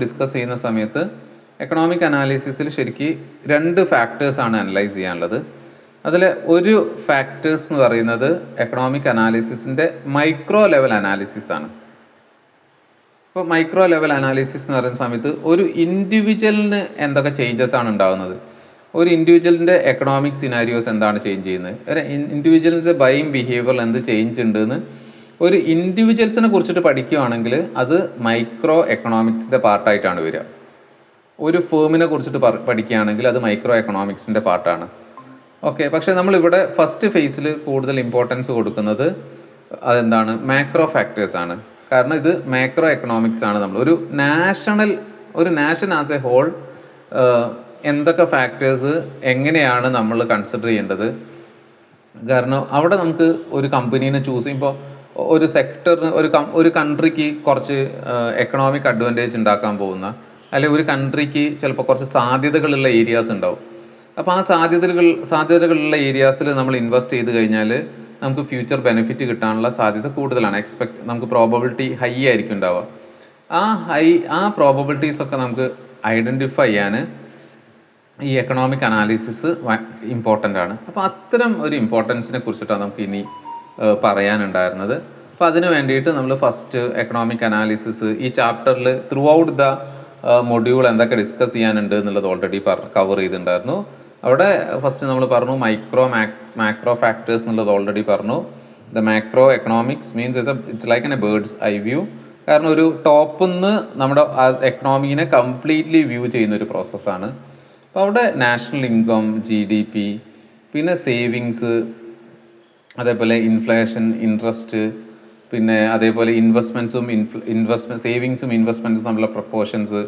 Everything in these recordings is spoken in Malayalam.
ഡിസ്കസ് ചെയ്യുന്ന സമയത്ത് എക്കണോമിക് അനാലിസിസിൽ ശരിക്കും 2 ഫാക്ടേഴ്സാണ് അനലൈസ് ചെയ്യാനുള്ളത്. അതിൽ ഒരു ഫാക്ടേഴ്സ് എന്ന് പറയുന്നത് എക്കണോമിക് അനാലിസിസിൻ്റെ മൈക്രോ ലെവൽ അനാലിസിസ് ആണ്. ഇപ്പോൾ മൈക്രോ ലെവൽ അനാലിസിസ് എന്ന് പറയുന്ന സമയത്ത് ഒരു ഇൻഡിവിജ്വലിന് എന്തൊക്കെ ചേഞ്ചസ് ആണ് ഉണ്ടാകുന്നത്, ഒരു ഇൻഡിവിജ്വലിൻ്റെ എക്കണോമിക് സിനാരിയോസ് എന്താണ് ചേഞ്ച് ചെയ്യുന്നത്, ഒരു ഇൻഡിവിജ്വലിൻ്റെ ബൈയിങ് ബിഹേവിയറിൽ എന്ത് ചേഞ്ച് ഉണ്ടെന്ന് ഒരു ഇൻഡിവിജ്വൽസിനെ കുറിച്ചിട്ട് പഠിക്കുകയാണെങ്കിൽ അത് മൈക്രോ എക്കണോമിക്സിൻ്റെ പാർട്ടായിട്ടാണ് വരിക. ഒരു ഫേമിനെ കുറിച്ചിട്ട് പഠിക്കുകയാണെങ്കിൽ അത് മൈക്രോ എക്കണോമിക്സിൻ്റെ പാർട്ടാണ്. ഓക്കെ, പക്ഷേ നമ്മളിവിടെ ഫസ്റ്റ് ഫേസിൽ കൂടുതൽ ഇമ്പോർട്ടൻസ് കൊടുക്കുന്നത് അതെന്താണ്, മാക്രോ ഫാക്ടേഴ്സ് ആണ്. കാരണം ഇത് മാക്രോ എക്കണോമിക്സ് ആണ്. നമ്മൾ ഒരു നാഷൻ ആസ് എ ഹോൾ എന്തൊക്കെ ഫാക്ടേഴ്സ് എങ്ങനെയാണ് നമ്മൾ കൺസിഡർ ചെയ്യേണ്ടത്. കാരണം അവിടെ നമുക്ക് ഒരു കമ്പനീനെ ചൂസ് ചെയ്യുമ്പോൾ ഒരു സെക്ടറിന് ഒരു കൺട്രിക്ക് കുറച്ച് എക്കണോമിക് അഡ്വാൻറ്റേജ് ഉണ്ടാക്കാൻ പോകുന്ന, അല്ലെങ്കിൽ ഒരു കൺട്രിക്ക് ചിലപ്പോൾ കുറച്ച് സാധ്യതകളുള്ള ഏരിയാസ് ഉണ്ടാവും. അപ്പോൾ ആ സാധ്യതകളുള്ള ഏരിയാസിൽ നമ്മൾ ഇൻവെസ്റ്റ് ചെയ്ത് കഴിഞ്ഞാൽ നമുക്ക് ഫ്യൂച്ചർ ബെനിഫിറ്റ് കിട്ടാനുള്ള സാധ്യത കൂടുതലാണ്. നമുക്ക് പ്രോബബിലിറ്റി ഹൈ ആയിരിക്കും ഉണ്ടാവുക. ആ പ്രോബബിലിറ്റീസൊക്കെ നമുക്ക് ഐഡൻറ്റിഫൈ ചെയ്യാൻ ഈ എക്കണോമിക് അനാലിസിസ് ഇമ്പോർട്ടൻ്റ് ആണ്. അപ്പോൾ അത്തരം ഒരു ഇമ്പോർട്ടൻസിനെ കുറിച്ചിട്ടാണ് നമുക്ക് ഇനി പറയാനുണ്ടായിരുന്നത്. അപ്പോൾ അതിന് വേണ്ടിയിട്ട് നമ്മൾ ഫസ്റ്റ് എക്കണോമിക് അനാലിസിസ് ഈ ചാപ്റ്ററിൽ ത്രൂ ഔട്ട് ദ മൊഡ്യൂൾ എന്തൊക്കെ ഡിസ്കസ് ചെയ്യാനുണ്ട് എന്നുള്ളത് ഓൾറെഡി കവർ ചെയ്തിട്ടുണ്ടായിരുന്നു. അവിടെ ഫസ്റ്റ് നമ്മൾ പറഞ്ഞു മാക്രോ ഫാക്ടേഴ്സ് എന്നുള്ളത് ഓൾറെഡി പറഞ്ഞു. The macro economics means it's like an A birds eye view. കാരണം ഒരു ടോപ്പിൽ നിന്ന് നമ്മുടെ എക്കണോമിനെ കംപ്ലീറ്റ്ലി വ്യൂ ചെയ്യുന്ന ഒരു പ്രോസസ്സാണ്. അപ്പോൾ അവിടെ നാഷണൽ ഇൻകം, GDP, പിന്നെ സേവിങ്സ്, അതേപോലെ ഇൻഫ്ലേഷൻ, ഇൻട്രസ്റ്റ്, പിന്നെ അതേപോലെ സേവിങ്സും ഇൻവെസ്റ്റ്മെൻറ്റ്സും തമ്മിലുള്ള proportions,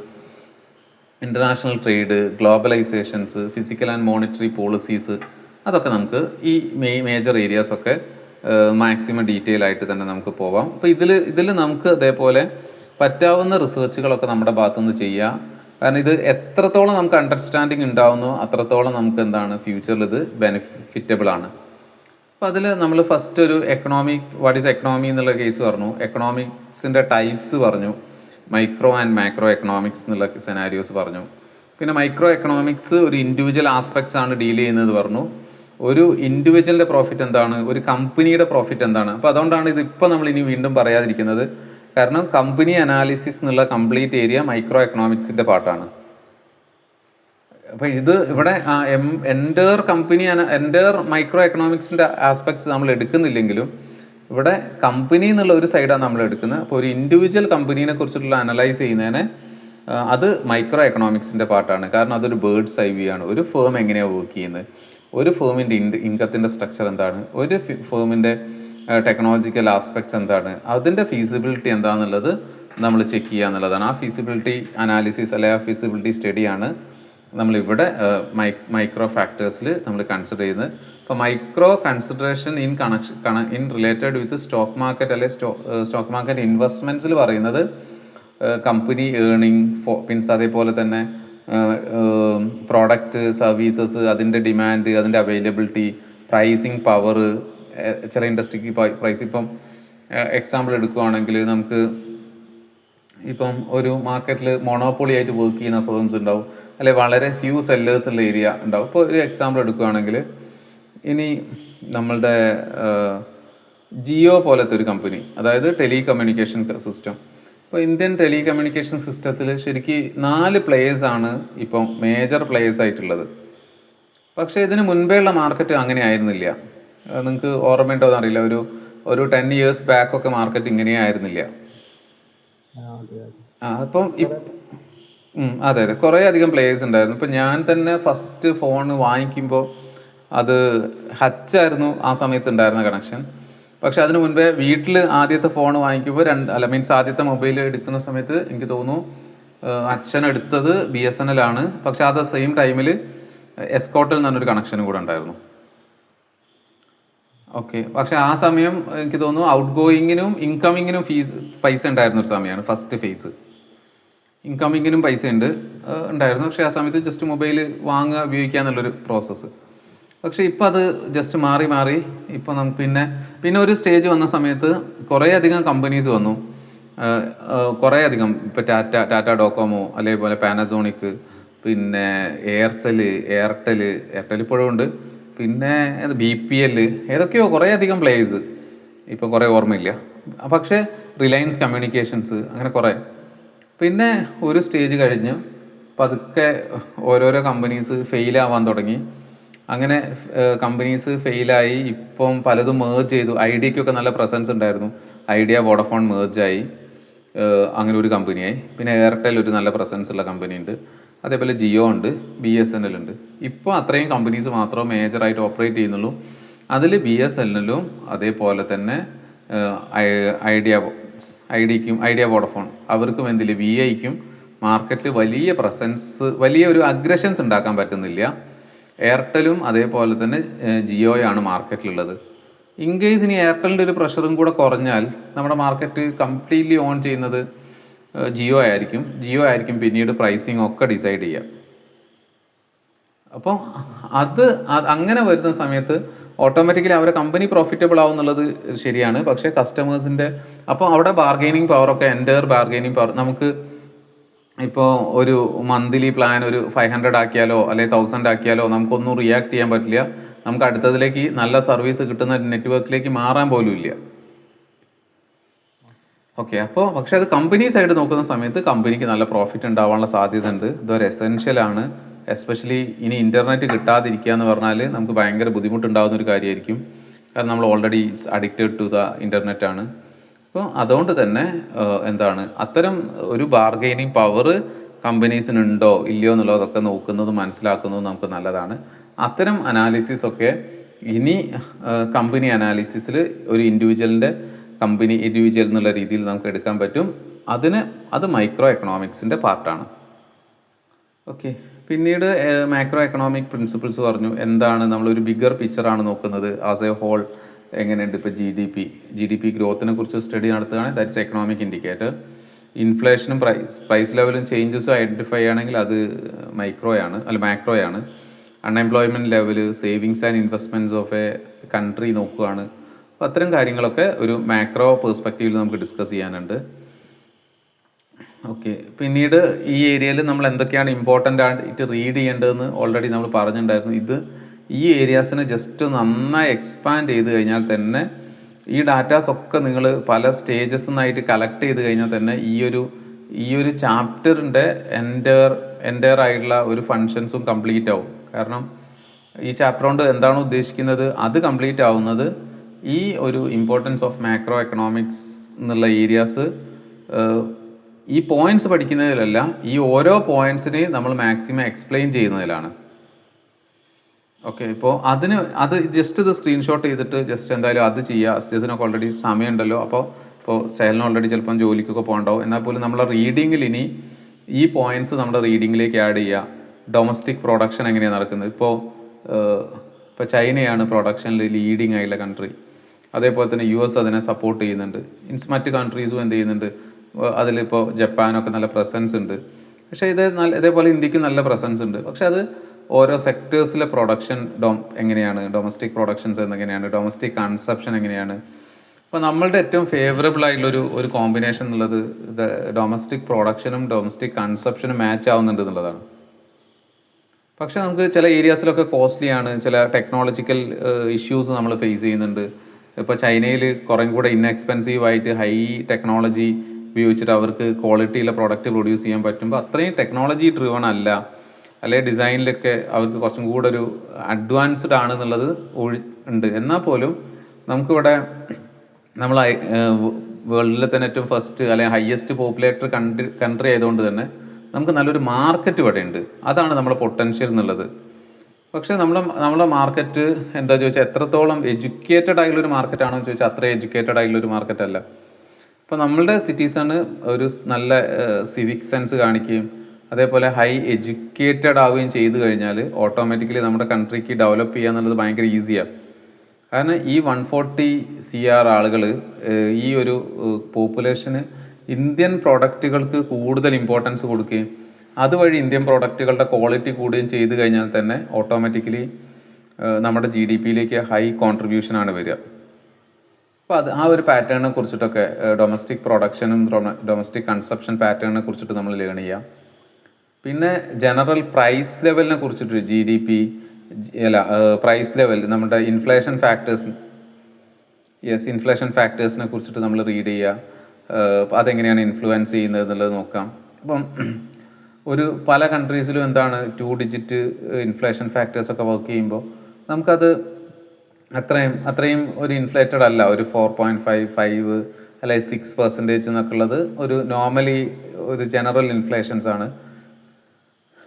international trade, globalisations, physical and monetary policies, അതൊക്കെ നമുക്ക് ഈ മേജർ ഏരിയാസൊക്കെ മാക്സിമം ഡീറ്റെയിൽ ആയിട്ട് തന്നെ നമുക്ക് പോവാം. അപ്പോൾ ഇതിൽ നമുക്ക് അതേപോലെ പറ്റാവുന്ന റിസർച്ചുകളൊക്കെ നമ്മുടെ ഭാഗത്തുനിന്ന് ചെയ്യാം. കാരണം ഇത് എത്രത്തോളം നമുക്ക് അണ്ടർസ്റ്റാൻഡിങ് ഉണ്ടാവുന്നോ അത്രത്തോളം നമുക്ക് ഫ്യൂച്ചറിൽ ഇത് ബെനിഫിറ്റബിൾ ആണ്. അപ്പോൾ അതിൽ നമ്മൾ ഫസ്റ്റ് ഒരു വാട്ട് ഈസ് എക്കണോമി എന്നുള്ള കേസ് പറഞ്ഞു, എക്കണോമിക്സിൻ്റെ ടൈപ്സ് പറഞ്ഞു, മൈക്രോ ആൻഡ് മാക്രോ എക്കണോമിക്സ് എന്നുള്ള സെനാരിയോസ് പറഞ്ഞു. പിന്നെ മൈക്രോ എക്കണോമിക്സ് ഒരു ഇൻഡിവിജ്വൽ ആസ്പെക്ട്സ് ആണ് ഡീൽ ചെയ്യുന്നത് പറഞ്ഞു. ഒരു ഇൻഡിവിജ്വലിൻ്റെ പ്രോഫിറ്റ് എന്താണ്, ഒരു കമ്പനിയുടെ പ്രോഫിറ്റ് എന്താണ്. അപ്പോൾ അതുകൊണ്ടാണ് ഇതിപ്പോൾ നമ്മൾ ഇനി വീണ്ടും പറയാതിരിക്കുന്നത്. കാരണം കമ്പനി അനാലിസിസ് എന്നുള്ള കംപ്ലീറ്റ് ഏരിയ മൈക്രോ എക്കണോമിക്സിൻ്റെ പാർട്ടാണ്. അപ്പോൾ ഇത് ഇവിടെ എൻ്റർ മൈക്രോ എക്കണോമിക്സിൻ്റെ ആസ്പെക്ട്സ് നമ്മൾ എടുക്കുന്നില്ലെങ്കിലും ഇവിടെ കമ്പനി എന്നുള്ള ഒരു സൈഡാണ് നമ്മൾ എടുക്കുന്നത്. അപ്പോൾ ഒരു ഇൻഡിവിജ്വൽ കമ്പനീനെ കുറിച്ചിട്ടുള്ള അനലൈസ് ചെയ്യുന്നതിന് അത് മൈക്രോ എക്കണോമിക്സിൻ്റെ പാർട്ടാണ്. കാരണം അതൊരു ബേർഡ്സ് ഐ വ്യൂ ആണ്. ഒരു ഫേം എങ്ങനെയാണ് വർക്ക് ചെയ്യുന്നത്, ഒരു ഫേമിൻ്റെ ഇൻകത്തിൻ്റെ സ്ട്രക്ചർ എന്താണ്, ഒരു ഫേമിൻ്റെ ടെക്നോളജിക്കൽ ആസ്പെക്ട്സ് എന്താണ്, അതിൻ്റെ ഫീസിബിലിറ്റി എന്താണെന്നുള്ളത് നമ്മൾ ചെക്ക് ചെയ്യുക എന്നുള്ളതാണ്. ആ ഫീസിബിലിറ്റി അനാലിസിസ് അല്ലെങ്കിൽ ആ ഫീസിബിലിറ്റി സ്റ്റഡിയാണ് നമ്മളിവിടെ മൈക്രോ ഫാക്ടേഴ്സിൽ നമ്മൾ കൺസിഡർ ചെയ്യുന്നത്. അപ്പോൾ micro consideration in related with stock market അല്ലെങ്കിൽ സ്റ്റോക്ക് മാർക്കറ്റ് ഇൻവെസ്റ്റ്മെൻറ്റ്സിൽ പറയുന്നത് കമ്പനി ഏർണിംഗ്, മീൻസ് അതേപോലെ തന്നെ പ്രോഡക്റ്റ്, സർവീസസ്, അതിൻ്റെ ഡിമാൻഡ്, അതിൻ്റെ അവൈലബിലിറ്റി, പ്രൈസിങ് പവർ, ചില ഇൻഡസ്ട്രിക്ക് പ്രൈസ്. ഇപ്പം എക്സാമ്പിൾ എടുക്കുകയാണെങ്കിൽ നമുക്ക് ഇപ്പം ഒരു മാർക്കറ്റിൽ മൊണോപ്പൊളി ആയിട്ട് വർക്ക് ചെയ്യുന്ന ഫേംസ് ഉണ്ടാവും, അല്ലെ വളരെ ഫ്യൂ സെല്ലേഴ്സ് ഉള്ള ഏരിയ ഉണ്ടാവും. ഇപ്പോൾ ഒരു എക്സാമ്പിൾ എടുക്കുകയാണെങ്കിൽ ഇനി നമ്മളുടെ ജിയോ പോലത്തെ ഒരു കമ്പനി, അതായത് ടെലികമ്മ്യൂണിക്കേഷൻ സിസ്റ്റം. ഇപ്പോൾ ഇന്ത്യൻ ടെലികമ്മ്യൂണിക്കേഷൻ സിസ്റ്റത്തിൽ ശരിക്കും 4 പ്ലേയേഴ്സാണ് ഇപ്പം മേജർ പ്ലേയേഴ്സ് ആയിട്ടുള്ളത്. പക്ഷേ ഇതിന് മുൻപേ ഉള്ള മാർക്കറ്റ് അങ്ങനെ ആയിരുന്നില്ല. നിങ്ങൾക്ക് ഓർമ്മയുണ്ടോ എന്നറിയില്ല, ഒരു 10 years ബാക്കൊക്കെ മാർക്കറ്റ് ഇങ്ങനെ ആയിരുന്നില്ല. അപ്പം അതെ കുറേ അധികം പ്ലേയേഴ്സ് ഉണ്ടായിരുന്നു. ഇപ്പം ഞാൻ തന്നെ ഫസ്റ്റ് ഫോൺ വാങ്ങിക്കുമ്പോൾ അത് ഹച്ചായിരുന്നു ആ സമയത്ത് ഉണ്ടായിരുന്ന കണക്ഷൻ. പക്ഷെ അതിന് മുൻപേ വീട്ടിൽ ആദ്യത്തെ ഫോൺ വാങ്ങിക്കുമ്പോൾ ആദ്യത്തെ മൊബൈൽ എടുക്കുന്ന സമയത്ത് എനിക്ക് തോന്നുന്നു അച്ഛൻ എടുത്തത് BSNL ആണ്. പക്ഷെ അത് സെയിം ടൈമിൽ എസ്കോട്ടിൽ നിന്നൊരു കണക്ഷനും കൂടെ ഉണ്ടായിരുന്നു. ഓക്കെ, പക്ഷെ ആ സമയം എനിക്ക് തോന്നുന്നു ഔട്ട് ഗോയിങ്ങിനും ഇൻകമിങ്ങിനും പൈസ ഉണ്ടായിരുന്ന ഒരു സമയമാണ് ഫസ്റ്റ് ഫേസ്. ഇൻകമിങ്ങിനും പൈസ ഉണ്ടായിരുന്നു, പക്ഷേ ആ സമയത്ത് ജസ്റ്റ് മൊബൈൽ വാങ്ങുക, ഉപയോഗിക്കുക എന്നുള്ളൊരു പ്രോസസ്സ്. പക്ഷേ ഇപ്പം അത് ജസ്റ്റ് മാറി ഇപ്പോൾ നമുക്ക് പിന്നെ ഒരു സ്റ്റേജ് വന്ന സമയത്ത് കുറേ അധികം കമ്പനീസ് വന്നു. കുറേ അധികം ഇപ്പോൾ ടാറ്റ ഡോകോമോ അതേപോലെ പാനസോണിക്, പിന്നെ എയർടെൽ ഇപ്പോഴും ഉണ്ട്, പിന്നെ BPL, ഏതൊക്കെയോ കുറേ അധികം പ്ലേയേഴ്സ് ഇപ്പോൾ കുറേ ഓർമ്മയില്ല. പക്ഷേ റിലയൻസ് കമ്മ്യൂണിക്കേഷൻസ്, അങ്ങനെ കുറേ. പിന്നെ ഒരു സ്റ്റേജ് കഴിഞ്ഞ് പതുക്കെ ഓരോരോ കമ്പനീസ് ഫെയിലാവാൻ തുടങ്ങി. അങ്ങനെ കമ്പനീസ് ഫെയിലായി. ഇപ്പം പലതും മേർജ് ചെയ്തു. ഐഡിയക്കൊക്കെ നല്ല പ്രസൻസ് ഉണ്ടായിരുന്നു. ഐഡിയ വോഡഫോൺ മേർജായി, അങ്ങനെ ഒരു കമ്പനിയായി. പിന്നെ എയർടെൽ ഒരു നല്ല പ്രസൻസ് ഉള്ള കമ്പനി ഉണ്ട്. അതേപോലെ ജിയോ ഉണ്ട്, BSNL ഉണ്ട്. ഇപ്പോൾ അത്രയും കമ്പനീസ് മാത്രമേ മേജറായിട്ട് ഓപ്പറേറ്റ് ചെയ്യുന്നുള്ളൂ. അതിൽ BSNLും അതേപോലെ തന്നെ ഐഡിയ വോഡഫോൺ അവർക്കും എന്തില്ല VIക്കും മാർക്കറ്റിൽ വലിയ പ്രസൻസ്, വലിയ ഒരു അഗ്രഷൻസ് ഉണ്ടാക്കാൻ പറ്റുന്നില്ല. എയർടെലും അതേപോലെ തന്നെ ജിയോയാണ് മാർക്കറ്റിലുള്ളത്. ഇൻ കേസ് ഇനി എയർടെലിൻ്റെ ഒരു പ്രഷറും കൂടെ കുറഞ്ഞാൽ നമ്മുടെ മാർക്കറ്റ് കംപ്ലീറ്റ്ലി ഓൺ ചെയ്യുന്നത് ജിയോ ആയിരിക്കും പിന്നീട് പ്രൈസിങ് ഒക്കെ ഡിസൈഡ് ചെയ്യുക. അപ്പോൾ അങ്ങനെ വരുന്ന സമയത്ത് ഓട്ടോമാറ്റിക്കലി അവരെ കമ്പനി പ്രോഫിറ്റബിൾ ആവും എന്നുള്ളത് ശരിയാണ്. പക്ഷേ കസ്റ്റമേഴ്സിൻ്റെ അപ്പോൾ അവിടെ ബാർഗെയിനിങ് പവറൊക്കെ ബാർഗെയിനിങ് പവർ നമുക്ക് ഇപ്പോൾ ഒരു മന്ത്ലി പ്ലാൻ ഒരു 500 ആക്കിയാലോ അല്ലെങ്കിൽ 1000 ആക്കിയാലോ നമുക്കൊന്നും റിയാക്ട് ചെയ്യാൻ പറ്റില്ല. നമുക്ക് അടുത്തതിലേക്ക് നല്ല സർവീസ് കിട്ടുന്ന നെറ്റ്വർക്കിലേക്ക് മാറാൻ പോലും ഇല്ല. ഓക്കെ, അപ്പോൾ പക്ഷേ അത് കമ്പനി സൈഡ് നോക്കുന്ന സമയത്ത് കമ്പനിക്ക് നല്ല പ്രോഫിറ്റ് ഉണ്ടാവാനുള്ള സാധ്യത ഉണ്ട്. ഇതൊരു എസെൻഷ്യലാണ്. എസ്പെഷ്യലി ഇനി ഇൻ്റർനെറ്റ് കിട്ടാതിരിക്കുക എന്ന് പറഞ്ഞാൽ നമുക്ക് ഭയങ്കര ബുദ്ധിമുട്ടുണ്ടാകുന്ന ഒരു കാര്യമായിരിക്കും. കാരണം നമ്മൾ already addicted to the internet ആണ്. അപ്പോൾ അതുകൊണ്ട് തന്നെ അത്തരം ഒരു ബാർഗെയിനിങ് പവർ കമ്പനീസിനുണ്ടോ ഇല്ലയോ എന്നുള്ളതൊക്കെ നോക്കുന്നതും മനസ്സിലാക്കുന്നതും നമുക്ക് നല്ലതാണ്. അത്തരം അനാലിസിസ് ഒക്കെ ഇനി കമ്പനി അനാലിസിസിൽ ഒരു ഇൻഡിവിജ്വൽ എന്നുള്ള രീതിയിൽ നമുക്ക് എടുക്കാൻ പറ്റും. അത് മൈക്രോ എക്കണോമിക്സിൻ്റെ പാർട്ടാണ്. ഓക്കെ, പിന്നീട് മാക്രോ എക്കണോമിക് പ്രിൻസിപ്പിൾസ് പറഞ്ഞു. എന്താണ് നമ്മളൊരു ബിഗർ പിക്ചറാണ് നോക്കുന്നത് ആസ് എ ഹോൾ. എങ്ങനെയുണ്ട് ഇപ്പോൾ GDP ഗ്രോത്തിനെ കുറിച്ച് സ്റ്റഡി നടത്തുകയാണെങ്കിൽ ദാറ്റ്സ് എക്കണോമിക് ഇൻഡിക്കേറ്റർ. ഇൻഫ്ലേഷനും പ്രൈസ് ലെവലും ചേഞ്ചസും ഐഡൻറ്റിഫൈ ആണെങ്കിൽ അത് മാക്രോയാണ്. Unemployment level, savings and investments of a country നോക്കുകയാണ്. അപ്പോൾ അത്തരം കാര്യങ്ങളൊക്കെ ഒരു മാക്രോ പേഴ്സ്പെക്റ്റീവിൽ നമുക്ക് ഡിസ്കസ് ചെയ്യാനുണ്ട്. ഓക്കെ, പിന്നീട് ഈ ഏരിയയിൽ നമ്മൾ എന്തൊക്കെയാണ് ഇമ്പോർട്ടൻ്റ് ആയിട്ട് റീഡ് ചെയ്യേണ്ടതെന്ന് ഓൾറെഡി നമ്മൾ പറഞ്ഞിട്ടുണ്ടായിരുന്നു. ഈ ഏരിയാസിനെ ജസ്റ്റ് നന്നായി എക്സ്പാൻഡ് ചെയ്ത് കഴിഞ്ഞാൽ തന്നെ ഈ ഡാറ്റാസ് ഒക്കെ നിങ്ങൾ പല സ്റ്റേജസ് നിന്നായിട്ട് കളക്ട് ചെയ്ത് കഴിഞ്ഞാൽ തന്നെ ഈ ഒരു ചാപ്റ്ററിൻ്റെ എൻ്റയർ ആയിട്ടുള്ള ഒരു ഫങ്ഷൻസും കംപ്ലീറ്റ് ആവും. കാരണം ഈ ചാപ്റ്റർ കൊണ്ട് എന്താണോ ഉദ്ദേശിക്കുന്നത് അത് കംപ്ലീറ്റ് ആവുന്നത് ഈ ഒരു ഇമ്പോർട്ടൻസ് ഓഫ് മാക്രോ എക്കണോമിക്സ് എന്നുള്ള ഏരിയാസ് ഈ പോയിന്റ്സ് പഠിക്കുന്നതിലല്ല, ഈ ഓരോ പോയിന്റ്സിനെയും നമ്മൾ മാക്സിമം എക്സ്പ്ലെയിൻ ചെയ്യുന്നതിലാണ്. ഓക്കെ, ഇപ്പോൾ അത് ജസ്റ്റ് ഇത് സ്ക്രീൻഷോട്ട് ചെയ്തിട്ട് ജസ്റ്റ് എന്തായാലും അത് ചെയ്യുക. ഇതിനൊക്കെ ഓൾറെഡി സമയമുണ്ടല്ലോ. ഇപ്പോൾ സേലിന് ഓൾറെഡി ചിലപ്പം ജോലിക്കൊക്കെ പോകണ്ടാവും. എന്നാൽ പോലും നമ്മളെ റീഡിങ്ങിൽ ഇനി ഈ പോയിന്റ്സ് നമ്മുടെ റീഡിങ്ങിലേക്ക് ആഡ് ചെയ്യുക. ഡൊമസ്റ്റിക് പ്രൊഡക്ഷൻ എങ്ങനെയാണ് നടക്കുന്നത്? ഇപ്പോൾ ചൈനയാണ് പ്രൊഡക്ഷനിൽ ലീഡിങ് ആയിട്ടുള്ള കൺട്രി. അതേപോലെ തന്നെ US അതിനെ സപ്പോർട്ട് ചെയ്യുന്നുണ്ട്. മറ്റ് കൺട്രീസും എന്ത് ചെയ്യുന്നുണ്ട്, അതിലിപ്പോൾ ജപ്പാനൊക്കെ നല്ല പ്രസൻസ് ഉണ്ട്. പക്ഷേ ഇതേപോലെ ഇന്ത്യക്ക് നല്ല പ്രസൻസ് ഉണ്ട്. പക്ഷെ അത് ഓരോ സെക്ടേഴ്സിലെ പ്രൊഡക്ഷൻ എങ്ങനെയാണ്, ഡൊമസ്റ്റിക് പ്രൊഡക്ഷൻസ് എങ്ങനെയാണ്, ഡൊമസ്റ്റിക് കൺസപ്ഷൻ എങ്ങനെയാണ്. അപ്പോൾ നമ്മളുടെ ഏറ്റവും ഫേവറബിൾ ആയിട്ടുള്ളൊരു കോമ്പിനേഷൻ എന്നുള്ളത് ഡൊമസ്റ്റിക് പ്രൊഡക്ഷനും ഡൊമസ്റ്റിക് കൺസപ്ഷനും മാച്ച് ആവുന്നുണ്ട് എന്നുള്ളതാണ്. പക്ഷേ നമുക്ക് ചില ഏരിയാസിലൊക്കെ കോസ്റ്റ്ലി ആണ്, ചില ടെക്നോളജിക്കൽ ഇഷ്യൂസ് നമ്മൾ ഫേസ് ചെയ്യുന്നുണ്ട്. ഇപ്പോൾ ചൈനയിൽ കുറേ കൂടെ ഇൻഎക്സ്പെൻസീവായിട്ട് ഹൈ ടെക്നോളജി ഉപയോഗിച്ചിട്ട് അവർക്ക് ക്വാളിറ്റിയുള്ള പ്രോഡക്റ്റ് പ്രൊഡ്യൂസ് ചെയ്യാൻ പറ്റുമ്പോൾ അത്രയും ടെക്നോളജി ഡ്രിവൺ അല്ല, അല്ലെങ്കിൽ ഡിസൈനിലൊക്കെ അവർക്ക് കുറച്ചും കൂടെ ഒരു അഡ്വാൻസ്ഡ് ആണ് എന്നുള്ളത് ഉണ്ട്. എന്നാൽ പോലും നമുക്കിവിടെ നമ്മൾ വേൾഡിലെ തന്നെ ഏറ്റവും ഫസ്റ്റ് അല്ലെങ്കിൽ ഹയസ്റ്റ് പോപ്പുലേറ്റഡ് കൺട്രി ആയതുകൊണ്ട് തന്നെ നമുക്ക് നല്ലൊരു മാർക്കറ്റ് ഇവിടെ ഉണ്ട്. അതാണ് നമ്മുടെ പൊട്ടൻഷ്യൽ എന്നുള്ളത്. പക്ഷേ നമ്മളെ മാർക്കറ്റ് എന്താ ചോദിച്ചാൽ എത്രത്തോളം എഡ്യൂക്കേറ്റഡ് ആയിട്ടുള്ളൊരു മാർക്കറ്റാണോ എന്ന് ചോദിച്ചാൽ അത്ര എഡ്യൂക്കേറ്റഡ് ആയിട്ടുള്ളൊരു മാർക്കറ്റല്ല. അപ്പോൾ നമ്മളുടെ സിറ്റീസാണ് ഒരു നല്ല സിവിക് സെൻസ് കാണിക്കുകയും അതേപോലെ ഹൈ എഡ്യൂക്കേറ്റഡ് ആവുകയും ചെയ്തു കഴിഞ്ഞാൽ ഓട്ടോമാറ്റിക്കലി നമ്മുടെ കൺട്രിക്ക് ഡെവലപ്പ് ചെയ്യുക എന്നുള്ളത് ഭയങ്കര ഈസിയാണ്. കാരണം ഈ 140 CR ആളുകൾ ഈ ഒരു പോപ്പുലേഷന് ഇന്ത്യൻ പ്രോഡക്റ്റുകൾക്ക് കൂടുതൽ ഇമ്പോർട്ടൻസ് കൊടുക്കുകയും അതുവഴി ഇന്ത്യൻ പ്രോഡക്റ്റുകളുടെ ക്വാളിറ്റി കൂടുകയും ചെയ്തു കഴിഞ്ഞാൽ തന്നെ ഓട്ടോമാറ്റിക്കലി നമ്മുടെ GDPയിലേക്ക് ഹൈ കോൺട്രിബ്യൂഷനാണ് വരിക. അപ്പോൾ ആ ഒരു പാറ്റേണിനെ കുറിച്ചിട്ടൊക്കെ ഡൊമസ്റ്റിക് പ്രൊഡക്ഷനും ഡൊമസ്റ്റിക് കൺസപ്ഷൻ പാറ്റേണിനെ കുറിച്ചിട്ട് നമ്മൾ ലേൺ ചെയ്യാം. പിന്നെ ജനറൽ പ്രൈസ് ലെവലിനെ കുറിച്ചിട്ട് GDP അല്ല പ്രൈസ് ലെവൽ നമ്മുടെ ഇൻഫ്ലേഷൻ ഫാക്ടേഴ്സിനെ കുറിച്ചിട്ട് നമ്മൾ റീഡ് ചെയ്യുക. അതെങ്ങനെയാണ് ഇൻഫ്ലുവൻസ് ചെയ്യുന്നത് എന്നുള്ളത് നോക്കാം. അപ്പം പല കൺട്രീസിലും എന്താണ് 2 ഡിജിറ്റ് ഇൻഫ്ലേഷൻ ഫാക്ടേഴ്സൊക്കെ വർക്ക് ചെയ്യുമ്പോൾ നമുക്കത് അത്രയും ഒരു ഇൻഫ്ലേറ്റഡ് അല്ല. ഒരു 4.5 അല്ലെങ്കിൽ 6% എന്നൊക്കെ ഉള്ളത് ഒരു നോർമലി ഒരു ജനറൽ ഇൻഫ്ലേഷൻസ് ആണ്.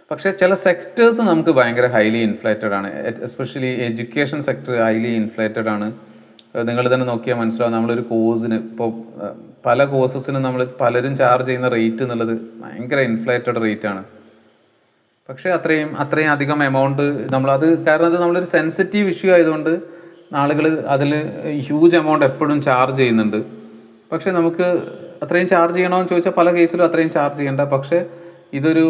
പക്ഷേ ചില സെക്ടേഴ്സ് നമുക്ക് ഭയങ്കര ഹൈലി ഇൻഫ്ലേറ്റഡ് ആണ്. Especially education sector highly inflated ആണ്. നിങ്ങൾ തന്നെ നോക്കിയാൽ മനസ്സിലാവും. നമ്മളൊരു കോഴ്സിന് ഇപ്പോൾ പല കോഴ്സസിനും നമ്മൾ പലരും ചാർജ് ചെയ്യുന്ന റേറ്റ് എന്നുള്ളത് ഭയങ്കര ഇൻഫ്ലേറ്റഡ് റേറ്റ് ആണ്. പക്ഷേ അത്രയും അധികം എമൗണ്ട് കാരണം അത് നമ്മളൊരു സെൻസിറ്റീവ് ഇഷ്യൂ ആയതുകൊണ്ട് ആളുകൾ അതിൽ ഹ്യൂജ് എമൗണ്ട് എപ്പോഴും ചാർജ് ചെയ്യുന്നുണ്ട്. പക്ഷേ നമുക്ക് അത്രയും ചാർജ് ചെയ്യണമെന്ന് ചോദിച്ചാൽ പല കേസിലും അത്രയും ചാർജ് ചെയ്യേണ്ട. പക്ഷേ ഇതൊരു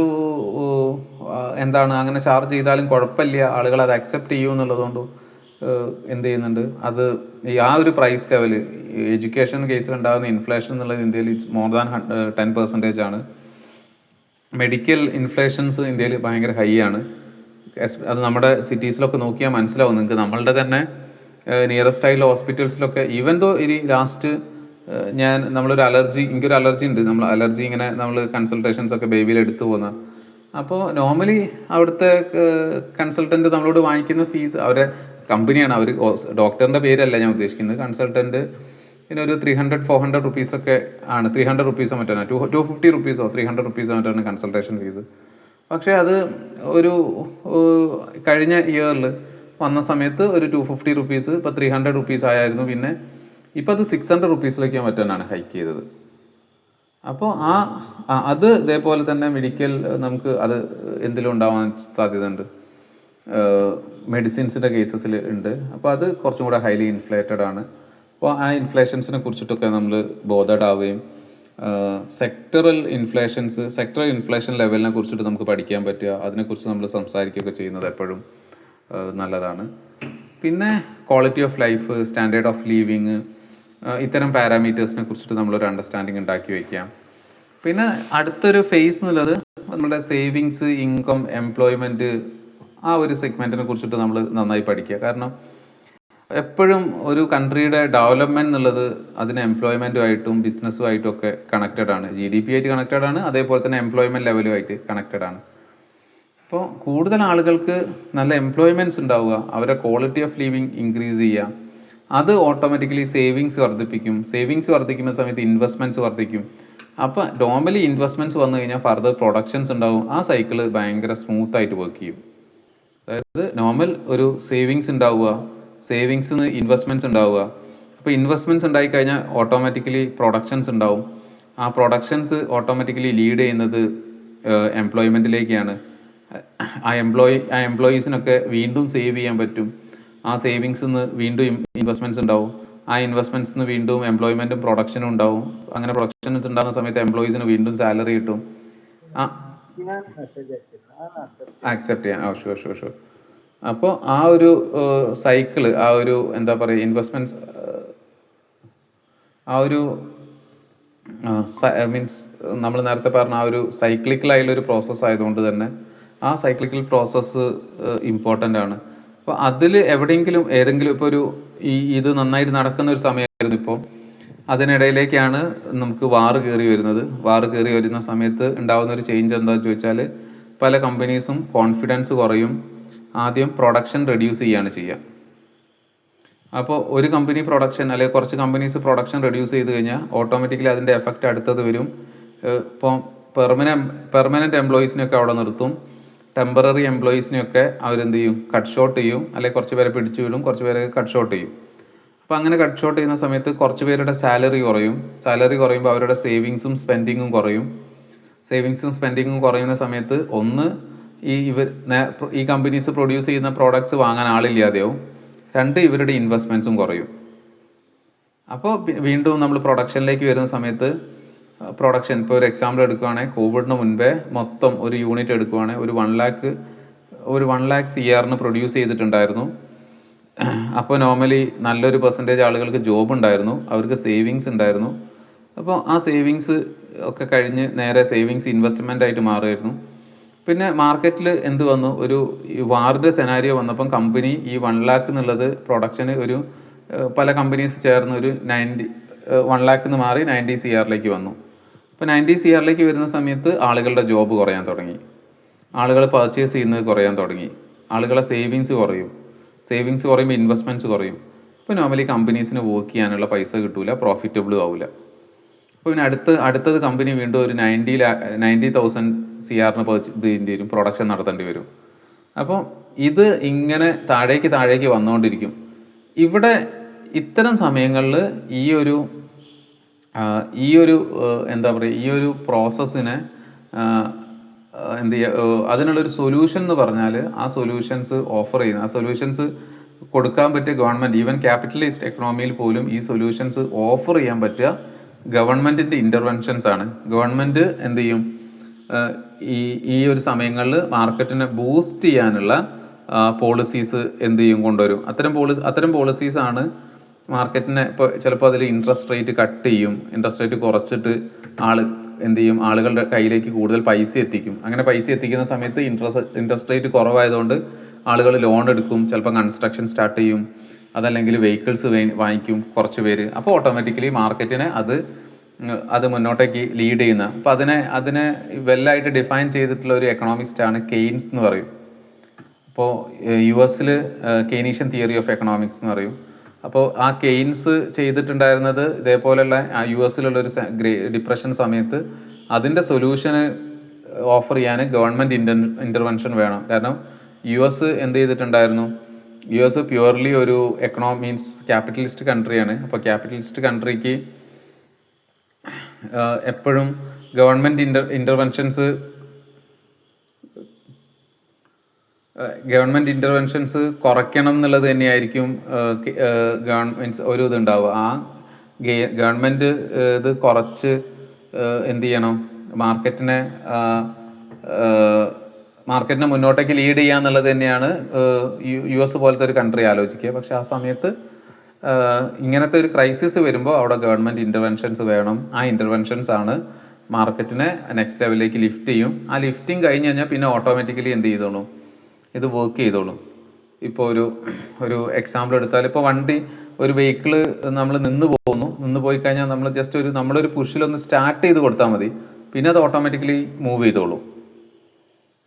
അങ്ങനെ ചാർജ് ചെയ്താലും കുഴപ്പമില്ല, ആളുകൾ അത് അക്സെപ്റ്റ് ചെയ്യും എന്നുള്ളതുകൊണ്ട് എന്ത് ചെയ്യുന്നുണ്ട്, അത് ആ ഒരു പ്രൈസ് ലെവൽ എഡ്യൂക്കേഷൻ കേസിൽ ഉണ്ടാകുന്ന ഇൻഫ്ലേഷൻ എന്നുള്ളത് ഇന്ത്യയിൽ മോർ ദാൻ 10% ആണ്. മെഡിക്കൽ ഇൻഫ്ലേഷൻസ് ഇന്ത്യയിൽ ഭയങ്കര ഹൈ ആണ്. അത് നമ്മുടെ സിറ്റീസിലൊക്കെ നോക്കിയാൽ മനസ്സിലാവും നിങ്ങൾക്ക്. നമ്മളുടെ തന്നെ നിയറസ്റ്റ് ആയിട്ടുള്ള ഹോസ്പിറ്റൽസിലൊക്കെ ഈവൻ ദോ ലാസ്റ്റ് എനിക്കൊരു അലർജി ഉണ്ട്. നമ്മൾ കൺസൾട്ടേഷൻസ് ഒക്കെ ബേബിയിൽ എടുത്തു പോകുന്ന. അപ്പോൾ നോർമലി അവിടുത്തെ കൺസൾട്ടൻറ്റ് നമ്മളോട് വാങ്ങിക്കുന്ന ഫീസ്, അവരെ കമ്പനിയാണ്, ഡോക്ടറിൻ്റെ പേരല്ല ഞാൻ ഉദ്ദേശിക്കുന്നത്, കൺസൾട്ടൻറ്റ് ഒരു 300-400 റുപ്പീസൊക്കെ ആണ്. 300 റുപ്പീസോ മറ്റാണ്, 250 റുപ്പീസോ 300 റുപ്പീസോ മറ്റാണ് കൺസൾട്ടേഷൻ ഫീസ്. പക്ഷേ അത് കഴിഞ്ഞ ഇയറിൽ വന്ന സമയത്ത് ഒരു 250 റുപ്പീസ്, ഇപ്പോൾ 300 റുപ്പീസ് ആയിരുന്നു. പിന്നെ ഇപ്പോൾ അത് 600 റുപ്പീസിലേക്ക് മറ്റാണ് ഹൈക്ക് ചെയ്തത്. അപ്പോൾ അത് ഇതേപോലെ തന്നെ മെഡിക്കൽ നമുക്ക് അത് എന്തിലും ഉണ്ടാവാൻ സാധ്യതയുണ്ട്, മെഡിസിൻസിൻ്റെ കേസസിൽ ഉണ്ട്. അപ്പോൾ അത് കുറച്ചും കൂടെ ഹൈലി ഇൻഫ്ലേറ്റഡ് ആണ്. അപ്പോൾ ആ ഇൻഫ്ലേഷൻസിനെ കുറിച്ചിട്ടൊക്കെ നമ്മൾ ബോധേഡ് ആവുകയും സെക്ടറൽ ഇൻഫ്ലേഷൻ ലെവലിനെ കുറിച്ചിട്ട് നമുക്ക് പഠിക്കാൻ പറ്റുക, അതിനെക്കുറിച്ച് നമ്മൾ സംസാരിക്കുകയൊക്കെ ചെയ്യുന്നത് എപ്പോഴും നല്ലതാണ്. പിന്നെ quality of life, standard of living, ഇത്തരം പാരാമീറ്റേഴ്സിനെ കുറിച്ചിട്ട് നമ്മളൊരു അണ്ടർസ്റ്റാൻഡിങ് ഉണ്ടാക്കി വയ്ക്കാം. പിന്നെ അടുത്തൊരു ഫേസ് എന്നുള്ളത് നമ്മുടെ സേവിങ്സ്, ഇൻകം, എംപ്ലോയ്മെൻറ്റ്, ആ ഒരു സെഗ്മെൻറ്റിനെ കുറിച്ചിട്ട് നമ്മൾ നന്നായി പഠിക്കുക. കാരണം എപ്പോഴും ഒരു കൺട്രിയുടെ ഡെവലപ്മെൻറ്റ് എന്നുള്ളത് അതിന് എംപ്ലോയ്മെൻറ്റുമായിട്ടും ബിസിനസ്സുമായിട്ടും ഒക്കെ കണക്റ്റഡ് ആണ്. GDP ആയിട്ട് കണക്റ്റഡ് ആണ്, അതേപോലെ തന്നെ എംപ്ലോയ്മെൻറ്റ് ലെവലുമായിട്ട് കണക്റ്റഡ് ആണ്. അപ്പോൾ കൂടുതൽ ആളുകൾക്ക് നല്ല എംപ്ലോയ്മെൻറ്റ്സ് ഉണ്ടാവുക, അവരുടെ ക്വാളിറ്റി ഓഫ് ലിവിങ് ഇൻക്രീസ് ചെയ്യുക, അത് ഓട്ടോമാറ്റിക്കലി സേവിങ്സ് വർദ്ധിപ്പിക്കും. സേവിങ്സ് വർദ്ധിക്കുന്ന സമയത്ത് ഇൻവെസ്റ്റ്മെൻറ്റ്സ് വർദ്ധിക്കും. അപ്പോൾ നോർമലി ഇൻവെസ്റ്റ്മെൻറ്റ്സ് വന്നു കഴിഞ്ഞാൽ ഫർദർ പ്രൊഡക്ഷൻസ് ഉണ്ടാവും. ആ സൈക്കിള് ഭയങ്കര സ്മൂത്തായിട്ട് വർക്ക് ചെയ്യും. അതായത് നോർമൽ ഒരു സേവിങ്സ് ഉണ്ടാവുക, സേവിങ്സിൽ നിന്ന് ഇൻവെസ്റ്റ്മെൻറ്റ്സ് ഉണ്ടാവുക. അപ്പോൾ ഇൻവെസ്റ്റ്മെൻറ്റ്സ് ഉണ്ടായിക്കഴിഞ്ഞാൽ ഓട്ടോമാറ്റിക്കലി പ്രൊഡക്ഷൻസ് ഉണ്ടാവും. ആ പ്രൊഡക്ഷൻസ് ഓട്ടോമാറ്റിക്കലി ലീഡ് ചെയ്യുന്നത് എംപ്ലോയ്മെൻറ്റിലേക്കാണ്. ആ എംപ്ലോയീസിനൊക്കെ വീണ്ടും സേവ് ചെയ്യാൻ പറ്റും. ആ സേവിങ്സിൽ നിന്ന് വീണ്ടും ഇൻവെസ്റ്റ്മെൻറ്റ്സ് ഉണ്ടാവും. ആ ഇൻവെസ്റ്റ്മെൻറ്റ്സിൽ നിന്ന് വീണ്ടും എംപ്ലോയ്മെൻറ്റും പ്രൊഡക്ഷനും ഉണ്ടാവും. അങ്ങനെ പ്രൊഡക്ഷൻസ് ഉണ്ടാകുന്ന സമയത്ത് എംപ്ലോയീസിന് വീണ്ടും സാലറി കിട്ടും. ആക്സെപ്റ്റ് ചെയ്യാം. ഷുവർ. അപ്പോൾ ആ ഒരു സൈക്കിള്, ആ ഒരു എന്താ പറയുക, ഇൻവെസ്റ്റ്മെൻറ്റ്സ്, ആ ഒരു മീൻസ് നമ്മൾ നേരത്തെ പറഞ്ഞ ആ ഒരു സൈക്ലിക്കലായുള്ളൊരു പ്രോസസ്സ് ആയതുകൊണ്ട് തന്നെ ആ സൈക്ലിക്കൽ പ്രോസസ്സ് ഇമ്പോർട്ടൻ്റ് ആണ്. അപ്പോൾ അതിൽ ഏതെങ്കിലും ഇപ്പോൾ ഇത് നന്നായിട്ട് നടക്കുന്ന ഒരു സമയമായിരുന്നു. ഇപ്പോൾ അതിനിടയിലേക്കാണ് നമുക്ക് വാറ് കയറി വരുന്ന സമയത്ത് ഉണ്ടാകുന്ന ഒരു ചേഞ്ച് എന്താണെന്ന് ചോദിച്ചാൽ, പല കമ്പനീസും കോൺഫിഡൻസ് കുറയും. ആദ്യം പ്രൊഡക്ഷൻ റെഡ്യൂസ് ചെയ്യാണ് ചെയ്യുക. അപ്പോൾ ഒരു കമ്പനി പ്രൊഡക്ഷൻ, അല്ലെങ്കിൽ കുറച്ച് കമ്പനീസ് പ്രൊഡക്ഷൻ റെഡ്യൂസ് ചെയ്ത് കഴിഞ്ഞാൽ ഓട്ടോമാറ്റിക്കലി അതിൻ്റെ എഫക്റ്റ് അടുത്തത് വരും. ഇപ്പോൾ പെർമനൻറ്റ് എംപ്ലോയീസിനെയൊക്കെ അവിടെ നിർത്തും. ടെമ്പററി എംപ്ലോയീസിനെയൊക്കെ അവരെന്ത് ചെയ്യും, കട്ട് ഷോട്ട് ചെയ്യും. അല്ലെങ്കിൽ കുറച്ച് പേരെ പിടിച്ചു വിടും, കുറച്ച് പേരെ കട്ട് ഷോട്ട് ചെയ്യും. അപ്പോൾ അങ്ങനെ കട്ട് ഷോട്ട് ചെയ്യുന്ന സമയത്ത് കുറച്ച് പേരുടെ സാലറി കുറയുമ്പോൾ അവരുടെ സേവിങ്സും സ്പെൻഡിങ്ങും കുറയുന്ന സമയത്ത് ഈ കമ്പനീസ് പ്രൊഡ്യൂസ് ചെയ്യുന്ന പ്രോഡക്റ്റ്സ് വാങ്ങാൻ ആളില്ലാതെയാവും. 2, ഇവരുടെ ഇൻവെസ്റ്റ്മെൻറ്റ്സും കുറയും. അപ്പോൾ വീണ്ടും നമ്മൾ പ്രൊഡക്ഷനിലേക്ക് വരുന്ന സമയത്ത് പ്രൊഡക്ഷൻ, ഇപ്പോൾ ഒരു എക്സാമ്പിൾ എടുക്കുകയാണെങ്കിൽ കോവിഡിന് മുൻപേ മൊത്തം ഒരു യൂണിറ്റ് എടുക്കുകയാണെങ്കിൽ ഒരു 1 lakh CR പ്രൊഡ്യൂസ് ചെയ്തിട്ടുണ്ടായിരുന്നു. അപ്പോൾ നോർമലി നല്ലൊരു പെർസെൻറ്റേജ് ആളുകൾക്ക് ജോബ് ഉണ്ടായിരുന്നു, അവർക്ക് സേവിങ്സ് ഉണ്ടായിരുന്നു. അപ്പോൾ ആ സേവിങ്സ് ഒക്കെ കഴിഞ്ഞ് നേരെ സേവിങ്സ് ഇൻവെസ്റ്റ്മെൻ്റ് ആയിട്ട് മാറുമായിരുന്നു. പിന്നെ മാർക്കറ്റിൽ എന്ത് വന്നു, ഒരു വാറിൻ്റെ സെനാരിയോ വന്നപ്പം കമ്പനി ഈ 1 lakh എന്നുള്ളത് പ്രൊഡക്ഷന് ഒരു പല കമ്പനീസ് ചേർന്ന് ഒരു 1 lakh എന്ന് മാറി 90 CR വന്നു. അപ്പോൾ 90 CR വരുന്ന സമയത്ത് ആളുകളുടെ ജോബ് കുറയാൻ തുടങ്ങി, ആളുകൾ പർച്ചേസ് ചെയ്യുന്നത് കുറയാൻ തുടങ്ങി, ആളുകളെ സേവിങ്സ് കുറയും, സേവിങ്സ് കുറയുമ്പോൾ ഇൻവെസ്റ്റ്മെൻറ്റ്സ് കുറയും. ഇപ്പോൾ നോർമലി കമ്പനീസിന് വർക്ക് ചെയ്യാനുള്ള പൈസ കിട്ടില്ല, പ്രോഫിറ്റബിളും ആവില്ല. അപ്പോൾ പിന്നെ അടുത്തത് കമ്പനി വീണ്ടും ഒരു 90,000 CR ഇതിൻ്റെ വരും, പ്രൊഡക്ഷൻ നടത്തേണ്ടി വരും. അപ്പോൾ ഇത് ഇങ്ങനെ താഴേക്ക് വന്നുകൊണ്ടിരിക്കും. ഇവിടെ ഇത്തരം സമയങ്ങളിൽ ഈ ഒരു എന്താ പറയുക, ഈ ഒരു പ്രോസസ്സിനെ എന്ത് ചെയ്യുക, അതിനുള്ളൊരു സൊല്യൂഷൻ എന്ന് പറഞ്ഞാൽ ആ സൊല്യൂഷൻസ് ഓഫർ ചെയ്യുന്ന, ആ സൊല്യൂഷൻസ് കൊടുക്കാൻ പറ്റിയ ഗവൺമെൻറ്, ഈവൻ ക്യാപിറ്റലിസ്റ്റ് എക്കണോമിയിൽ പോലും ഈ സൊല്യൂഷൻസ് ഓഫർ ചെയ്യാൻ പറ്റുക ഗവൺമെൻറ്റിൻ്റെ ഇൻ്റർവെൻഷൻസ് ആണ്. ഗവൺമെൻറ് എന്ത് ചെയ്യും, ഈ ഒരു സമയങ്ങളിൽ മാർക്കറ്റിനെ ബൂസ്റ്റ് ചെയ്യാനുള്ള പോളിസീസ് എന്ത് ചെയ്യും, കൊണ്ടുവരും. അത്തരം പോളിസീസാണ് മാർക്കറ്റിനെ ഇപ്പോൾ ചിലപ്പോൾ അതിൽ ഇൻട്രസ്റ്റ് റേറ്റ് കട്ട് ചെയ്യും, ഇൻട്രസ്റ്റ് റേറ്റ് കുറച്ചിട്ട് എന്ത് ചെയ്യും, ആളുകളുടെ കയ്യിലേക്ക് കൂടുതൽ പൈസ എത്തിക്കും. അങ്ങനെ പൈസ എത്തിക്കുന്ന സമയത്ത് ഇൻട്രസ്റ്റ് റേറ്റ് കുറവായതുകൊണ്ട് ആളുകൾ ലോൺ എടുക്കും, ചിലപ്പോൾ കൺസ്ട്രക്ഷൻ സ്റ്റാർട്ട് ചെയ്യും, അതല്ലെങ്കിൽ വെഹിക്കിൾസ് വാങ്ങിക്കും കുറച്ച് പേര്. അപ്പോൾ ഓട്ടോമാറ്റിക്കലി മാർക്കറ്റിനെ അത് മുന്നോട്ടേക്ക് ലീഡ് ചെയ്യുന്ന, അപ്പോൾ അതിനെ വെല്ലായിട്ട് ഡിഫൈൻ ചെയ്തിട്ടുള്ള ഒരു എക്കണോമിസ്റ്റാണ് കെയ്ൻസ് എന്ന് പറയും. അപ്പോൾ US Keynesian theory of economics എന്ന് പറയും. അപ്പോൾ ആ കെയ്ൻസ് ചെയ്തിട്ടുണ്ടായിരുന്നത് ഇതേപോലെയുള്ള US ഒരു ഡിപ്രഷൻ സമയത്ത് അതിൻ്റെ സൊല്യൂഷന് ഓഫർ ചെയ്യാൻ ഗവൺമെൻറ് ഇൻ്റർവെൻഷൻ വേണം. കാരണം US എന്ത് ചെയ്തിട്ടുണ്ടായിരുന്നു, US പ്യുവർലി ഒരു മീൻസ് ക്യാപിറ്റലിസ്റ്റ് കൺട്രിയാണ്. അപ്പോൾ ക്യാപിറ്റലിസ്റ്റ് കൺട്രിക്ക് എപ്പോഴും ഗവൺമെൻറ് ഇൻ്റർവെൻഷൻസ് കുറയ്ക്കണം എന്നുള്ളത് തന്നെയായിരിക്കും മീൻസ് ഒരു ഇതുണ്ടാവുക. ആ ഗവൺമെൻറ് ഇത് കുറച്ച് എന്ത് ചെയ്യണം, മാർക്കറ്റിനെ മുന്നോട്ടേക്ക് ലീഡ് ചെയ്യുക എന്നുള്ളത് തന്നെയാണ് US പോലത്തെ ഒരു കൺട്രി ആലോചിക്കുക. പക്ഷെ ആ സമയത്ത് ഇങ്ങനത്തെ ഒരു ക്രൈസിസ് വരുമ്പോൾ അവിടെ ഗവൺമെൻറ് ഇൻ്റർവെൻഷൻസ് വേണം. ആ ഇൻ്റർവെൻഷൻസ് ആണ് മാർക്കറ്റിനെ നെക്സ്റ്റ് ലെവലിലേക്ക് ലിഫ്റ്റ് ചെയ്യും. ആ ലിഫ്റ്റിംഗ് കഴിഞ്ഞ് കഴിഞ്ഞാൽ പിന്നെ ഓട്ടോമാറ്റിക്കലി എന്ത് ചെയ്തോളും, ഇത് വർക്ക് ചെയ്തോളും. ഇപ്പോൾ ഒരു എക്സാമ്പിൾ എടുത്താൽ, ഇപ്പോൾ ഒരു വെഹിക്കിള് നമ്മൾ നിന്ന് പോയി കഴിഞ്ഞാൽ നമ്മൾ ജസ്റ്റ് നമ്മളൊരു പുഷിലൊന്ന് സ്റ്റാർട്ട് ചെയ്ത് കൊടുത്താൽ മതി, പിന്നെ അത് ഓട്ടോമാറ്റിക്കലി മൂവ് ചെയ്തോളും.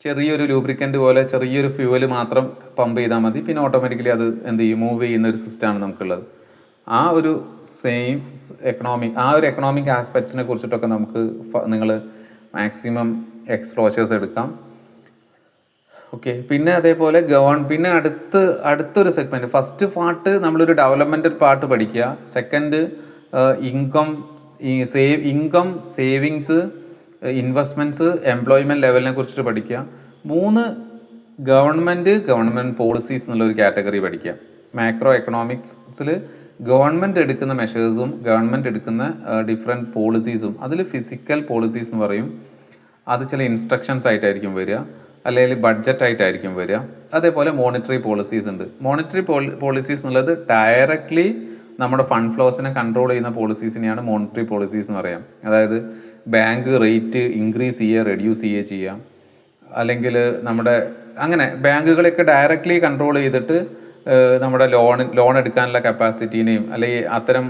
ചെറിയൊരു ലൂബ്രിക്കൻ്റ് പോലെ ചെറിയൊരു ഫ്യൂവൽ മാത്രം പമ്പ് ചെയ്താൽ മതി, പിന്നെ ഓട്ടോമാറ്റിക്കലി അത് എന്ത് ചെയ്യും, മൂവ് ചെയ്യുന്ന ഒരു സിസ്റ്റമാണ് നമുക്കുള്ളത്. ആ ഒരു സെയിം എക്കണോമിക് ആസ്പെക്ട്സിനെ കുറിച്ചിട്ടൊക്കെ നിങ്ങൾ മാക്സിമം എക്സ്പ്ലോഷേഴ്സ് എടുക്കാം. ഓക്കെ. പിന്നെ അതേപോലെ പിന്നെ അടുത്തൊരു സെഗ്മെൻറ്റ്, ഫസ്റ്റ് പാർട്ട് നമ്മളൊരു ഡെവലപ്മെൻറ്റൽ പാർട്ട് പഠിക്കുക. Second income savings investments employment ലെവലിനെ കുറിച്ചിട്ട് പഠിക്കുക. 3 ഗവൺമെൻറ് പോളിസീസ് എന്നുള്ളൊരു കാറ്റഗറി പഠിക്കുക. മാക്രോ എക്കണോമിക്സിൽ ഗവൺമെൻറ് എടുക്കുന്ന മെഷേഴ്സും ഗവൺമെൻറ് എടുക്കുന്ന ഡിഫറെൻറ്റ് പോളിസീസും, അതിൽ ഫിസിക്കൽ പോളിസീസ് എന്ന് പറയും, അത് ചില ഇൻസ്ട്രക്ഷൻസ് ആയിട്ടായിരിക്കും വരിക, അല്ലെങ്കിൽ ബഡ്ജറ്റ് ആയിട്ടായിരിക്കും വരിക. അതേപോലെ മോണിറ്ററി പോളിസീസ് ഉണ്ട്. മോണിറ്ററി പോളിസീസ് എന്നുള്ളത് ഡയറക്റ്റ്ലി നമ്മുടെ ഫണ്ട് ഫ്ലോസിനെ കൺട്രോൾ ചെയ്യുന്ന പോളിസീസിനെയാണ് മോണിറ്ററി പോളിസീസ് എന്ന് പറയാം. അതായത് ബാങ്ക് റേറ്റ് ഇൻക്രീസ് ചെയ്യുക, റെഡ്യൂസ് ചെയ്യാം, അല്ലെങ്കിൽ അങ്ങനെ ബാങ്കുകളെയൊക്കെ ഡയറക്റ്റ്ലി കൺട്രോൾ ചെയ്തിട്ട് നമ്മുടെ ലോൺ എടുക്കാനുള്ള കപ്പാസിറ്റീനെയും അല്ലെങ്കിൽ അത്തരം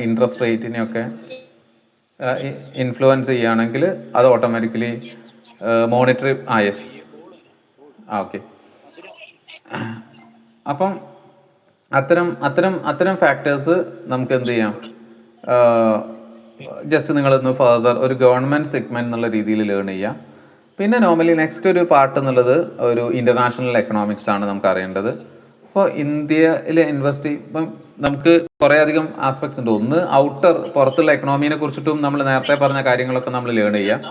ഇൻട്രസ്റ്റ് റേറ്റിനെയൊക്കെ ഇൻഫ്ലുവൻസ് ചെയ്യുകയാണെങ്കിൽ അത് ഓട്ടോമാറ്റിക്കലി മോണിറ്ററി ഓക്കെ. അപ്പം അത്തരം ഫാക്ടേഴ്സ് നമുക്ക് എന്ത് ചെയ്യാം, ജസ്റ്റ് നിങ്ങളൊന്ന് ഫർദർ ഒരു ഗവൺമെൻറ് സെഗ്മെൻറ്റ് എന്നുള്ള രീതിയിൽ ലേൺ ചെയ്യാം. പിന്നെ നോർമലി നെക്സ്റ്റ് ഒരു പാർട്ട് എന്നുള്ളത് ഒരു ഇൻ്റർനാഷണൽ എക്കണോമിക്സ് ആണ് നമുക്ക് അറിയേണ്ടത്. അപ്പോൾ ഇന്ത്യയിൽ ഇപ്പം നമുക്ക് കുറേ അധികം ആസ്പെക്ട്സ് ഉണ്ട്. ഒന്ന് പുറത്തുള്ള എക്കണോമീനെ കുറിച്ചിട്ടും നമ്മൾ നേരത്തെ പറഞ്ഞ കാര്യങ്ങളൊക്കെ നമ്മൾ ലേൺ ചെയ്യാം.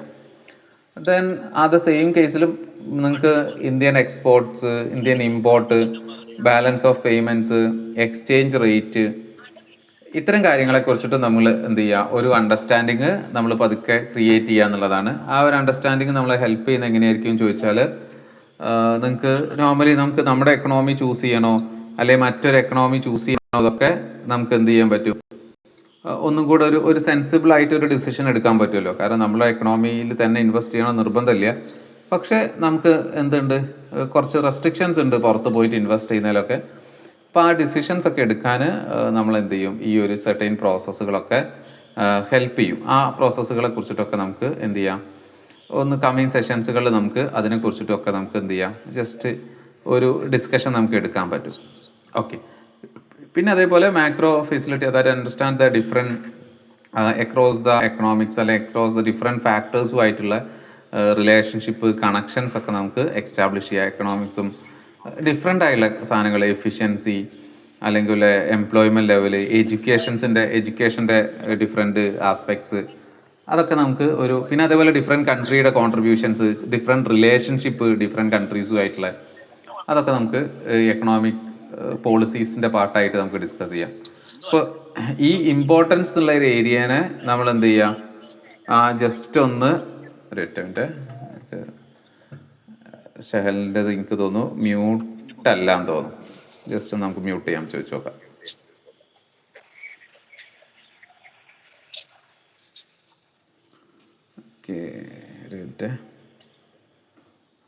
ദെൻ അത് സെയിം കേസിലും നിങ്ങൾക്ക് Indian exports, Indian import, balance of payments, exchange rate, ഇത്തരം കാര്യങ്ങളെക്കുറിച്ചിട്ട് നമ്മൾ എന്ത് ചെയ്യുക, ഒരു അണ്ടർസ്റ്റാൻഡിങ് നമ്മൾ പതുക്കെ ക്രിയേറ്റ് ചെയ്യുക എന്നുള്ളതാണ്. ആ ഒരു അണ്ടർസ്റ്റാൻഡിങ് നമ്മളെ ഹെൽപ്പ് ചെയ്യുന്നത് എങ്ങനെയായിരിക്കും ചോദിച്ചാൽ, നിങ്ങൾക്ക് നോർമലി നമ്മുടെ എക്കണോമി ചൂസ് ചെയ്യണോ, അല്ലെങ്കിൽ മറ്റൊരു എക്കണോമി ചൂസ് ചെയ്യുന്നതൊക്കെ നമുക്ക് എന്ത് ചെയ്യാൻ പറ്റും, ഒന്നും കൂടെ ഒരു സെൻസിബിൾ ആയിട്ട് ഒരു ഡിസിഷൻ എടുക്കാൻ പറ്റുമല്ലോ. കാരണം നമ്മളെ എക്കണോമിയിൽ തന്നെ ഇൻവെസ്റ്റ് ചെയ്യണം നിർബന്ധമില്ല. പക്ഷേ നമുക്ക് എന്തുണ്ട്, കുറച്ച് റെസ്ട്രിക്ഷൻസ് ഉണ്ട് പുറത്ത് പോയിട്ട് ഇൻവെസ്റ്റ് ചെയ്യുന്നതിലൊക്കെ. അപ്പോൾ ആ ഡിസിഷൻസ് ഒക്കെ എടുക്കാൻ നമ്മൾ എന്ത് ചെയ്യും, ഈ ഒരു സെർട്ടൈൻ പ്രോസസ്സുകളൊക്കെ ഹെൽപ്പ് ചെയ്യും. ആ പ്രോസസ്സുകളെ കുറിച്ചിട്ടൊക്കെ നമുക്ക് എന്ത് ചെയ്യാം, ഒന്ന് കമ്മിങ് സെഷൻസുകളിൽ നമുക്ക് അതിനെക്കുറിച്ചിട്ടൊക്കെ നമുക്ക് എന്ത് ചെയ്യാം, ജസ്റ്റ് ഒരു ഡിസ്കഷൻ നമുക്ക് എടുക്കാൻ പറ്റും. ഓക്കെ. പിന്നെ അതേപോലെ മാക്രോ ഫെസിലിറ്റി, അതായത് understand the different across the economics അല്ലെങ്കിൽ അക്രോസ് ദ ഡിഫറെൻറ്റ് ഫാക്ടേഴ്സുമായിട്ടുള്ള റിലേഷൻഷിപ്പ് കണക്ഷൻസ് ഒക്കെ നമുക്ക് എക്സ്റ്റാബ്ലിഷ് ചെയ്യാം. എക്കണോമിക്സും ഡിഫറെൻ്റ് ആയിട്ടുള്ള സാധനങ്ങൾ, എഫിഷ്യൻസി അല്ലെങ്കിൽ എംപ്ലോയ്മെൻറ്റ് ലെവല്, എഡ്യൂക്കേഷൻ്റെ ഡിഫറെൻറ്റ് ആസ്പെക്ട്സ്, അതൊക്കെ നമുക്ക് പിന്നെ അതേപോലെ ഡിഫറെൻറ്റ് കൺട്രിയുടെ കോൺട്രിബ്യൂഷൻസ്, ഡിഫറെൻറ്റ് റിലേഷൻഷിപ്പ് ഡിഫറെൻറ്റ് കൺട്രീസുമായിട്ടുള്ള, അതൊക്കെ നമുക്ക് എക്കണോമിക് പോളിസീസിൻ്റെ പാർട്ടായിട്ട് നമുക്ക് ഡിസ്കസ് ചെയ്യാം. അപ്പോൾ ഈ ഇമ്പോർട്ടൻസ് എന്നുള്ള ഒരു ഏരിയനെ നമ്മൾ എന്ത് ചെയ്യുക, ജസ്റ്റ് ഒന്ന് ഒരിട്ട് ഷഹലിൻ്റെത് എനിക്ക് തോന്നുന്നു മ്യൂട്ടല്ലാന്ന് തോന്നുന്നു. ജസ്റ്റ് നമുക്ക് മ്യൂട്ട് ചെയ്യാം, ചോദിച്ചു നോക്കാം. ഓക്കെ,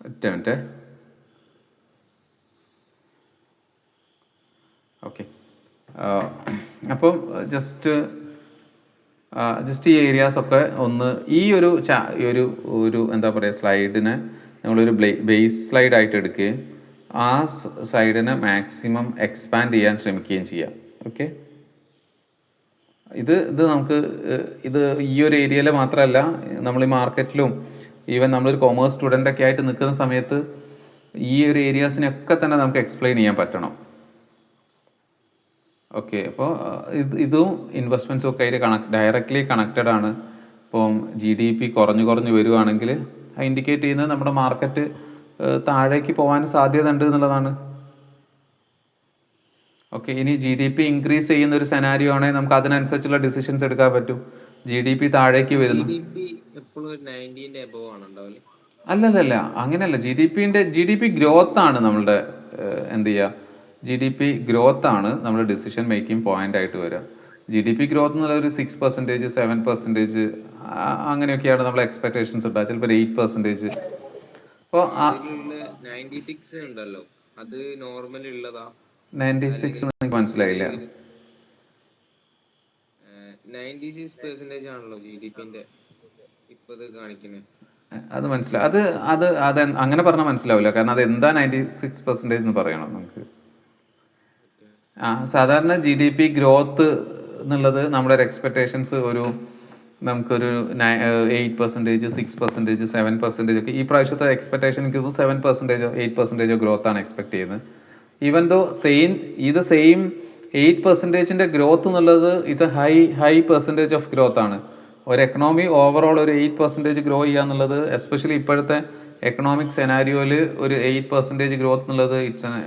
ഒറ്റ മിനിറ്റ്. ഓക്കെ, അപ്പം ജസ്റ്റ് ഈ ഏരിയാസൊക്കെ ഒന്ന് ഈ ഒരു എന്താ പറയുക സ്ലൈഡിനെ നമ്മളൊരു ബേസ് സ്ലൈഡായിട്ട് എടുക്കുകയും ആ സ്ലൈഡിനെ മാക്സിമം എക്സ്പാൻഡ് ചെയ്യാൻ ശ്രമിക്കുകയും ചെയ്യാം. ഓക്കെ, ഇത് നമുക്ക് ഇത് ഈ ഒരു ഏരിയയിൽ മാത്രമല്ല, നമ്മൾ ഈ മാർക്കറ്റിലും ഈവൻ നമ്മളൊരു കൊമേഴ്സ് സ്റ്റുഡൻ്റൊക്കെ ആയിട്ട് നിൽക്കുന്ന സമയത്ത് ഈ ഒരു ഏരിയാസിനൊക്കെ തന്നെ നമുക്ക് എക്സ്പ്ലെയിൻ ചെയ്യാൻ പറ്റണം. ഓക്കെ, അപ്പോൾ ഇതും ഇൻവെസ്റ്റ്മെൻറ്റ്സും ഒക്കെ ആയിട്ട് ഡയറക്റ്റ്ലി കണക്റ്റഡ് ആണ്. ഇപ്പം GDP കുറഞ്ഞു വരുവാണെങ്കിൽ ഇൻഡിക്കേറ്റ് ചെയ്യുന്നത് നമ്മുടെ മാർക്കറ്റ് താഴേക്ക് പോകാൻ സാധ്യത ഉണ്ട് എന്നുള്ളതാണ്. ഓക്കെ, ഇനി GDP ഇൻക്രീസ് ചെയ്യുന്ന ഒരു സെനാരിയോ ആണെങ്കിൽ നമുക്ക് അതിനനുസരിച്ചുള്ള ഡിസിഷൻസ് എടുക്കാൻ പറ്റും. GDP താഴേക്ക് വരുന്നു, അല്ലല്ല അങ്ങനെയല്ല. GDP ഗ്രോത്ത് ആണ് നമ്മളുടെ എന്ത് ചെയ്യുക, GDP ഗ്രോത്ത് ആണ് നമ്മുടെ ഡിസിഷൻ മേക്കിംഗ് പോയിന്റ് ആയിട്ട് വരിക. GDP ഗ്രോത്ത് എന്നുള്ള ഒരു 6%, 7% അങ്ങനെയൊക്കെയാണ് നമ്മളെ എക്സ്പെക്ടേഷൻസ് ഉണ്ടാകുക, ചിലപ്പോൾ 8%. അപ്പോൾ 96 ഉണ്ടല്ലോ, അത് നോർമലി ഉള്ളതാ? 96 നിങ്ങൾക്ക് മനസ്സിലായില്ല? 96% ആണല്ലോ GDP-ന്റെ ഇപ്പത് കാണിക്കുന്നത്. അത് മനസ്സിലായി. അത് അങ്ങനെ പറഞ്ഞാൽ മനസ്സിലാവില്ല. കാരണം അത് എന്താ 96% എന്ന് പറയണം നമുക്ക്. സാധാരണ GDP ഗ്രോത്ത് എന്നുള്ളത് നമ്മുടെ ഒരു എക്സ്പെക്ടേഷൻസ് നമുക്കൊരു 8%, 6%, 7% ഒക്കെ. ഈ പ്രാവശ്യത്തെ എക്സ്പെക്ടേഷൻ എനിക്ക് 7%, 8% ഗ്രോത്ത് ആണ് എക്സ്പെക്ട് ചെയ്യുന്നത്. ഈവൻ ദോ സെയിം 8%-ന്റെ ഗ്രോത്ത് എന്നുള്ളത് it's A high percentage of growth ആണ്. ഒരു എക്കണോമി ഓവറോൾ ഒരു 8% ഗ്രോ ചെയ്യുക എന്നുള്ളത്, എസ്പെഷ്യലി ഇപ്പോഴത്തെ എക്കണോമിക് സെനാരിയോയിൽ ഒരു 8% ഗ്രോത്ത് എന്നുള്ളത്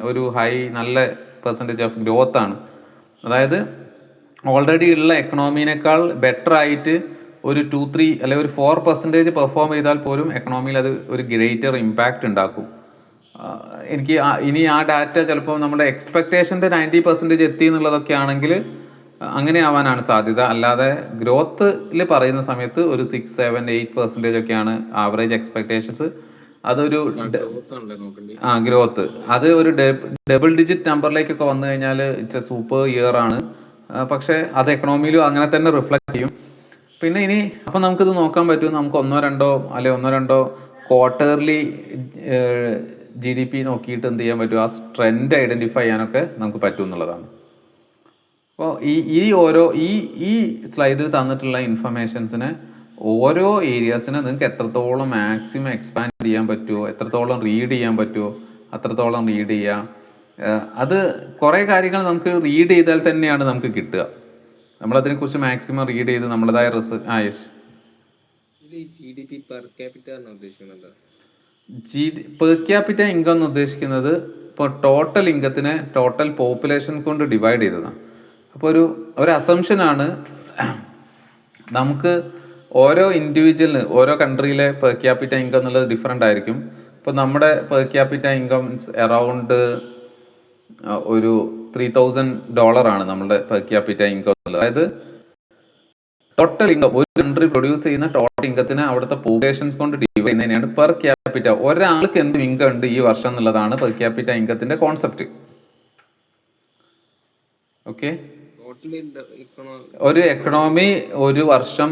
ഒരു നല്ല പെർസെൻറ്റേജ് ഓഫ് ഗ്രോത്ത് ആണ്. അതായത് ഓൾറെഡി ഉള്ള എക്കണോമിനേക്കാൾ ബെറ്റർ ആയിട്ട് ഒരു 2-3 അല്ലെങ്കിൽ ഒരു 4% പെർഫോം ചെയ്താൽ പോലും എക്കണോമിയിൽ അത് ഒരു ഗ്രേറ്റർ ഇമ്പാക്റ്റ് ഉണ്ടാക്കും. എനിക്ക് ഇനി ആ ഡാറ്റ ചിലപ്പോൾ നമ്മുടെ എക്സ്പെക്ടേഷൻ്റെ 90% എത്തി എന്നുള്ളതൊക്കെ ആണെങ്കിൽ അങ്ങനെ ആവാനാണ് സാധ്യത. അല്ലാതെ ഗ്രോത്തിൽ പറയുന്ന സമയത്ത് ഒരു 6, 7, 8% ഒക്കെയാണ് ആവറേജ് എക്സ്പെക്ടേഷൻസ്. അതൊരു ഗ്രോത്ത് അത് ഒരു ഡബിൾ ഡിജിറ്റ് നമ്പറിലേക്കൊക്കെ വന്നു കഴിഞ്ഞാൽ ഇറ്റ്സ് എ സൂപ്പർ ഇയർ ആണ്. പക്ഷേ അത് എക്കണോമിയിലും അങ്ങനെ തന്നെ റിഫ്ലക്ട് ചെയ്യും. പിന്നെ ഇനി അപ്പം നമുക്കിത് നോക്കാൻ പറ്റും, നമുക്ക് 1-2 ക്വാർട്ടർലി GDP നോക്കിയിട്ട് എന്ത് ചെയ്യാൻ പറ്റും, ആ ട്രെൻഡ് ഐഡൻറ്റിഫൈ ചെയ്യാനൊക്കെ നമുക്ക് പറ്റും എന്നുള്ളതാണ്. അപ്പോൾ ഈ സ്ലൈഡിൽ തന്നിട്ടുള്ള ഇൻഫർമേഷൻസിനെ ഓരോ ഏരിയാസിനെ നിങ്ങൾക്ക് എത്രത്തോളം മാക്സിമം എക്സ്പാൻഡ് ചെയ്യാൻ പറ്റുമോ, എത്രത്തോളം റീഡ് ചെയ്യാൻ പറ്റുമോ അത്രത്തോളം റീഡ് ചെയ്യാം. അത് കുറേ കാര്യങ്ങൾ നമുക്ക് റീഡ് ചെയ്താൽ തന്നെയാണ് നമുക്ക് കിട്ടുക. നമ്മളതിനെക്കുറിച്ച് മാക്സിമം റീഡ് ചെയ്ത് നമ്മുടേതായ റിസർച്ച്. പെർ ക്യാപിറ്റ ഇൻകം എന്ന് ഉദ്ദേശിക്കുന്നത് ഇപ്പോൾ ടോട്ടൽ ഇൻകത്തിനെ ടോട്ടൽ പോപ്പുലേഷൻ കൊണ്ട് ഡിവൈഡ് ചെയ്തതാണ്. അപ്പോൾ ഒരു അസംഷനാണ് നമുക്ക് ഓരോ ഇൻഡിവിജ്വലിന് ഓരോ കൺട്രിയിലെ പെർ ക്യാപിറ്റ ഇൻകം എന്നുള്ളത് ഡിഫറെൻ്റ് ആയിരിക്കും. ഇപ്പോൾ നമ്മുടെ പെർ ക്യാപിറ്റ ഇൻകം അറൗണ്ട് ഒരു $3,000 നമ്മുടെ പെർ ക്യാപിറ്റ ഇൻകം എന്നുള്ളത്. അതായത് ടോട്ടൽ ഇൻകം ഒരു കൺട്രി പ്രൊഡ്യൂസ് ചെയ്യുന്ന ടോട്ടൽ ഇൻകത്തിനെ അവിടുത്തെ പോപ്പുലേഷൻസ് കൊണ്ട് ഡിവൈഡ് ചെയ്യുന്നതിനാണ് പെർ ക്യാപിറ്റ. ഒരാൾക്ക് എന്ത് ഇൻകം ഉണ്ട് ഈ വർഷം എന്നുള്ളതാണ് പെർ ക്യാപിറ്റ ഇൻകത്തിന്റെ കോൺസെപ്റ്റ്. ഓക്കെ, ഒരു എക്കണോമി ഒരു വർഷം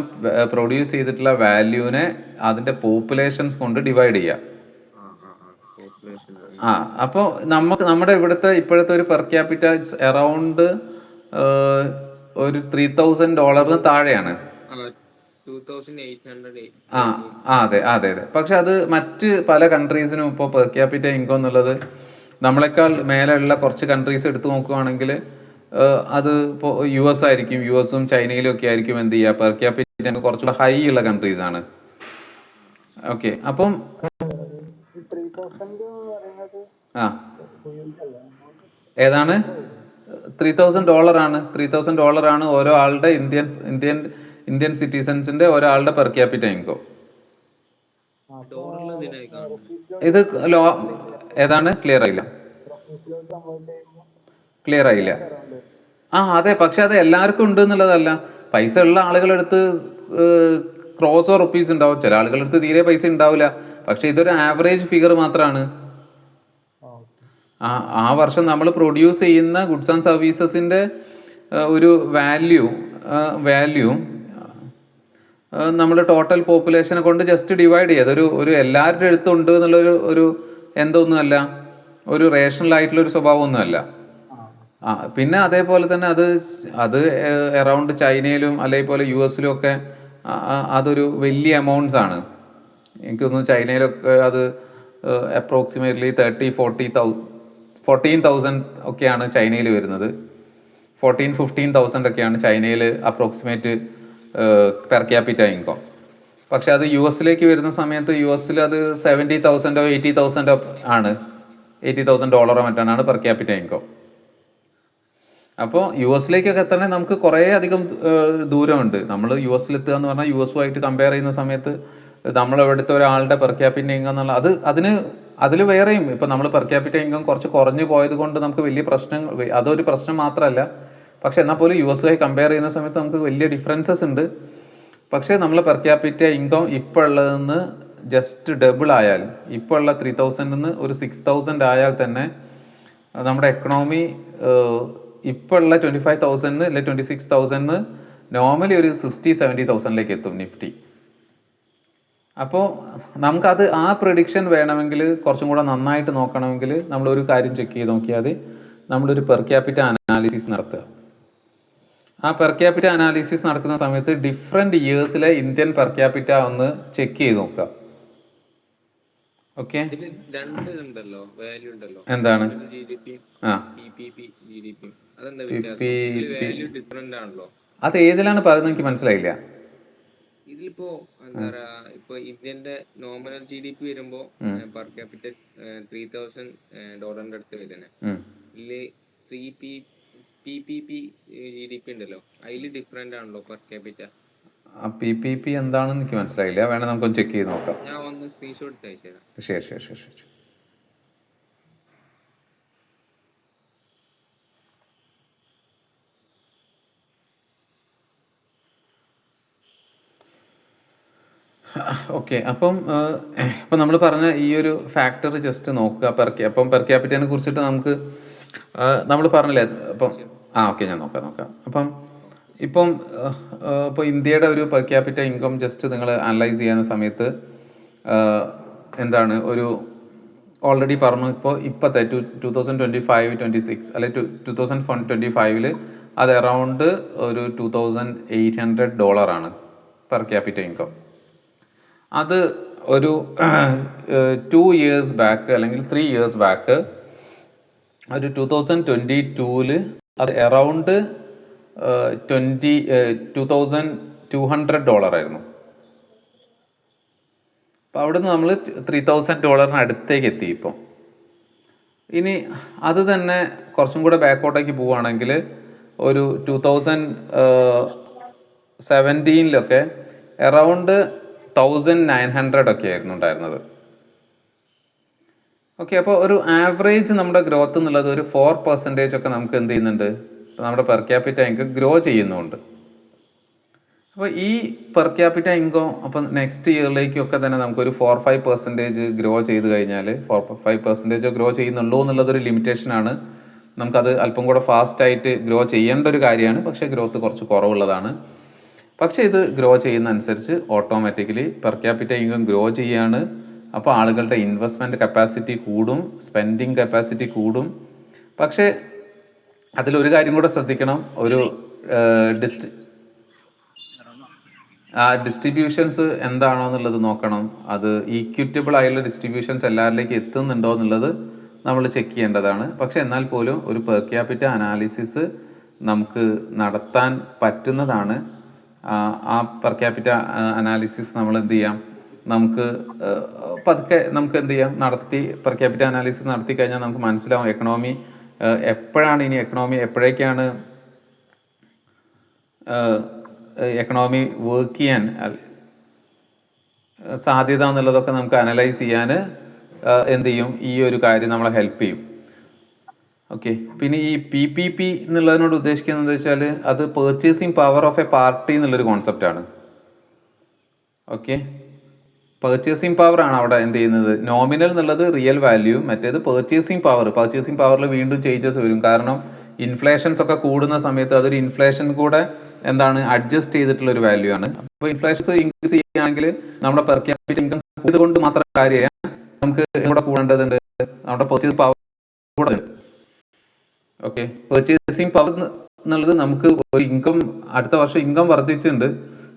പ്രൊഡ്യൂസ് ചെയ്തിട്ടുള്ള വാല്യൂവിനെ അതിന്റെ പോപ്പുലേഷൻസ് കൊണ്ട് ഡിവൈഡ് ചെയ്യാം. അപ്പോൾ നമ്മുടെ ഇവിടുത്തെ ഇപ്പോഴത്തെ ഒരു പെർ ക്യാപിറ്റ അറൗണ്ട് ഒരു $3,000 താഴെയാണ്. അതെ അതെ അതെ. പക്ഷെ അത് മറ്റ് പല കൺട്രീസിനും ഇപ്പോൾ പെർ ക്യാപിറ്റ ഇൻകം എന്നുള്ളത് നമ്മളെക്കാൾ മേലെയുള്ള കുറച്ച് കൺട്രീസ് എടുത്തു നോക്കുകയാണെങ്കിൽ അത് ഇപ്പോൾ US ആയിരിക്കും. US-ഉം ചൈനയിലും ഒക്കെ ആയിരിക്കും എന്ത് ചെയ്യുക, പെർ ക്യാപിറ്റ കുറച്ചുകൂടെ ഹൈ ഉള്ള കൺട്രീസ് ആണ്. ഓക്കെ, അപ്പം ഏതാണ് $3,000 ആണ്. $3,000 ആണ് ഓരോ ആളുടെ ഇന്ത്യൻ സിറ്റിസൺസിന്റെ ഒരാളുടെ പെർ ക്യാപിറ്റ ഇൻകം. ഇത് ഏതാണ് ക്ലിയർ ആയില്ല. അതെ, പക്ഷെ അത് എല്ലാവർക്കും ഉണ്ട് എന്നുള്ളതല്ല. പൈസ ഉള്ള ആളുകളെടുത്ത് ക്രോസോ റുപ്പീസ് ഉണ്ടാവും, ചില ആളുകളെടുത്ത് തീരെ പൈസ ഉണ്ടാവില്ല. പക്ഷെ ഇതൊരു ആവറേജ് ഫിഗർ മാത്രമാണ്. ആ വർഷം നമ്മൾ പ്രൊഡ്യൂസ് ചെയ്യുന്ന ഗുഡ്സ് ആൻഡ് സർവീസസിന്റെ ഒരു വാല്യൂ നമ്മുടെ ടോട്ടൽ പോപ്പുലേഷനെ കൊണ്ട് ജസ്റ്റ് ഡിവൈഡ് ചെയ്യുക. അതൊരു എല്ലാവരുടെ അടുത്തുണ്ട് എന്നുള്ളൊരു എന്തൊന്നുമല്ല, ഒരു റേഷണൽ ആയിട്ടുള്ള ഒരു സ്വഭാവമൊന്നുമല്ല. പിന്നെ അതേപോലെ തന്നെ അത് അറൗണ്ട് ചൈനയിലും അതേപോലെ US-ലും ഒക്കെ അതൊരു വലിയ എമൗണ്ട്സ് ആണ്. എനിക്ക് തോന്നുന്നു ചൈനയിലൊക്കെ അത് അപ്രോക്സിമേറ്റ്ലി 14,000 ഒക്കെയാണ് ചൈനയിൽ വരുന്നത്. 14,000-15,000 ഒക്കെയാണ് ചൈനയിൽ അപ്രോക്സിമേറ്റ് പെർ ക്യാപിറ്റ ഇൻകം. പക്ഷെ അത് US-ലേക്ക് വരുന്ന സമയത്ത് US-ൽ അത് 70,000-ഓ 80,000-ഓ ആണ്. $80,000 മറ്റാണ് പെർ ക്യാപിറ്റ ഇൻകം. അപ്പോൾ US-ലേക്കൊക്കെ എത്തണേ നമുക്ക് കുറേ അധികം ദൂരമുണ്ട്. നമ്മൾ US-ലെത്തുക എന്ന് പറഞ്ഞാൽ US-ഉമായിട്ട് കമ്പയർ ചെയ്യുന്ന സമയത്ത് നമ്മളെവിടുത്തെ ഒരാളുടെ പെർ ക്യാപിറ്റ ഇൻകം എന്നുള്ള അതിൽ വേറെയും ഇപ്പം നമ്മൾ പെർ ക്യാപിറ്റ ഇൻകം കുറച്ച് കുറഞ്ഞു പോയത് കൊണ്ട് നമുക്ക് വലിയ അതൊരു പ്രശ്നം മാത്രമല്ല. പക്ഷെ എന്നാൽ പോലും US-മായി കമ്പയർ ചെയ്യുന്ന സമയത്ത് നമുക്ക് വലിയ ഡിഫറൻസസ് ഉണ്ട്. പക്ഷേ നമ്മൾ പെർ ക്യാപിറ്റ ഇൻകം ഇപ്പോൾ ഉള്ളതെന്ന് ജസ്റ്റ് ഡബിൾ ആയാൽ, ഇപ്പോൾ ഉള്ള 3,000 നിന്ന് ഒരു 6,000 ആയാൽ തന്നെ നമ്മുടെ എക്കണോമി ഇപ്പോൾ ഉള്ള 25,000 അല്ലെ 26,000 നോർമലി ഒരു 60-70,000 എത്തും നിഫ്റ്റി. അപ്പോൾ നമുക്കത് ആ പ്രെഡിക്ഷൻ വേണമെങ്കിൽ കുറച്ചും കൂടെ നന്നായിട്ട് നോക്കണമെങ്കിൽ നമ്മളൊരു കാര്യം ചെക്ക് ചെയ്ത് നോക്കിയാൽ നമ്മളൊരു പെർ ക്യാപിറ്റ അനാലിസിസ് നടത്തുക. ആ പെർ ക്യാപിറ്റ അനാലിസിസ് നടക്കുന്ന സമയത്ത് ഡിഫറെൻറ്റ് ഇയേഴ്സിലെ ഇന്ത്യൻ പെർ ക്യാപിറ്റ ഒന്ന് ചെക്ക് ചെയ്ത് നോക്കുക. ഓക്കെ, എന്താണ് അത് ഏതിലാണ് പറയുന്നത് എനിക്ക് മനസ്സിലായില്ല. ഇതിലിപ്പോ എന്താ പറയാ, ഇപ്പൊ ഇന്ത്യന്റെ നോമിനൽ GDP വരുമ്പോ പെർ ക്യാപിറ്റ $3,000 അടുത്ത് വരുന്നത്. ഇതില് PPP GDP ഉണ്ടല്ലോ, അതില് ഡിഫറെന്റ് ആണല്ലോ പെർ ക്യാപിറ്റ. PPP എന്താണെന്ന് എനിക്ക് മനസ്സിലായില്ല. വേണേ നമുക്കൊന്ന് ചെക്ക് ചെയ്ത് നോക്കാം. ഞാൻ ഒന്ന് സ്ക്രീൻഷോട്ട് അയച്ചു തരാം. ശരി. ഓക്കെ, അപ്പം നമ്മൾ പറഞ്ഞ ഈ ഒരു ഫാക്ടർ ജസ്റ്റ് നോക്കുക. പെർ ക്യാപിറ്റനെ കുറിച്ചിട്ട് നമ്മൾ പറഞ്ഞില്ലേ. അപ്പം ഓക്കെ, ഞാൻ നോക്കാം. അപ്പം ഇപ്പോൾ ഇന്ത്യയുടെ ഒരു പെർ ക്യാപിറ്റ ഇൻകം ജസ്റ്റ് നിങ്ങൾ അനലൈസ് ചെയ്യുന്ന സമയത്ത് എന്താണ് ഒരു ഓൾറെഡി പറഞ്ഞു. ഇപ്പോഴത്തെ 2025-26 അല്ലെ 2025 അത് അറൗണ്ട് ഒരു $2,800 ആണ് പെർ ക്യാപിറ്റ ഇൻകം. അത് ഒരു 2 years ബാക്ക് അല്ലെങ്കിൽ 3 years ബാക്ക് ഒരു 2022 അത് അറൗണ്ട് $2,200 ആയിരുന്നു. അപ്പോൾ അവിടുന്ന് നമ്മൾ $3,000 അടുത്തേക്ക് എത്തി. ഇപ്പം ഇനി അത് തന്നെ കുറച്ചും കൂടെ ബാക്കോട്ടേക്ക് പോവുകയാണെങ്കിൽ ഒരു 2017 അറൗണ്ട് 1,900 ഒക്കെ ആയിരുന്നു ഉണ്ടായിരുന്നത്. ഓക്കെ, അപ്പോൾ ഒരു ആവറേജ് നമ്മുടെ ഗ്രോത്ത് എന്നുള്ളത് ഒരു 4% ഒക്കെ നമുക്ക് എന്ത് ചെയ്യുന്നുണ്ട്, നമ്മുടെ പെർ ക്യാപിറ്റ ഇൻകം ഗ്രോ ചെയ്യുന്നുണ്ട്. അപ്പോൾ ഈ പെർ ക്യാപിറ്റ ഇൻകം അപ്പം നെക്സ്റ്റ് ഇയറിലേക്കൊക്കെ തന്നെ നമുക്കൊരു 4-5% ഗ്രോ ചെയ്ത് കഴിഞ്ഞാൽ 4-5% ഗ്രോ ചെയ്യുന്നുള്ളൂ എന്നുള്ളതൊരു ലിമിറ്റേഷനാണ്. നമുക്കത് അല്പം കൂടെ ഫാസ്റ്റായിട്ട് ഗ്രോ ചെയ്യേണ്ട ഒരു കാര്യമാണ്, പക്ഷേ ഗ്രോത്ത് കുറച്ച് കുറവുള്ളതാണ്. പക്ഷേ ഇത് ഗ്രോ ചെയ്യുന്ന അനുസരിച്ച് automatically per capita income grow ചെയ്യാണ്. അപ്പോൾ ആളുകളുടെ ഇൻവെസ്റ്റ്മെൻറ്റ് കപ്പാസിറ്റി കൂടും, സ്പെൻഡിങ് കപ്പാസിറ്റി കൂടും. പക്ഷേ അതിലൊരു കാര്യം കൂടെ ശ്രദ്ധിക്കണം, ഒരു ഡിസ്ട്രിബ്യൂഷൻസ് എന്താണോ എന്നുള്ളത് നോക്കണം. അത് ഈക്വിറ്റബിൾ ആയുള്ള ഡിസ്ട്രിബ്യൂഷൻസ് എല്ലാവരിലേക്ക് എത്തുന്നുണ്ടോ എന്നുള്ളത് നമ്മൾ ചെക്ക് ചെയ്യേണ്ടതാണ്. പക്ഷെ എന്നാൽ പോലും ഒരു പെർ ക്യാപിറ്റ അനാലിസിസ് നമുക്ക് നടത്താൻ പറ്റുന്നതാണ്. ആ പെർ ക്യാപിറ്റ അനാലിസിസ് നമ്മൾ എന്ത് ചെയ്യാം, നമുക്ക് പതുക്കെ നമുക്ക് എന്ത് ചെയ്യാം, നടത്തി പെർ ക്യാപിറ്റ അനാലിസിസ് നടത്തി കഴിഞ്ഞാൽ നമുക്ക് മനസ്സിലാവും എക്കണോമി എപ്പോഴാണ്, ഇനി എക്കണോമി എപ്പോഴേക്കാണ് എക്കണോമി വർക്ക് ചെയ്യാൻ സാധ്യത എന്നുള്ളതൊക്കെ നമുക്ക് അനലൈസ് ചെയ്യാൻ എന്ത് ചെയ്യും, ഈ ഒരു കാര്യം നമ്മളെ ഹെൽപ്പ് ചെയ്യും. ഓക്കെ, പിന്നെ ഈ PPP എന്നുള്ളതിനോട് ഉദ്ദേശിക്കുന്നത് എന്താ വെച്ചാൽ അത് purchasing power of A party എന്നുള്ളൊരു കോൺസെപ്റ്റാണ്. ഓക്കെ, പെർച്ചേസിങ് പവർ ആണ് അവിടെ എന്ത് ചെയ്യുന്നത്. നോമിനൽ എന്നുള്ളത് റിയൽ വാല്യൂ, മറ്റേത് പെർച്ചേസിങ് പവർ. പെർച്ചേസിങ് പവറിൽ വീണ്ടും ചേഞ്ചസ് വരും, കാരണം ഇൻഫ്ലേഷൻസ് ഒക്കെ കൂടുന്ന സമയത്ത് അതൊരു ഇൻഫ്ലേഷൻ കൂടെ എന്താണ് അഡ്ജസ്റ്റ് ചെയ്തിട്ടുള്ള ഒരു വാല്യൂ ആണ്. അപ്പോൾ ഇൻഫ്ലേഷൻസ് ഇൻക്രീസ് ചെയ്യുകയാണെങ്കിൽ നമ്മുടെ പെർ ക്യാപിറ്റ ഇൻകം ഇതുകൊണ്ട് മാത്രം കാര്യമില്ല, നമുക്ക് ഇവിടെ കൂടേണ്ടതുണ്ട്, നമ്മുടെ പെർച്ചേസ് പവർ കൂടെ. ഓക്കെ, പെർച്ചേസിങ് പവർ എന്നുള്ളത് നമുക്ക് ഒരു ഇൻകം അടുത്ത വർഷം ഇൻകം വർദ്ധിച്ചിട്ടുണ്ട്,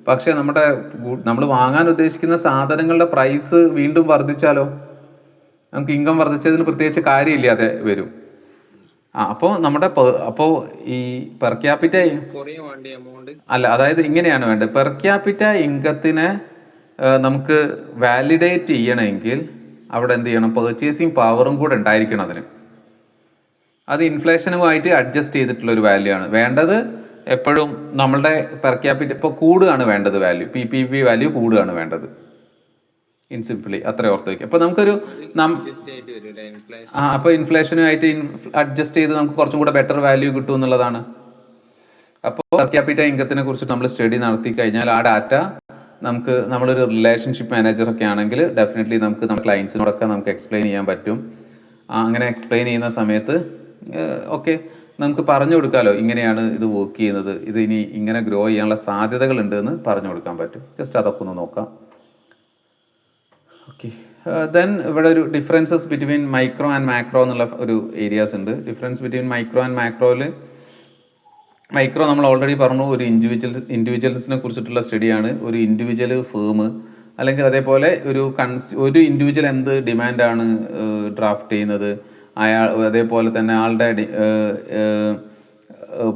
പക്ഷെ നമ്മൾ വാങ്ങാൻ ഉദ്ദേശിക്കുന്ന സാധനങ്ങളുടെ പ്രൈസ് വീണ്ടും വർദ്ധിച്ചാലോ നമുക്ക് ഇൻകം വർദ്ധിച്ചതിന് പ്രത്യേകിച്ച് കാര്യമില്ലാതെ വരും. അപ്പോൾ അപ്പോൾ ഈ പെർ ക്യാപിറ്റ അല്ല, അതായത് ഇങ്ങനെയാണ് വേണ്ടത്. പെർ ക്യാപിറ്റ ഇൻകത്തിനെ നമുക്ക് വാലിഡേറ്റ് ചെയ്യണമെങ്കിൽ അവിടെ എന്ത് ചെയ്യണം, പെർച്ചേസിങ് പവറും കൂടെ ഉണ്ടായിരിക്കണം അതിന്. അത് ഇൻഫ്ലേഷനുമായിട്ട് അഡ്ജസ്റ്റ് ചെയ്തിട്ടുള്ള ഒരു വാല്യൂ ആണ് വേണ്ടത്. എപ്പോഴും നമ്മളുടെ പെർ ക്യാപിറ്റ ഇപ്പോൾ കൂടുകയാണ് വേണ്ടത്, വാല്യൂ PPP വാല്യൂ കൂടുകയാണ് വേണ്ടത്. ഇൻ സിംപ്ലി അത്ര ഓർത്ത് വയ്ക്കും. അപ്പോൾ നമുക്കൊരു അപ്പോൾ ഇൻഫ്ലേഷനുമായിട്ട് അഡ്ജസ്റ്റ് ചെയ്ത് നമുക്ക് കുറച്ചും കൂടെ ബെറ്റർ വാല്യൂ കിട്ടും എന്നുള്ളതാണ്. അപ്പോൾ പെർ ക്യാപിറ്റ ഇൻകത്തിനെ കുറിച്ച് നമ്മൾ സ്റ്റഡി നടത്തി കഴിഞ്ഞാൽ ആ ഡാറ്റ നമ്മളൊരു റിലേഷൻഷിപ്പ് മാനേജറൊക്കെ ആണെങ്കിൽ ഡെഫിനറ്റ്ലി നമുക്ക് നമ്മുടെ ക്ലയൻസിനോടൊക്കെ നമുക്ക് എക്സ്പ്ലെയിൻ ചെയ്യാൻ പറ്റും. അങ്ങനെ എക്സ്പ്ലെയിൻ ചെയ്യുന്ന സമയത്ത് ഓക്കെ നമുക്ക് പറഞ്ഞു കൊടുക്കാമല്ലോ, ഇങ്ങനെയാണ് ഇത് വർക്ക് ചെയ്യുന്നത്, ഇത് ഇനി ഇങ്ങനെ ഗ്രോ ചെയ്യാനുള്ള സാധ്യതകളുണ്ട് എന്ന് പറഞ്ഞു കൊടുക്കാൻ പറ്റും. ജസ്റ്റ് അതൊക്കെ ഒന്ന് നോക്കാം. ഓക്കെ, ദെൻ ഇവിടെ ഒരു differences between micro and macro എന്നുള്ള ഒരു ഏരിയാസ് ഉണ്ട്. ഡിഫറൻസ് ബിറ്റ്വീൻ മൈക്രോ ആൻഡ് മാക്രോയിൽ മൈക്രോ നമ്മൾ ഓൾറെഡി പറഞ്ഞു, ഒരു ഇൻഡിവിജ്വൽസിനെ കുറിച്ചിട്ടുള്ള സ്റ്റഡിയാണ്. ഒരു ഇൻഡിവിജ്വൽ ഫേം അല്ലെങ്കിൽ അതേപോലെ ഒരു ഇൻഡിവിജ്വൽ എന്ത് ഡിമാൻഡാണ് ഡ്രാഫ്റ്റ് ചെയ്യുന്നത്, അതേപോലെ തന്നെ ആളുടെ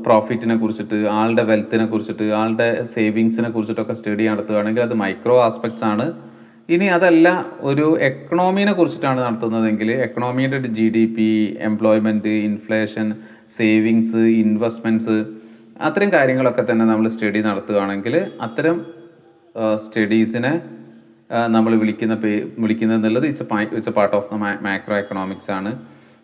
പ്രോഫിറ്റിനെ കുറിച്ചിട്ട്, ആളുടെ വെൽത്തിനെ കുറിച്ചിട്ട്, ആളുടെ സേവിങ്സിനെ കുറിച്ചിട്ടൊക്കെ സ്റ്റഡി നടത്തുകയാണെങ്കിൽ അത് മൈക്രോ ആസ്പെക്ട്സ് ആണ്. ഇനി അതല്ല ഒരു എക്കണോമീനെ കുറിച്ചിട്ടാണ് നടത്തുന്നതെങ്കിൽ എക്കണോമിയുടെ GDP, employment, inflation, savings, investments, അത്തരം കാര്യങ്ങളൊക്കെ തന്നെ നമ്മൾ സ്റ്റഡി നടത്തുകയാണെങ്കിൽ അത്തരം സ്റ്റഡീസിനെ നമ്മൾ വിളിക്കുന്നത് it's A part of the macro economics ആണ്.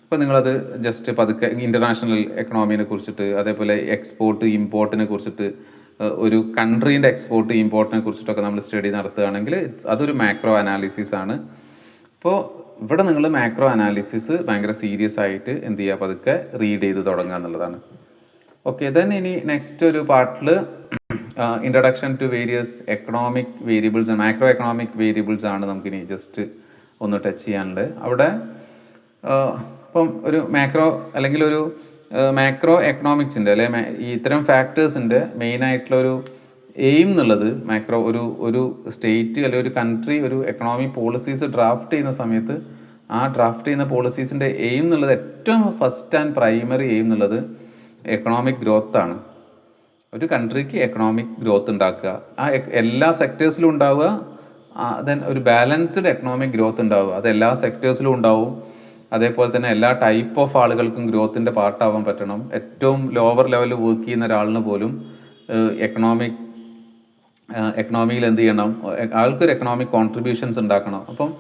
അപ്പോൾ നിങ്ങളത് ജസ്റ്റ് പതുക്കെ ഇൻ്റർനാഷണൽ എക്കണോമിനെ കുറിച്ചിട്ട്, അതേപോലെ എക്സ്പോർട്ട് ഇമ്പോർട്ടിനെ കുറിച്ചിട്ട്, ഒരു കൺട്രീൻ്റെ എക്സ്പോർട്ട് ഇമ്പോർട്ടിനെ കുറിച്ചിട്ടൊക്കെ നമ്മൾ സ്റ്റഡി നടത്തുകയാണെങ്കിൽ അതൊരു മാക്രോ അനാലിസിസ് ആണ്. അപ്പോൾ ഇവിടെ നിങ്ങൾ മാക്രോ അനാലിസിസ് ഭയങ്കര സീരിയസ് ആയിട്ട് എന്ത് ചെയ്യുക, പതുക്കെ റീഡ് ചെയ്ത് തുടങ്ങുക എന്നുള്ളതാണ്. ഓക്കെ, ദെൻ ഇനി നെക്സ്റ്റ് ഒരു പാർട്ടിൽ introduction to various economic variables, macro economic variables ആണ് നമുക്കിനി ജസ്റ്റ് ഒന്ന് ടച്ച് ചെയ്യാനുള്ളത്. അവിടെ ഇപ്പം ഒരു മാക്രോ അല്ലെങ്കിൽ ഒരു മാക്രോ എക്കണോമിക്സിൻ്റെ അല്ലെ ഇത്തരം ഫാക്ടേഴ്സിൻ്റെ മെയിനായിട്ടുള്ള ഒരു എയിം എന്നുള്ളത് ഒരു സ്റ്റേറ്റ് അല്ലെങ്കിൽ ഒരു കൺട്രി ഒരു എക്കണോമിക് പോളിസീസ് ഡ്രാഫ്റ്റ് ചെയ്യുന്ന സമയത്ത് ആ ഡ്രാഫ്റ്റ് ചെയ്യുന്ന പോളിസീസിൻ്റെ എയിം എന്നുള്ളത് ഏറ്റവും ഫസ്റ്റ് ആൻഡ് പ്രൈമറി എയിം എന്നുള്ളത് എക്കണോമിക് ഗ്രോത്ത് ആണ്. ഒരു കൺട്രിക്ക് എക്കണോമിക് ഗ്രോത്ത് ഉണ്ടാക്കുക, ആ എല്ലാ സെക്ടേഴ്സിലും ഉണ്ടാവുക, ദെൻ ഒരു ബാലൻസ്ഡ് എക്കണോമിക് ഗ്രോത്ത് ഉണ്ടാവുക, അത് എല്ലാ സെക്ടേഴ്സിലും ഉണ്ടാവും. അതേപോലെ തന്നെ എല്ലാ ടൈപ്പ് ഓഫ് ആളുകൾക്കും ഗ്രോത്തിൻ്റെ പാർട്ടാവാൻ പറ്റണം. ഏറ്റവും ലോവർ ലെവലിൽ വർക്ക് ചെയ്യുന്ന ഒരാളിന് പോലും എക്കണോമിയിൽ എന്ത് ചെയ്യണം, ആൾക്കൊരു എക്കണോമിക് കോൺട്രിബ്യൂഷൻസ് ഉണ്ടാക്കണം. അപ്പം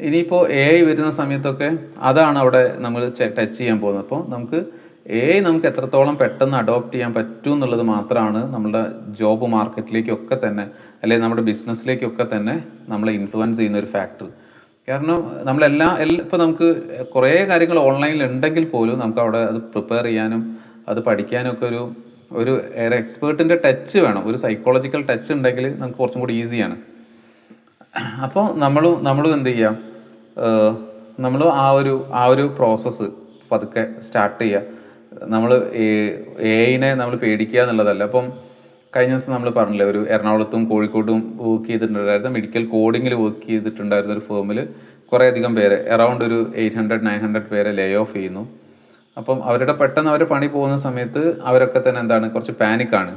ഇനിയിപ്പോൾ എ ഐ വരുന്ന സമയത്തൊക്കെ അതാണ് അവിടെ നമ്മൾ ടച്ച് ചെയ്യാൻ പോകുന്നത്. അപ്പോൾ നമുക്ക് എ ഐ നമുക്ക് എത്രത്തോളം പെട്ടെന്ന് അഡോപ്റ്റ് ചെയ്യാൻ പറ്റും എന്നുള്ളത് മാത്രമാണ് നമ്മുടെ ജോബ് മാർക്കറ്റിലേക്കൊക്കെ തന്നെ, അല്ലെങ്കിൽ നമ്മുടെ ബിസിനസ്സിലേക്കൊക്കെ തന്നെ നമ്മളെ ഇൻഫ്ലുവൻസ് ചെയ്യുന്ന ഒരു ഫാക്ടർ. കാരണം ഇപ്പോൾ നമുക്ക് കുറേ കാര്യങ്ങൾ ഓൺലൈനിൽ ഉണ്ടെങ്കിൽ പോലും നമുക്ക് അവിടെ അത് പ്രിപ്പയർ ചെയ്യാനും അത് പഠിക്കാനും ഒക്കെ ഒരു എക്സ്പേർട്ടിൻ്റെ ടച്ച് വേണം. ഒരു സൈക്കോളജിക്കൽ ടച്ച് ഉണ്ടെങ്കിൽ നമുക്ക് കുറച്ചും കൂടി ഈസിയാണ്. അപ്പോൾ നമ്മളും എന്ത് ചെയ്യാം, നമ്മൾ ആ ഒരു പ്രോസസ്സ് പതുക്കെ സ്റ്റാർട്ട് ചെയ്യുക. നമ്മൾ എ ഐനെ നമ്മൾ പേടിക്കുക എന്നുള്ളതല്ല. അപ്പം കഴിഞ്ഞ ദിവസം നമ്മൾ പറഞ്ഞില്ലേ, ഒരു എറണാകുളത്തും കോഴിക്കോട്ടും വർക്ക് ചെയ്തിട്ടുണ്ടായിരുന്ന മെഡിക്കൽ കോഡിങ്ങിൽ വർക്ക് ചെയ്തിട്ടുണ്ടായിരുന്ന ഒരു ഫേമിൽ കുറേ അധികം പേര്, അറൗണ്ട് ഒരു 800-900 പേരെ ലേ ഓഫ് ചെയ്യുന്നു. അപ്പം പെട്ടെന്ന് അവരുടെ പണി പോകുന്ന സമയത്ത് അവരൊക്കെ തന്നെ എന്താണ്, കുറച്ച് പാനിക്കാണ്.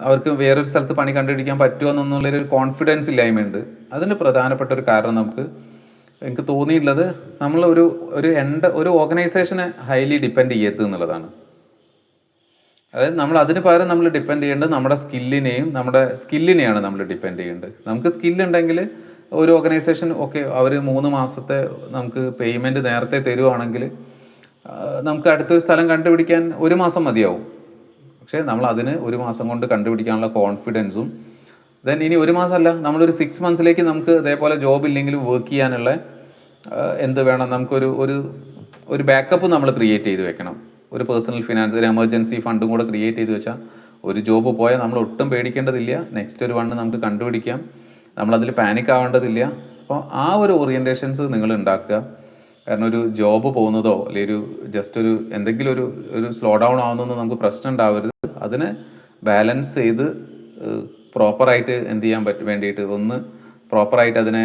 അവർക്ക് വേറൊരു സ്ഥലത്ത് പണി കണ്ടുപിടിക്കാൻ പറ്റുമോ എന്നുള്ളൊരു കോൺഫിഡൻസ് ഇല്ലായ്മയുണ്ട്. അതിന് പ്രധാനപ്പെട്ട ഒരു കാരണം എനിക്ക് തോന്നിയിട്ടുള്ളത്, നമ്മൾ ഒരു ഓർഗനൈസേഷനെ ഹൈലി ഡിപ്പെൻഡ് ചെയ്യരുത് എന്നുള്ളതാണ്. അതായത് അതിന് പകരം നമ്മൾ ഡിപ്പെൻഡ് ചെയ്യേണ്ടത് നമ്മുടെ സ്കില്ലിനെയാണ് നമ്മൾ ഡിപ്പെൻഡ് ചെയ്യേണ്ടത്. നമുക്ക് സ്കില്ലുണ്ടെങ്കിൽ ഒരു ഓർഗനൈസേഷൻ അവർ 3 മാസത്തെ നമുക്ക് പേയ്മെൻറ്റ് നേരത്തെ തരുവാണെങ്കിൽ നമുക്ക് അടുത്തൊരു സ്ഥലം കണ്ടുപിടിക്കാൻ 1 മാസം മതിയാവും. പക്ഷേ അതിന് 1 മാസം കൊണ്ട് കണ്ടുപിടിക്കാനുള്ള കോൺഫിഡൻസും ഇനി 1 മാസമല്ല, നമ്മളൊരു 6 മന്ത്സിലേക്ക് നമുക്ക് ഇതേപോലെ ജോബ് ഇല്ലെങ്കിലും വർക്ക് ചെയ്യാനുള്ള എന്ത് വേണം, നമുക്കൊരു ഒരു ബാക്കപ്പ് നമ്മൾ ക്രിയേറ്റ് ചെയ്ത് വെക്കണം. ഒരു പേഴ്സണൽ ഫിനാൻസ്, ഒരു എമർജൻസി ഫണ്ടും കൂടെ ക്രിയേറ്റ് ചെയ്ത് വെച്ചാൽ ഒരു ജോബ് പോയാൽ നമ്മൾ ഒട്ടും പേടിക്കേണ്ടതില്ല. നെക്സ്റ്റ് ഒരു വണ്ണ് നമുക്ക് കണ്ടുപിടിക്കാം. നമ്മളതിൽ പാനിക് ആവേണ്ടതില്ല. അപ്പോൾ ആ ഒരു ഓറിയൻറ്റേഷൻസ് നിങ്ങൾ ഉണ്ടാക്കുക. കാരണം ഒരു ജോബ് പോകുന്നതോ അല്ലെങ്കിൽ ജസ്റ്റ് എന്തെങ്കിലും ഒരു സ്ലോ ഡൗൺ ആവുന്നതൊന്നും നമുക്ക് പ്രശ്നം ഉണ്ടാവരുത്. അതിനെ ബാലൻസ് ചെയ്ത് പ്രോപ്പറായിട്ട് എന്ത് ചെയ്യാൻ വേണ്ടിയിട്ട് പ്രോപ്പറായിട്ട് അതിനെ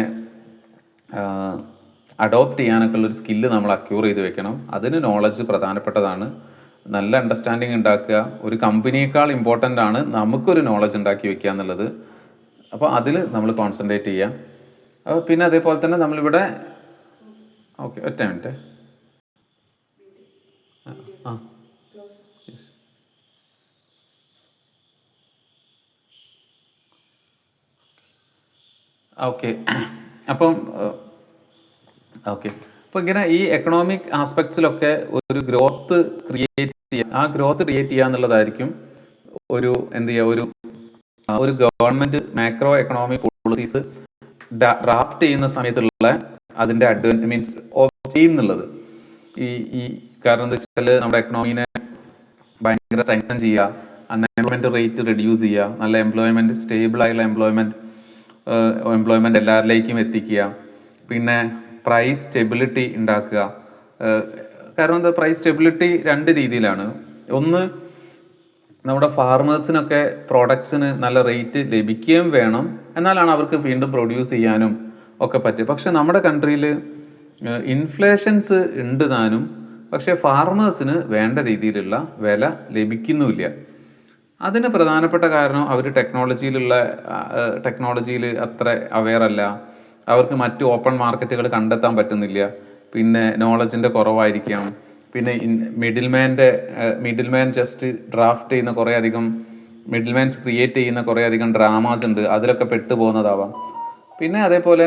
അഡോപ്റ്റ് ചെയ്യാനൊക്കെ ഉള്ളൊരു സ്കില്ല് നമ്മൾ അക്യൂർ ചെയ്ത് വെക്കണം. അതിന് നോളജ് പ്രധാനപ്പെട്ടതാണ്. നല്ല അണ്ടർസ്റ്റാൻഡിങ് ഉണ്ടാക്കുക. ഒരു കമ്പനിയേക്കാൾ ഇമ്പോർട്ടൻ്റ് ആണ് നമുക്കൊരു നോളജ് ഉണ്ടാക്കി വെക്കുക എന്നുള്ളത്. അപ്പോൾ അതിൽ നമ്മൾ കോൺസെൻട്രേറ്റ് ചെയ്യുക. പിന്നെ അതേപോലെ തന്നെ നമ്മളിവിടെ ഒറ്റ മിനിറ്റ്. അപ്പോൾ ഇങ്ങനെ ഈ എക്കണോമിക് ആസ്പെക്ട്സിലൊക്കെ ഒരു ഗ്രോത്ത് ക്രിയേറ്റ് ചെയ്യുക എന്നുള്ളതായിരിക്കും ഒരു government macro economic policies draft ചെയ്യുന്ന സമയത്തുള്ള അതിൻ്റെ മീൻസ് ചെയ്യുന്നുള്ളത്. കാരണം എന്താ വെച്ചാൽ നമ്മുടെ എക്കണോമിനെ ഭയങ്കര സ്ട്രെങ്തൻ ചെയ്യുക, അൺഎംപ്ലോയ്മെൻറ്റ് റേറ്റ് റെഡ്യൂസ് ചെയ്യുക, നല്ല എംപ്ലോയ്മെൻറ്റ്, സ്റ്റേബിളായുള്ള എംപ്ലോയ്മെൻറ്റ് എല്ലാവരിലേക്കും എത്തിക്കുക, പിന്നെ പ്രൈസ് സ്റ്റെബിലിറ്റി ഉണ്ടാക്കുക. കാരണം എന്താ, പ്രൈസ് സ്റ്റെബിലിറ്റി 2 രീതിയിലാണ്. ഒന്ന്, നമ്മുടെ ഫാർമേഴ്സിനൊക്കെ പ്രോഡക്ട്സിന് നല്ല റേറ്റ് ലഭിക്കുകയും വേണം, എന്നാലാണ് അവർക്ക് വീണ്ടും പ്രൊഡ്യൂസ് ചെയ്യാനും ഒക്കെ പറ്റും. പക്ഷെ നമ്മുടെ കൺട്രിയിൽ ഇൻഫ്ലേഷൻസ് ഉണ്ട് താനും, പക്ഷേ ഫാർമേഴ്സിന് വേണ്ട രീതിയിലുള്ള വില ലഭിക്കുന്നുമില്ല. അതിന് പ്രധാനപ്പെട്ട കാരണം അവർ ടെക്നോളജിയിൽ അത്ര അവെയർ അല്ല, അവർക്ക് മറ്റു ഓപ്പൺ മാർക്കറ്റുകൾ കണ്ടെത്താൻ പറ്റുന്നില്ല, പിന്നെ നോളജിൻ്റെ കുറവായിരിക്കാം, പിന്നെ മിഡിൽമാൻ ജസ്റ്റ് ഡ്രാഫ്റ്റ് ചെയ്യുന്ന കുറേ അധികം മിഡിൽമാൻസ് ക്രിയേറ്റ് ചെയ്യുന്ന കുറേ അധികം ഡ്രാമാസ് ഉണ്ട്, അതിലൊക്കെ പെട്ടുപോകുന്നതാവാം. പിന്നെ അതേപോലെ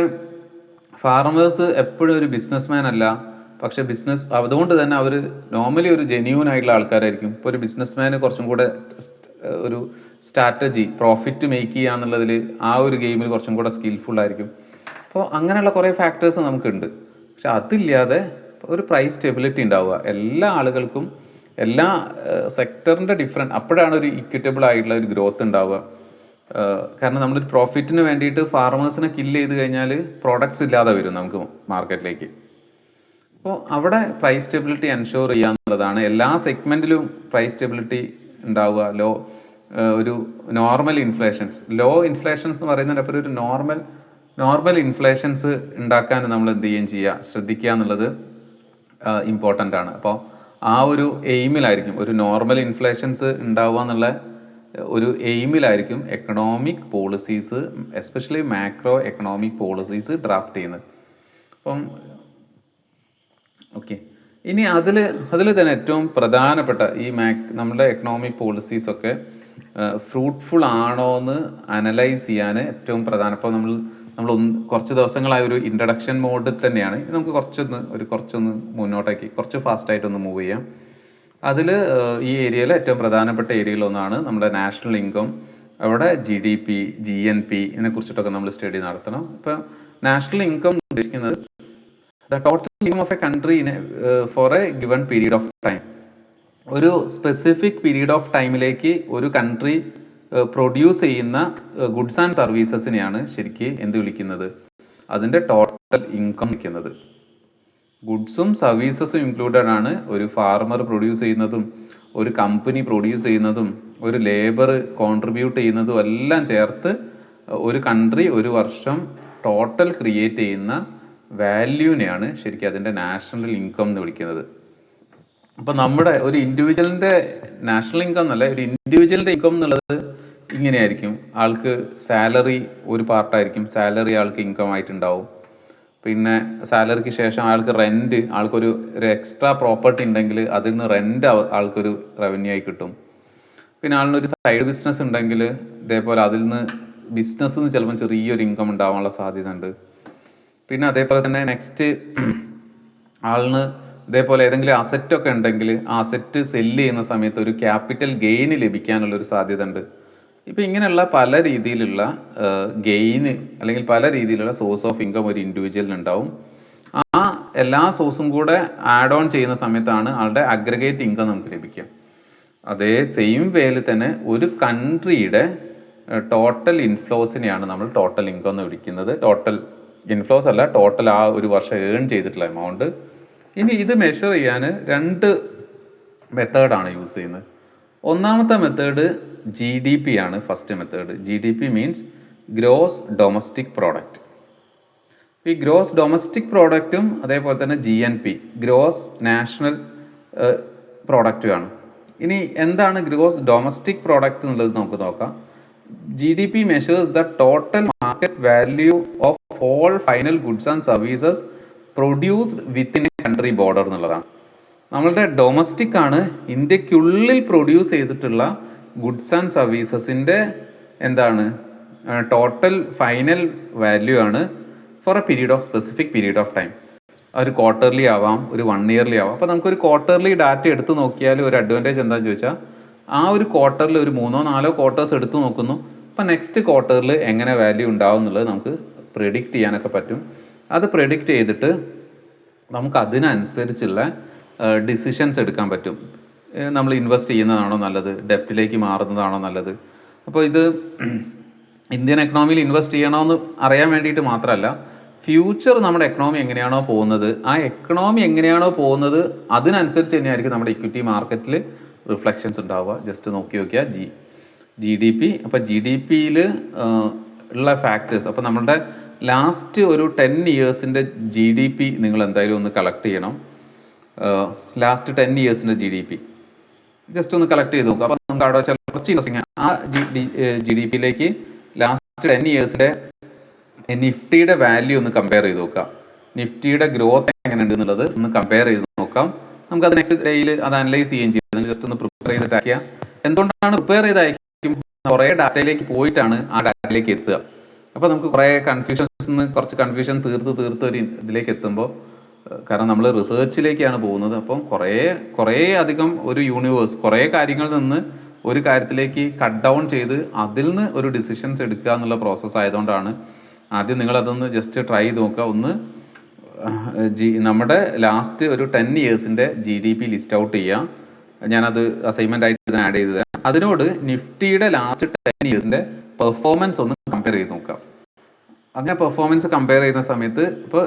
ഫാർമേഴ്സ് എപ്പോഴും ഒരു ബിസിനസ്മാൻ അല്ല, പക്ഷെ അതുകൊണ്ട് തന്നെ അവർ നോർമലി ഒരു ജെന്യൂൻ ആയിട്ടുള്ള ആൾക്കാരായിരിക്കും. ഇപ്പോൾ ഒരു ബിസിനസ്മാന് കുറച്ചും കൂടെ ഒരു സ്ട്രാറ്റജി, പ്രോഫിറ്റ് മേക്ക് ചെയ്യുക എന്നുള്ളതിൽ ആ ഒരു ഗെയിമിൽ കുറച്ചും കൂടെ സ്കിൽഫുൾ ആയിരിക്കും. അപ്പോൾ അങ്ങനെയുള്ള കുറേ ഫാക്ടേഴ്സ് നമുക്കുണ്ട്. പക്ഷെ അതില്ലാതെ ഒരു പ്രൈസ് സ്റ്റെബിലിറ്റി ഉണ്ടാവുക, എല്ലാ ആളുകൾക്കും എല്ലാ സെക്ടറിൻ്റെ അപ്പോഴാണ് ഒരു ഇക്വിറ്റബിൾ ആയിട്ടുള്ള ഒരു ഗ്രോത്ത് ഉണ്ടാവുക. കാരണം നമ്മളൊരു പ്രോഫിറ്റിന് വേണ്ടിയിട്ട് ഫാർമേഴ്സിനെ കില്ല് ചെയ്ത് കഴിഞ്ഞാൽ പ്രോഡക്ട്സ് ഇല്ലാതെ വരും നമുക്ക് മാർക്കറ്റിലേക്ക്. അപ്പോൾ അവിടെ പ്രൈസ് സ്റ്റെബിലിറ്റി എൻഷുർ ചെയ്യുക എന്നുള്ളതാണ്. എല്ലാ സെഗ്മെൻറ്റിലും പ്രൈസ് സ്റ്റെബിലിറ്റി ഉണ്ടാവുക. ഒരു നോർമൽ ഇൻഫ്ലേഷൻസ്, ലോ ഇൻഫ്ലേഷൻസ് എന്ന് പറയുന്നതിനപ്പുറം ഒരു നോർമൽ ഇൻഫ്ലേഷൻസ് ഉണ്ടാക്കാൻ നമ്മൾ എന്ത് ശ്രദ്ധിക്കുക എന്നുള്ളത് ഇമ്പോർട്ടൻ്റ് ആണ്. അപ്പോൾ ആ ഒരു എയിമിലായിരിക്കും ഒരു നോർമൽ ഇൻഫ്ലേഷൻസ് ഉണ്ടാവുക എന്നുള്ള ഒരു എയിമിലായിരിക്കും economic policies, especially macro economic policies draft ചെയ്യുന്നത്. അപ്പം ഇനി അതിൽ തന്നെ ഏറ്റവും പ്രധാനപ്പെട്ട നമ്മുടെ എക്കണോമിക് പോളിസീസൊക്കെ ഫ്രൂട്ട്ഫുൾ ആണോ എന്ന് അനലൈസ് ചെയ്യാൻ ഏറ്റവും പ്രധാനം. ഇപ്പോൾ നമ്മൾ നമ്മൾ കുറച്ച് ദിവസങ്ങളായ ഒരു ഇൻട്രഡക്ഷൻ മോഡിൽ തന്നെയാണ്. ഇത് നമുക്ക് കുറച്ചൊന്ന് മുന്നോട്ടേക്ക് കുറച്ച് ഫാസ്റ്റായിട്ടൊന്ന് മൂവ് ചെയ്യാം. അതിൽ ഈ ഏരിയയിൽ ഏറ്റവും പ്രധാനപ്പെട്ട ഏരിയയിലൊന്നാണ് നമ്മുടെ നാഷണൽ ഇൻകം. അവിടെ GDP, GNP ഇതിനെക്കുറിച്ചിട്ടൊക്കെ നമ്മൾ സ്റ്റഡി നടത്തണം. ഇപ്പോൾ നാഷണൽ ഇൻകം ഉദ്ദേശിക്കുന്നത് the total income of a country four A given period of time. ഒരു സ്പെസിഫിക് പീരീഡ് ഓഫ് ടൈമിലേക്ക് ഒരു കൺട്രി പ്രൊഡ്യൂസ് ചെയ്യുന്ന ഗുഡ്സ് ആൻഡ് സർവീസസിനെയാണ് ശരിക്ക് എന്ത് വിളിക്കുന്നത്, അതിൻ്റെ ടോട്ടൽ ഇൻകം വിളിക്കുന്നത്. ഗുഡ്സും സർവീസസും ഇൻക്ലൂഡഡ് ആണ്. ഒരു ഫാർമർ പ്രൊഡ്യൂസ് ചെയ്യുന്നതും ഒരു കമ്പനി പ്രൊഡ്യൂസ് ചെയ്യുന്നതും ഒരു ലേബർ കോൺട്രിബ്യൂട്ട് ചെയ്യുന്നതും എല്ലാം ചേർത്ത് ഒരു കൺട്രി ഒരു വർഷം ടോട്ടൽ ക്രിയേറ്റ് ചെയ്യുന്ന വാല്യൂവിനെയാണ് ശരിക്കും അതിൻ്റെ നാഷണൽ ഇൻകം എന്ന് വിളിക്കുന്നത്. അപ്പോൾ നമ്മുടെ ഒരു ഇൻഡിവിജ്വലിൻ്റെ നാഷണൽ ഇൻകം എന്നല്ല, ഒരു ഇൻഡിവിജ്വലിൻ്റെ ഇൻകം എന്നുള്ളത് ഇങ്ങനെയായിരിക്കും. ആൾക്ക് സാലറി ഒരു പാർട്ടായിരിക്കും, സാലറി ആൾക്ക് ഇൻകം ആയിട്ടുണ്ടാവും. പിന്നെ സാലറിക്ക് ശേഷം ആൾക്കൊരു എക്സ്ട്രാ പ്രോപ്പർട്ടി ഉണ്ടെങ്കിൽ അതിൽ നിന്ന് റെൻ്റ് ആൾക്കൊരു റവന്യൂ ആയി കിട്ടും. പിന്നെ ആളിനൊരു സൈഡ് ബിസിനസ് ഉണ്ടെങ്കിൽ ഇതേപോലെ അതിൽ നിന്ന് ബിസിനസ്സിൽ നിന്ന് ചിലപ്പോൾ ചെറിയൊരു ഇൻകം ഉണ്ടാവാനുള്ള സാധ്യത ഉണ്ട്. പിന്നെ അതേപോലെ തന്നെ നെക്സ്റ്റ് ആളിന് ഇതേപോലെ ഏതെങ്കിലും അസറ്റൊക്കെ ഉണ്ടെങ്കിൽ ആ അസറ്റ് സെല്ല് ചെയ്യുന്ന സമയത്ത് ഒരു ക്യാപിറ്റൽ ഗെയിന് ലഭിക്കാനുള്ളൊരു സാധ്യത ഉണ്ട്. ഇപ്പം ഇങ്ങനെയുള്ള പല രീതിയിലുള്ള ഗെയിന് അല്ലെങ്കിൽ പല രീതിയിലുള്ള സോഴ്സ് ഓഫ് ഇൻകം ഒരു ഇൻഡിവിജ്വലിന് ഉണ്ടാവും. ആ എല്ലാ സോഴ്സും കൂടെ ആഡ് ഓൺ ചെയ്യുന്ന സമയത്താണ് ആളുടെ അഗ്രഗേറ്റ് ഇൻകം നമുക്ക് ലഭിക്കുക. അതേ സെയിം വേയിൽ തന്നെ ഒരു കൺട്രിയുടെ ടോട്ടൽ ഇൻഫ്ലോസിനെയാണ് നമ്മൾ ടോട്ടൽ ഇൻകം എന്ന് വിളിക്കുന്നത്. ടോട്ടൽ ഇൻഫ്ലോസ് അല്ല, ടോട്ടൽ ആ ഒരു വർഷം ഏൺ ചെയ്തിട്ടുള്ള എമൗണ്ട്. ഇനി ഇത് മെഷർ ചെയ്യാൻ 2 മെത്തേഡാണ് യൂസ് ചെയ്യുന്നത്. ഒന്നാമത്തെ മെത്തേഡ് GDP ആണ്. First method GDP means gross domestic product. ഈ ഗ്രോസ് ഡൊമസ്റ്റിക് പ്രോഡക്റ്റും അതേപോലെ തന്നെ GNP ഗ്രോസ് നാഷണൽ പ്രോഡക്റ്റുമാണ്. ഇനി എന്താണ് ഗ്രോസ് ഡൊമസ്റ്റിക് പ്രോഡക്റ്റ് എന്നുള്ളത് നമുക്ക് നോക്കാം. GDP measures the total market value of all final goods and services produced within a country border എന്നുള്ളതാണ്. നമ്മളുടെ ഡൊമസ്റ്റിക് ആണ്, ഇന്ത്യക്കുള്ളിൽ പ്രൊഡ്യൂസ് ചെയ്തിട്ടുള്ള ഗുഡ്സ് ആൻഡ് സർവീസസിൻ്റെ ടോട്ടൽ ഫൈനൽ വാല്യൂ ആണ് for a specific period of time. ഒരു ക്വാർട്ടർലി ആവാം, ഒരു 1 ഇയർലി ആവാം. അപ്പോൾ നമുക്കൊരു ക്വാർട്ടർലി ഡാറ്റ എടുത്ത് നോക്കിയാൽ ഒരു അഡ്വാൻറ്റേജ് എന്താണെന്ന് ചോദിച്ചാൽ ആ ഒരു ക്വാർട്ടറിൽ ഒരു 3-4 ക്വാർട്ടേഴ്സ് എടുത്ത് നോക്കുന്നു. അപ്പോൾ നെക്സ്റ്റ് ക്വാർട്ടറിൽ എങ്ങനെ വാല്യൂ ഉണ്ടാവും എന്നുള്ളത് നമുക്ക് പ്രെഡിക്റ്റ് ചെയ്യാനൊക്കെ പറ്റും. അത് പ്രെഡിക്റ്റ് ചെയ്തിട്ട് നമുക്ക് അതിനനുസരിച്ചുള്ള ഡിസിഷൻസ് എടുക്കാൻ പറ്റും. നമ്മൾ ഇൻവെസ്റ്റ് ചെയ്യുന്നതാണോ നല്ലത്, ഡെപ്റ്റിലേക്ക് മാറുന്നതാണോ നല്ലത്. അപ്പോൾ ഇത് ഇന്ത്യൻ എക്കണോമിയിൽ ഇൻവെസ്റ്റ് ചെയ്യണമെന്ന് അറിയാൻ വേണ്ടിയിട്ട് മാത്രമല്ല, ഫ്യൂച്ചർ നമ്മുടെ എക്കണോമി എങ്ങനെയാണോ പോകുന്നത്, ആ എക്കണോമി എങ്ങനെയാണോ പോകുന്നത് അതിനനുസരിച്ച് തന്നെയായിരിക്കും നമ്മുടെ ഇക്വിറ്റി മാർക്കറ്റിൽ റിഫ്ലക്ഷൻസ് ഉണ്ടാവുക. ജസ്റ്റ് നോക്കി നോക്കിയാൽ GDP. അപ്പോൾ GDPയിൽ ഉള്ള ഫാക്ടേഴ്സ്, അപ്പോൾ നമ്മുടെ ലാസ്റ്റ് ഒരു 10 ഇയേഴ്സിൻ്റെ GDP നിങ്ങൾ എന്തായാലും ഒന്ന് കളക്ട് ചെയ്യണം. ലാസ്റ്റ് 10 ഇയേഴ്സിൻ്റെ GDP ജസ്റ്റ് ഒന്ന് കളക്ട് ചെയ്ത് നോക്കുക. അപ്പോൾ നമുക്ക് അവിടെ കുറച്ച് ഇൻട്രസ്റ്റിംഗ് ആ GDPയിലേക്ക് ലാസ്റ്റ് 10 ഇയേഴ്സിൻ്റെ നിഫ്റ്റിയുടെ വാല്യൂ ഒന്ന് കമ്പയർ ചെയ്ത് നോക്കുക. നിഫ്റ്റിയുടെ ഗ്രോത്ത് എങ്ങനെയുണ്ട് എന്നുള്ളത് ഒന്ന് കമ്പയർ ചെയ്ത് നോക്കാം. നമുക്കത് നെക്സ്റ്റ് ഡേയിൽ അത് അനലൈസ് ചെയ്യുകയും ചെയ്യും. ജസ്റ്റ് ഒന്ന് പ്രിപ്പയർ ചെയ്തിട്ട് അയക്കുക. എന്തുകൊണ്ടാണ് പ്രിപ്പയർ ചെയ്ത് അയക്കും? കുറേ ഡാറ്റയിലേക്ക് പോയിട്ടാണ് ആ ഡാറ്റയിലേക്ക് എത്തുക. അപ്പോൾ നമുക്ക് കുറേ കുറച്ച് കൺഫ്യൂഷൻ തീർത്ത് ഒരു ഇതിലേക്ക് എത്തുമ്പോൾ, കാരണം നമ്മൾ റിസർച്ചിലേക്കാണ് പോകുന്നത്. അപ്പം കുറേ അധികം ഒരു യൂണിവേഴ്സ് കുറേ കാര്യങ്ങളിൽ നിന്ന് ഒരു കാര്യത്തിലേക്ക് കട്ട് ഡൗൺ ചെയ്ത് അതിൽ നിന്ന് ഒരു ഡിസിഷൻസ് എടുക്കുക എന്നുള്ള പ്രോസസ്സ് ആയതുകൊണ്ടാണ്. ആദ്യം നിങ്ങളതൊന്ന് ജസ്റ്റ് ട്രൈ ചെയ്ത് നോക്കുക. ഒന്ന് നമ്മുടെ ലാസ്റ്റ് ഒരു 10 ഇയേഴ്സിൻ്റെ GDP ലിസ്റ്റ് ഔട്ട് ചെയ്യുക. ഞാനത് അസൈൻമെൻ്റ് ആയിട്ട് ഇതിന് ആഡ് ചെയ്ത് തരാം. അതിനോട് നിഫ്റ്റിയുടെ ലാസ്റ്റ് 10 ഇയേഴ്സിൻ്റെ പെർഫോമൻസ് ഒന്ന് കമ്പയർ ചെയ്ത് നോക്കാം. അങ്ങനെ പെർഫോമൻസ് കമ്പയർ ചെയ്യുന്ന സമയത്ത് ഇപ്പോൾ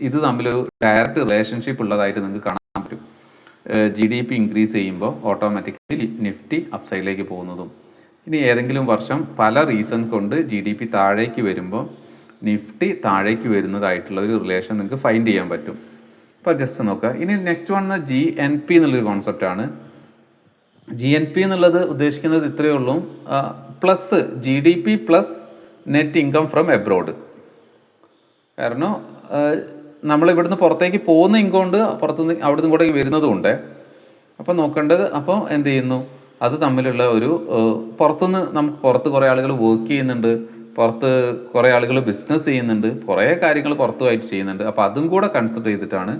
ഇത് തമ്മിലൊരു ഡയറക്റ്റ് റിലേഷൻഷിപ്പ് ഉള്ളതായിട്ട് നിങ്ങൾക്ക് കാണാൻ പറ്റും. GDP ഇൻക്രീസ് ചെയ്യുമ്പോൾ ഓട്ടോമാറ്റിക്കലി നിഫ്റ്റി അപ്സൈഡിലേക്ക് പോകുന്നതും, ഇനി ഏതെങ്കിലും വർഷം പല റീസൺ കൊണ്ട് GDP താഴേക്ക് വരുമ്പോൾ നിഫ്റ്റി താഴേക്ക് വരുന്നതായിട്ടുള്ള ഒരു റിലേഷൻ നിങ്ങൾക്ക് ഫൈൻഡ് ചെയ്യാൻ പറ്റും. അപ്പോൾ ജസ്റ്റ് നോക്കുക. ഇനി നെക്സ്റ്റ് വന്ന GNP എന്നുള്ളൊരു കോൺസെപ്റ്റാണ്. GNP എന്നുള്ളത് ഉദ്ദേശിക്കുന്നത് ഇത്രയേ ഉള്ളൂ, plus GDP plus net income from abroad. കാരണം നമ്മൾ ഇവിടുന്ന് പുറത്തേക്ക് പോകുന്ന ഇൻകം ഉണ്ട്, പുറത്തുനിന്ന് അവിടുന്ന് കൂടെ വരുന്നതും ഉണ്ട്. അപ്പോൾ നോക്കേണ്ടത്, അപ്പോൾ എന്ത് ചെയ്യുന്നു, അത് തമ്മിലുള്ള ഒരു പുറത്ത് കുറേ ആളുകൾ വർക്ക് ചെയ്യുന്നുണ്ട്, പുറത്ത് കുറേ ആളുകൾ ബിസിനസ് ചെയ്യുന്നുണ്ട്, കുറേ കാര്യങ്ങൾ പുറത്തുമായിട്ട് ചെയ്യുന്നുണ്ട്. അപ്പോൾ അതും കൂടെ കൺസിഡർ ചെയ്തിട്ടാണ്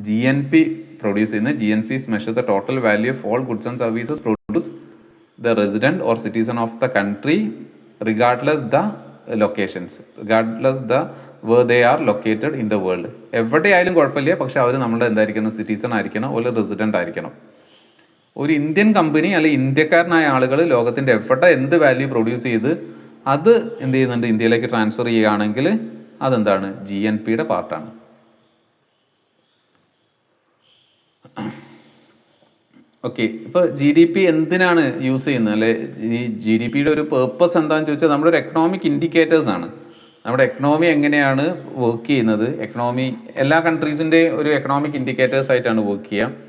GNP പ്രൊഡ്യൂസ് ചെയ്യുന്നത്. GNPs measure the total value of all goods and services produce the resident or citizen of the country regardless the locations, regardless the where they are located in the world. എവിടെയായാലും കുഴപ്പമില്ല, പക്ഷെ അവർ നമ്മുടെ എന്തായിരിക്കണം, സിറ്റിസൺ ആയിരിക്കണം, ഒരു റെസിഡൻ്റ് ആയിരിക്കണം. ഒരു ഇന്ത്യൻ കമ്പനി അല്ലെങ്കിൽ ഇന്ത്യക്കാരനായ ആളുകൾ ലോകത്തിൻ്റെ എവിടെ എന്ത് വാല്യൂ പ്രൊഡ്യൂസ് ചെയ്ത് അത് എന്ത് ചെയ്യുന്നുണ്ട്, ഇന്ത്യയിലേക്ക് ട്രാൻസ്ഫർ ചെയ്യുകയാണെങ്കിൽ അതെന്താണ്, GNPയുടെ പാർട്ടാണ്. ഓക്കെ, ഇപ്പോൾ GDP എന്തിനാണ് യൂസ് ചെയ്യുന്നത്, അല്ലെ ഈ GDPയുടെ ഒരു പേർപ്പസ് എന്താണെന്ന് ചോദിച്ചാൽ നമ്മുടെ ഒരു എക്കണോമിക് ഇൻഡിക്കേറ്റേഴ്സ് ആണ്. നമ്മുടെ എക്കണോമി എങ്ങനെയാണ് വർക്ക് ചെയ്യുന്നത്, എക്കണോമി എല്ലാ കൺട്രീസിൻ്റെ ഒരു എക്കണോമിക് ഇൻഡിക്കേറ്റേഴ്സ് ആയിട്ടാണ് വർക്ക് ചെയ്യുക.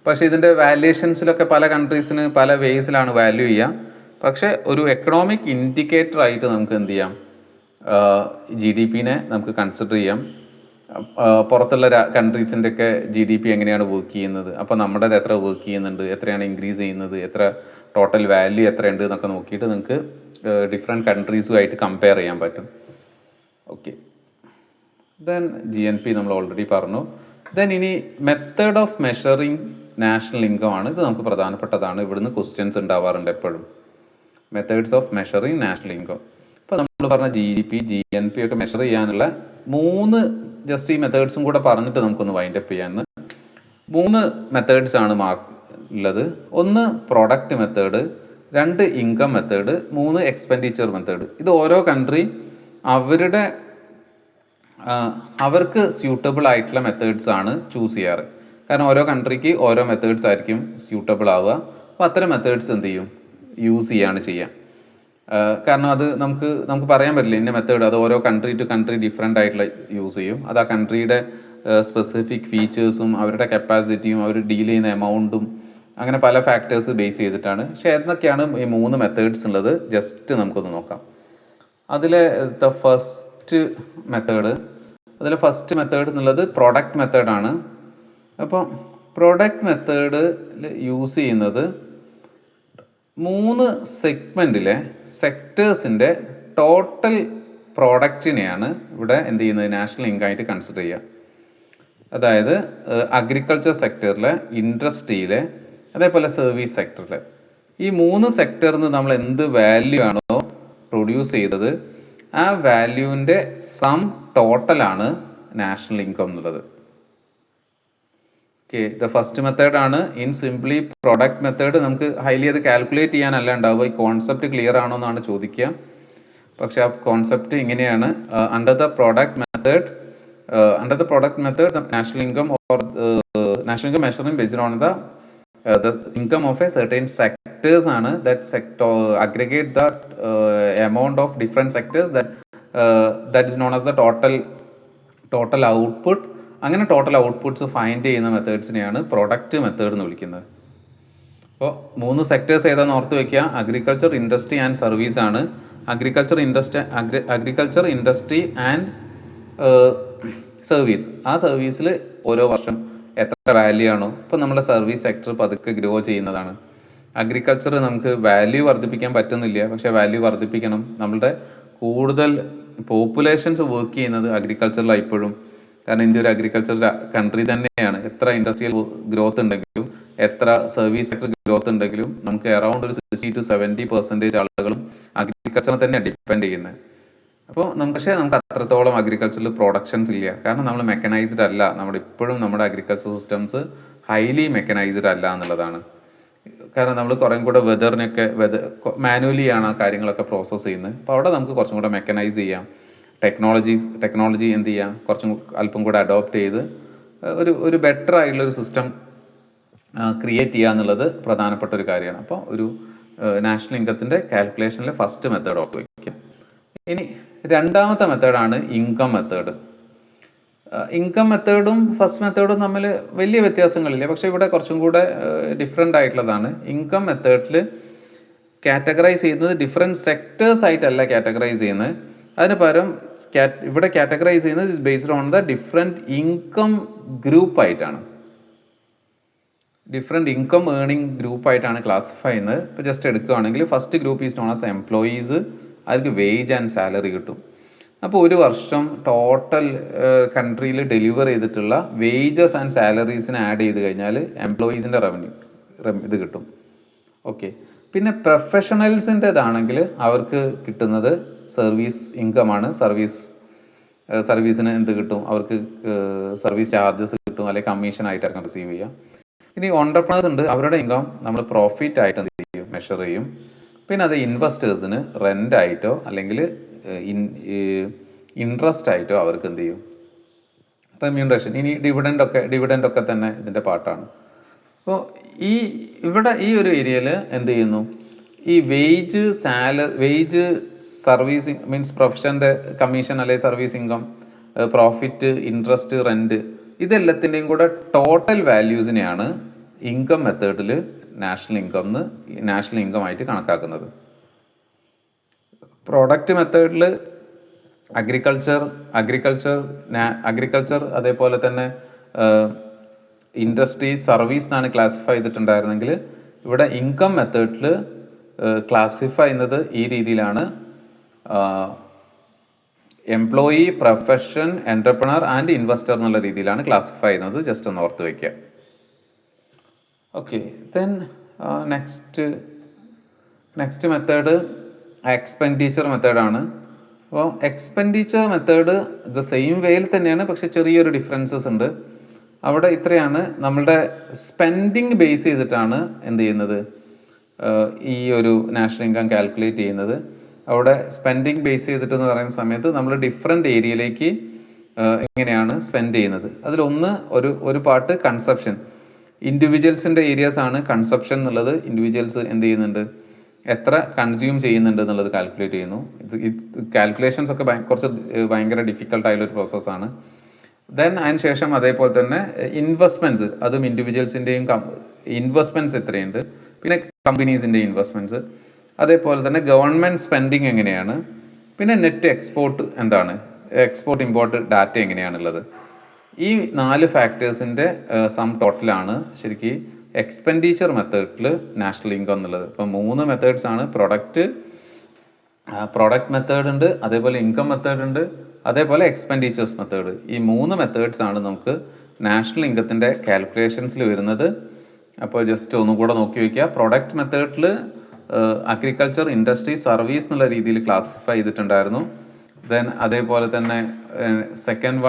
പക്ഷേ ഇതിൻ്റെ വാല്യുവേഷൻസിലൊക്കെ പല കൺട്രീസിന് പല വേസിലാണ് വാല്യൂ ചെയ്യുക. പക്ഷേ ഒരു എക്കണോമിക് ഇൻഡിക്കേറ്റർ ആയിട്ട് നമുക്ക് എന്ത് ചെയ്യാം, GDPനെ നമുക്ക് കൺസിഡർ ചെയ്യാം. പുറത്തുള്ള കൺട്രീസിൻ്റെ ഒക്കെ GDP എങ്ങനെയാണ് വർക്ക് ചെയ്യുന്നത്, അപ്പോൾ നമ്മുടേത് എത്ര വർക്ക് ചെയ്യുന്നുണ്ട്, എത്രയാണ് ഇൻക്രീസ് ചെയ്യുന്നത്, എത്ര ടോട്ടൽ വാല്യൂ എത്രയുണ്ട് എന്നൊക്കെ നോക്കിയിട്ട് നിങ്ങൾക്ക് ഡിഫറെൻറ്റ് കൺട്രീസുമായിട്ട് കമ്പയർ ചെയ്യാൻ പറ്റും. ഓക്കെ, ദെൻ GNP നമ്മൾ ഓൾറെഡി പറഞ്ഞു. ദെൻ ഇനി method of measuring national income ആണ്. ഇത് നമുക്ക് പ്രധാനപ്പെട്ടതാണ്, ഇവിടുന്ന് ക്വസ്റ്റ്യൻസ് ഉണ്ടാവാറുണ്ട് എപ്പോഴും. Methods of measuring national income. ഇപ്പോൾ നമ്മൾ പറഞ്ഞ GDP GNP ഒക്കെ മെഷർ ചെയ്യാനുള്ള 3 ജസ്റ്റ് ഈ മെത്തേഡ്സും കൂടെ പറഞ്ഞിട്ട് നമുക്കൊന്ന് വൈൻഡപ്പ് ചെയ്യാമെന്ന്. 3 മെത്തേഡ്സ് ആണ് ഉള്ളത്. 1 product method, 2 income method, 3 expenditure method. ഇത് ഓരോ കൺട്രി അവർക്ക് സ്യൂട്ടബിൾ ആയിട്ടുള്ള മെത്തേഡ്സ് ആണ് ചൂസ് ചെയ്യാറ്. കാരണം ഓരോ കൺട്രിക്ക് ഓരോ മെത്തേഡ്സ് ആയിരിക്കും സ്യൂട്ടബിൾ ആവുക. അപ്പോൾ അത്തരം മെത്തേഡ്സ് എന്ത് ചെയ്യും, യൂസ് ചെയ്യാണ് ചെയ്യുക. കാരണം അത് നമുക്ക് പറയാൻ പറ്റില്ല ഇന്ന മെത്തേഡ്, അത് ഓരോ കൺട്രി ടു കൺട്രി ഡിഫറെൻ്റ് ആയിട്ടുള്ള യൂസ് ചെയ്യും. അത് ആ കൺട്രിയുടെ സ്പെസിഫിക് ഫീച്ചേഴ്സും അവരുടെ കപ്പാസിറ്റിയും അവർ ഡീൽ ചെയ്യുന്ന എമൗണ്ടും അങ്ങനെ പല ഫാക്ടേഴ്സ് ബേസ് ചെയ്തിട്ടാണ്. പക്ഷേ ഏതൊക്കെയാണ് ഈ 3 മെത്തേഡ്സ് ഉള്ളത് ജസ്റ്റ് നമുക്കൊന്ന് നോക്കാം. അതിലെ ഫസ്റ്റ് മെത്തേഡ് എന്നുള്ളത് പ്രൊഡക്റ്റ് മെത്തേഡാണ്. അപ്പോൾ പ്രൊഡക്റ്റ് മെത്തേഡിൽ യൂസ് ചെയ്യുന്നത് 3 സെഗ്മെൻറ്റിലെ സെക്ടേഴ്സിൻ്റെ ടോട്ടൽ പ്രോഡക്റ്റിനെയാണ് ഇവിടെ എന്ത് ചെയ്യുന്നത്, നാഷണൽ ഇൻകമായിട്ട് കൺസിഡർ ചെയ്യുക. അതായത് അഗ്രികൾച്ചർ സെക്ടറിലെ, ഇൻഡസ്ട്രിയിലെ, അതേപോലെ സർവീസ് സെക്ടറിലെ ഈ 3 സെക്ടറിൽ നിന്ന് നമ്മൾ എന്ത് വാല്യൂ ആണോ പ്രൊഡ്യൂസ് ചെയ്തത് ആ വാല്യൂവിൻ്റെ സം ടോട്ടലാണ് നാഷണൽ ഇൻകം എന്നുള്ളത്. ഓക്കെ, ദ ഫസ്റ്റ് മെത്തേഡാണ്. ഇൻ സിംപ്ലി പ്രൊഡക്റ്റ് മെത്തേഡ് നമുക്ക് ഹൈലി അത് കാൽക്കുലേറ്റ് ചെയ്യാനല്ല ഉണ്ടാവുക. ഈ കോൺസെപ്റ്റ് ക്ലിയർ ആണോ എന്നാണ് ചോദിക്കുക. പക്ഷെ ആ കോൺസെപ്റ്റ് ഇങ്ങനെയാണ്. Under the product method national income measuring based on the income of a certain sectors ആണ്. That sector aggregate the amount of different sectors that is known as the total output. അങ്ങനെ ടോട്ടൽ ഔട്ട്പുട്ട്സ് ഫൈൻഡ് ചെയ്യുന്ന മെത്തേഡ്സിനെയാണ് പ്രൊഡക്റ്റ് മെത്തേഡ് എന്ന് വിളിക്കുന്നത്. അപ്പോൾ 3 സെക്ടേഴ്സ് ഏതാണെന്ന് ഓർത്ത് വയ്ക്കുക. അഗ്രികൾച്ചർ, ഇൻഡസ്ട്രി ആൻഡ് സർവീസ് ആണ്. Agriculture industry and service. ആ സർവീസിൽ ഓരോ വർഷം എത്ര വാല്യൂ ആണോ, ഇപ്പോൾ നമ്മുടെ സർവീസ് സെക്ടർ പതുക്കെ ഗ്രോ ചെയ്യുന്നതാണ്. അഗ്രികൾച്ചർ നമുക്ക് വാല്യൂ വർദ്ധിപ്പിക്കാൻ പറ്റുന്നില്ല, പക്ഷേ വാല്യൂ വർദ്ധിപ്പിക്കണം. നമ്മളുടെ കൂടുതൽ പോപ്പുലേഷൻസ് വർക്ക് ചെയ്യുന്നത് അഗ്രികൾച്ചറിലാണ് ഇപ്പോഴും. കാരണം ഇന്ത്യ ഒരു അഗ്രികൾച്ചർ കൺട്രി തന്നെയാണ്. എത്ര ഇൻഡസ്ട്രിയൽ ഗ്രോത്ത് ഉണ്ടെങ്കിലും എത്ര സർവീസ് സെക്ടർ ഗ്രോത്ത് ഉണ്ടെങ്കിലും നമുക്ക് അറൗണ്ട് ഒരു 60 to 70% ആളുകളും അഗ്രികൾച്ചറിനെ തന്നെ ഡിപ്പെൻഡ് ചെയ്യുന്നത്. അപ്പോൾ നമുക്ക് അത്രത്തോളം അഗ്രികൾച്ചറിൽ പ്രൊഡക്ഷൻസ് ഇല്ല. കാരണം നമ്മൾ മെക്കനൈസ്ഡ് അല്ല. ഇപ്പോഴും നമ്മുടെ അഗ്രികൾച്ചർ സിസ്റ്റംസ് ഹൈലി മെക്കനൈസ്ഡ് അല്ല എന്നുള്ളതാണ്. കാരണം നമ്മൾ കുറേ കൂടെ മാനുവലി ആണ് ആ കാര്യങ്ങളൊക്കെ പ്രോസസ്സ് ചെയ്യുന്നത്. അപ്പോൾ അവിടെ നമുക്ക് കുറച്ചും കൂടെ മെക്കനൈസ് ചെയ്യാം. ടെക്നോളജി എന്ത് ചെയ്യാം, കുറച്ചും അല്പം കൂടെ അഡോപ്റ്റ് ചെയ്ത് ഒരു ബെറ്റർ ആയിട്ടുള്ളൊരു സിസ്റ്റം ക്രിയേറ്റ് ചെയ്യുക എന്നുള്ളത് പ്രധാനപ്പെട്ട ഒരു കാര്യമാണ്. അപ്പോൾ ഒരു നാഷണൽ ഇൻകത്തിൻ്റെ കാൽക്കുലേഷനിലെ ഫസ്റ്റ് മെത്തേഡ് ഓർത്ത് വയ്ക്കുക. ഇനി രണ്ടാമത്തെ മെത്തേഡാണ് ഇൻകം മെത്തേഡ്. ഇൻകം മെത്തേഡും ഫസ്റ്റ് മെത്തേഡും തമ്മിൽ വലിയ വ്യത്യാസങ്ങളില്ല, പക്ഷേ ഇവിടെ കുറച്ചും കൂടെ ഡിഫറെൻ്റ് ആയിട്ടുള്ളതാണ്. ഇൻകം മെത്തേഡിൽ കാറ്റഗറൈസ് ചെയ്യുന്നത് ഡിഫറെൻറ്റ് സെക്ടേഴ്സ് ആയിട്ടല്ല കാറ്റഗറൈസ് ചെയ്യുന്നത്. അതിന് പകരം ഇവിടെ കാറ്റഗറൈസ് ചെയ്യുന്നത് is based on the different income group ആയിട്ടാണ്. ഡിഫറെൻറ്റ് ഇൻകം ഏർണിംഗ് ഗ്രൂപ്പ് ആയിട്ടാണ് ക്ലാസിഫൈ ചെയ്യുന്നത്. ഇപ്പോൾ ജസ്റ്റ് എടുക്കുകയാണെങ്കിൽ first group is known as employees, അവർക്ക് വേജ് ആൻഡ് സാലറി കിട്ടും. അപ്പോൾ ഒരു വർഷം ടോട്ടൽ കൺട്രിയിൽ ഡെലിവർ ചെയ്തിട്ടുള്ള വേജസ് ആൻഡ് സാലറീസിന് ആഡ് ചെയ്ത് കഴിഞ്ഞാൽ എംപ്ലോയീസിൻ്റെ റവന്യൂ ഇത് കിട്ടും. ഓക്കെ. പിന്നെ പ്രൊഫഷണൽസിൻ്റെതാണെങ്കിൽ അവർക്ക് കിട്ടുന്നത് സർവീസ് ഇൻകമാണ്. സർവീസിന് എന്ത് കിട്ടും? അവർക്ക് സർവീസ് ചാർജസ് കിട്ടും, അല്ലെങ്കിൽ കമ്മീഷനായിട്ടായിരിക്കും റിസീവ് ചെയ്യുക. ഇനി ഓൺടർപ്രണേഴ്സ് ഉണ്ട്, അവരുടെ ഇൻകം നമ്മൾ പ്രോഫിറ്റ് ആയിട്ട് എന്ത് ചെയ്യും? മെഷർ ചെയ്യും. പിന്നെ അത് ഇൻവെസ്റ്റേഴ്സിന് റെൻ്റ് ആയിട്ടോ അല്ലെങ്കിൽ ഇൻട്രസ്റ്റ് ആയിട്ടോ അവർക്ക് എന്ത് ചെയ്യും? റെമ്യൂണറേഷൻ. ഇനി ഡിവിഡൻ്റ് ഒക്കെ തന്നെ ഇതിൻ്റെ പാർട്ടാണ്. അപ്പോൾ ഇവിടെ ഈ ഒരു ഏരിയയിൽ എന്ത് ചെയ്യുന്നു? ഈ വേജ് സർവീസ് മീൻസ് പ്രൊഫഷൻ്റെ കമ്മീഷൻ അല്ലെങ്കിൽ service income, profit, interest, rent, ഇതെല്ലാത്തിൻ്റെയും കൂടെ ടോട്ടൽ വാല്യൂസിനെയാണ് ഇൻകം മെത്തേഡിൽ നാഷണൽ ഇൻകം ആയിട്ട് കണക്കാക്കുന്നത്. പ്രോഡക്റ്റ് മെത്തേഡിൽ അഗ്രികൾച്ചർ അതേപോലെ തന്നെ ഇൻഡസ്ട്രി, സർവീസ് എന്നാണ് ക്ലാസിഫൈ ചെയ്തിട്ടുണ്ടായിരുന്നെങ്കിൽ ഇവിടെ ഇൻകം മെത്തേഡിൽ ക്ലാസിഫൈ ചെയ്യുന്നത് ഈ രീതിയിലാണ്: employee, profession, entrepreneur and investor എന്നുള്ള രീതിയിലാണ് ക്ലാസിഫൈ ചെയ്യുന്നത്. ജസ്റ്റ് ഒന്ന് ഓർത്ത് വയ്ക്കുക. Okay. Then next method expenditure മെത്തേഡാണ്. അപ്പോൾ എക്സ്പെൻഡിച്ചർ മെത്തേഡ് ദ സെയിം വേയിൽ തന്നെയാണ്, പക്ഷെ ചെറിയൊരു ഡിഫറൻസസ് ഉണ്ട്. അവിടെ ഇത്രയാണ്: നമ്മളുടെ സ്പെൻഡിങ് ബേസ് ചെയ്തിട്ടാണ് എന്ത് ചെയ്യുന്നത്? ഈ ഒരു നാഷണൽ ഇൻകം കാൽക്കുലേറ്റ് ചെയ്യുന്നത്. അവിടെ സ്പെൻഡിങ് ബേസ് ചെയ്തിട്ടെന്ന് പറയുന്ന സമയത്ത് നമ്മൾ ഡിഫറെൻ്റ് ഏരിയയിലേക്ക് എങ്ങനെയാണ് സ്പെൻഡ് ചെയ്യുന്നത്. അതിലൊന്ന് ഒരു പാർട്ട് കൺസപ്ഷൻ. ഇൻഡിവിജ്വൽസിൻ്റെ ഏരിയാസ് ആണ് കൺസപ്ഷൻ എന്നുള്ളത്. ഇൻഡിവിജ്വൽസ് എന്ത് ചെയ്യുന്നുണ്ട്, എത്ര കൺസ്യൂം ചെയ്യുന്നുണ്ട് എന്നുള്ളത് കാൽക്കുലേറ്റ് ചെയ്യുന്നു. ഇത് കാൽക്കുലേഷൻസ് ഒക്കെ ഭയങ്കര ഡിഫിക്കൽട്ടായുള്ളൊരു പ്രോസസ്സാണ്. ദെൻ അതിന് ശേഷം അതേപോലെ തന്നെ ഇൻവെസ്റ്റ്മെൻറ്റ്സ്, അതും ഇൻഡിവിജ്വൽസിൻ്റെയും ഇൻവെസ്റ്റ്മെൻറ്റ്സ് എത്രയുണ്ട്, പിന്നെ കമ്പനീസിൻ്റെ ഇൻവെസ്റ്റ്മെൻറ്റ്സ്, അതേപോലെ തന്നെ ഗവൺമെൻറ് സ്പെൻഡിങ് എങ്ങനെയാണ്, പിന്നെ നെറ്റ് എക്സ്പോർട്ട് എന്താണ്, എക്സ്പോർട്ട് ഇമ്പോർട്ട് ഡാറ്റ എങ്ങനെയാണുള്ളത്. ഈ 4 ഫാക്ടേഴ്സിൻ്റെ സം ടോട്ടലാണ് ശരിക്കും എക്സ്പെൻഡിച്ചർ മെത്തേഡിൽ നാഷണൽ ഇൻകം എന്നുള്ളത്. ഇപ്പം 3 മെത്തേഡ്സ് ആണ്: പ്രൊഡക്റ്റ് മെത്തേഡ് ഉണ്ട്, അതേപോലെ ഇൻകം മെത്തേഡ് ഉണ്ട്, അതേപോലെ എക്സ്പെൻഡിച്ചേഴ്സ് മെത്തേഡ്. ഈ 3 മെത്തേഡ്സ് ആണ് നമുക്ക് നാഷണൽ ഇൻകത്തിൻ്റെ കാൽക്കുലേഷൻസിൽ വരുന്നത്. അപ്പോൾ ജസ്റ്റ് ഒന്നും കൂടെ നോക്കി വയ്ക്കുക. പ്രൊഡക്റ്റ് മെത്തേഡിൽ അഗ്രികൾച്ചർ, ഇൻഡസ്ട്രി, സർവീസ് എന്നുള്ള രീതിയിൽ ക്ലാസിഫൈ ചെയ്തിട്ടുണ്ടായിരുന്നു. ദെൻ അതേപോലെ തന്നെ സെക്കൻഡ്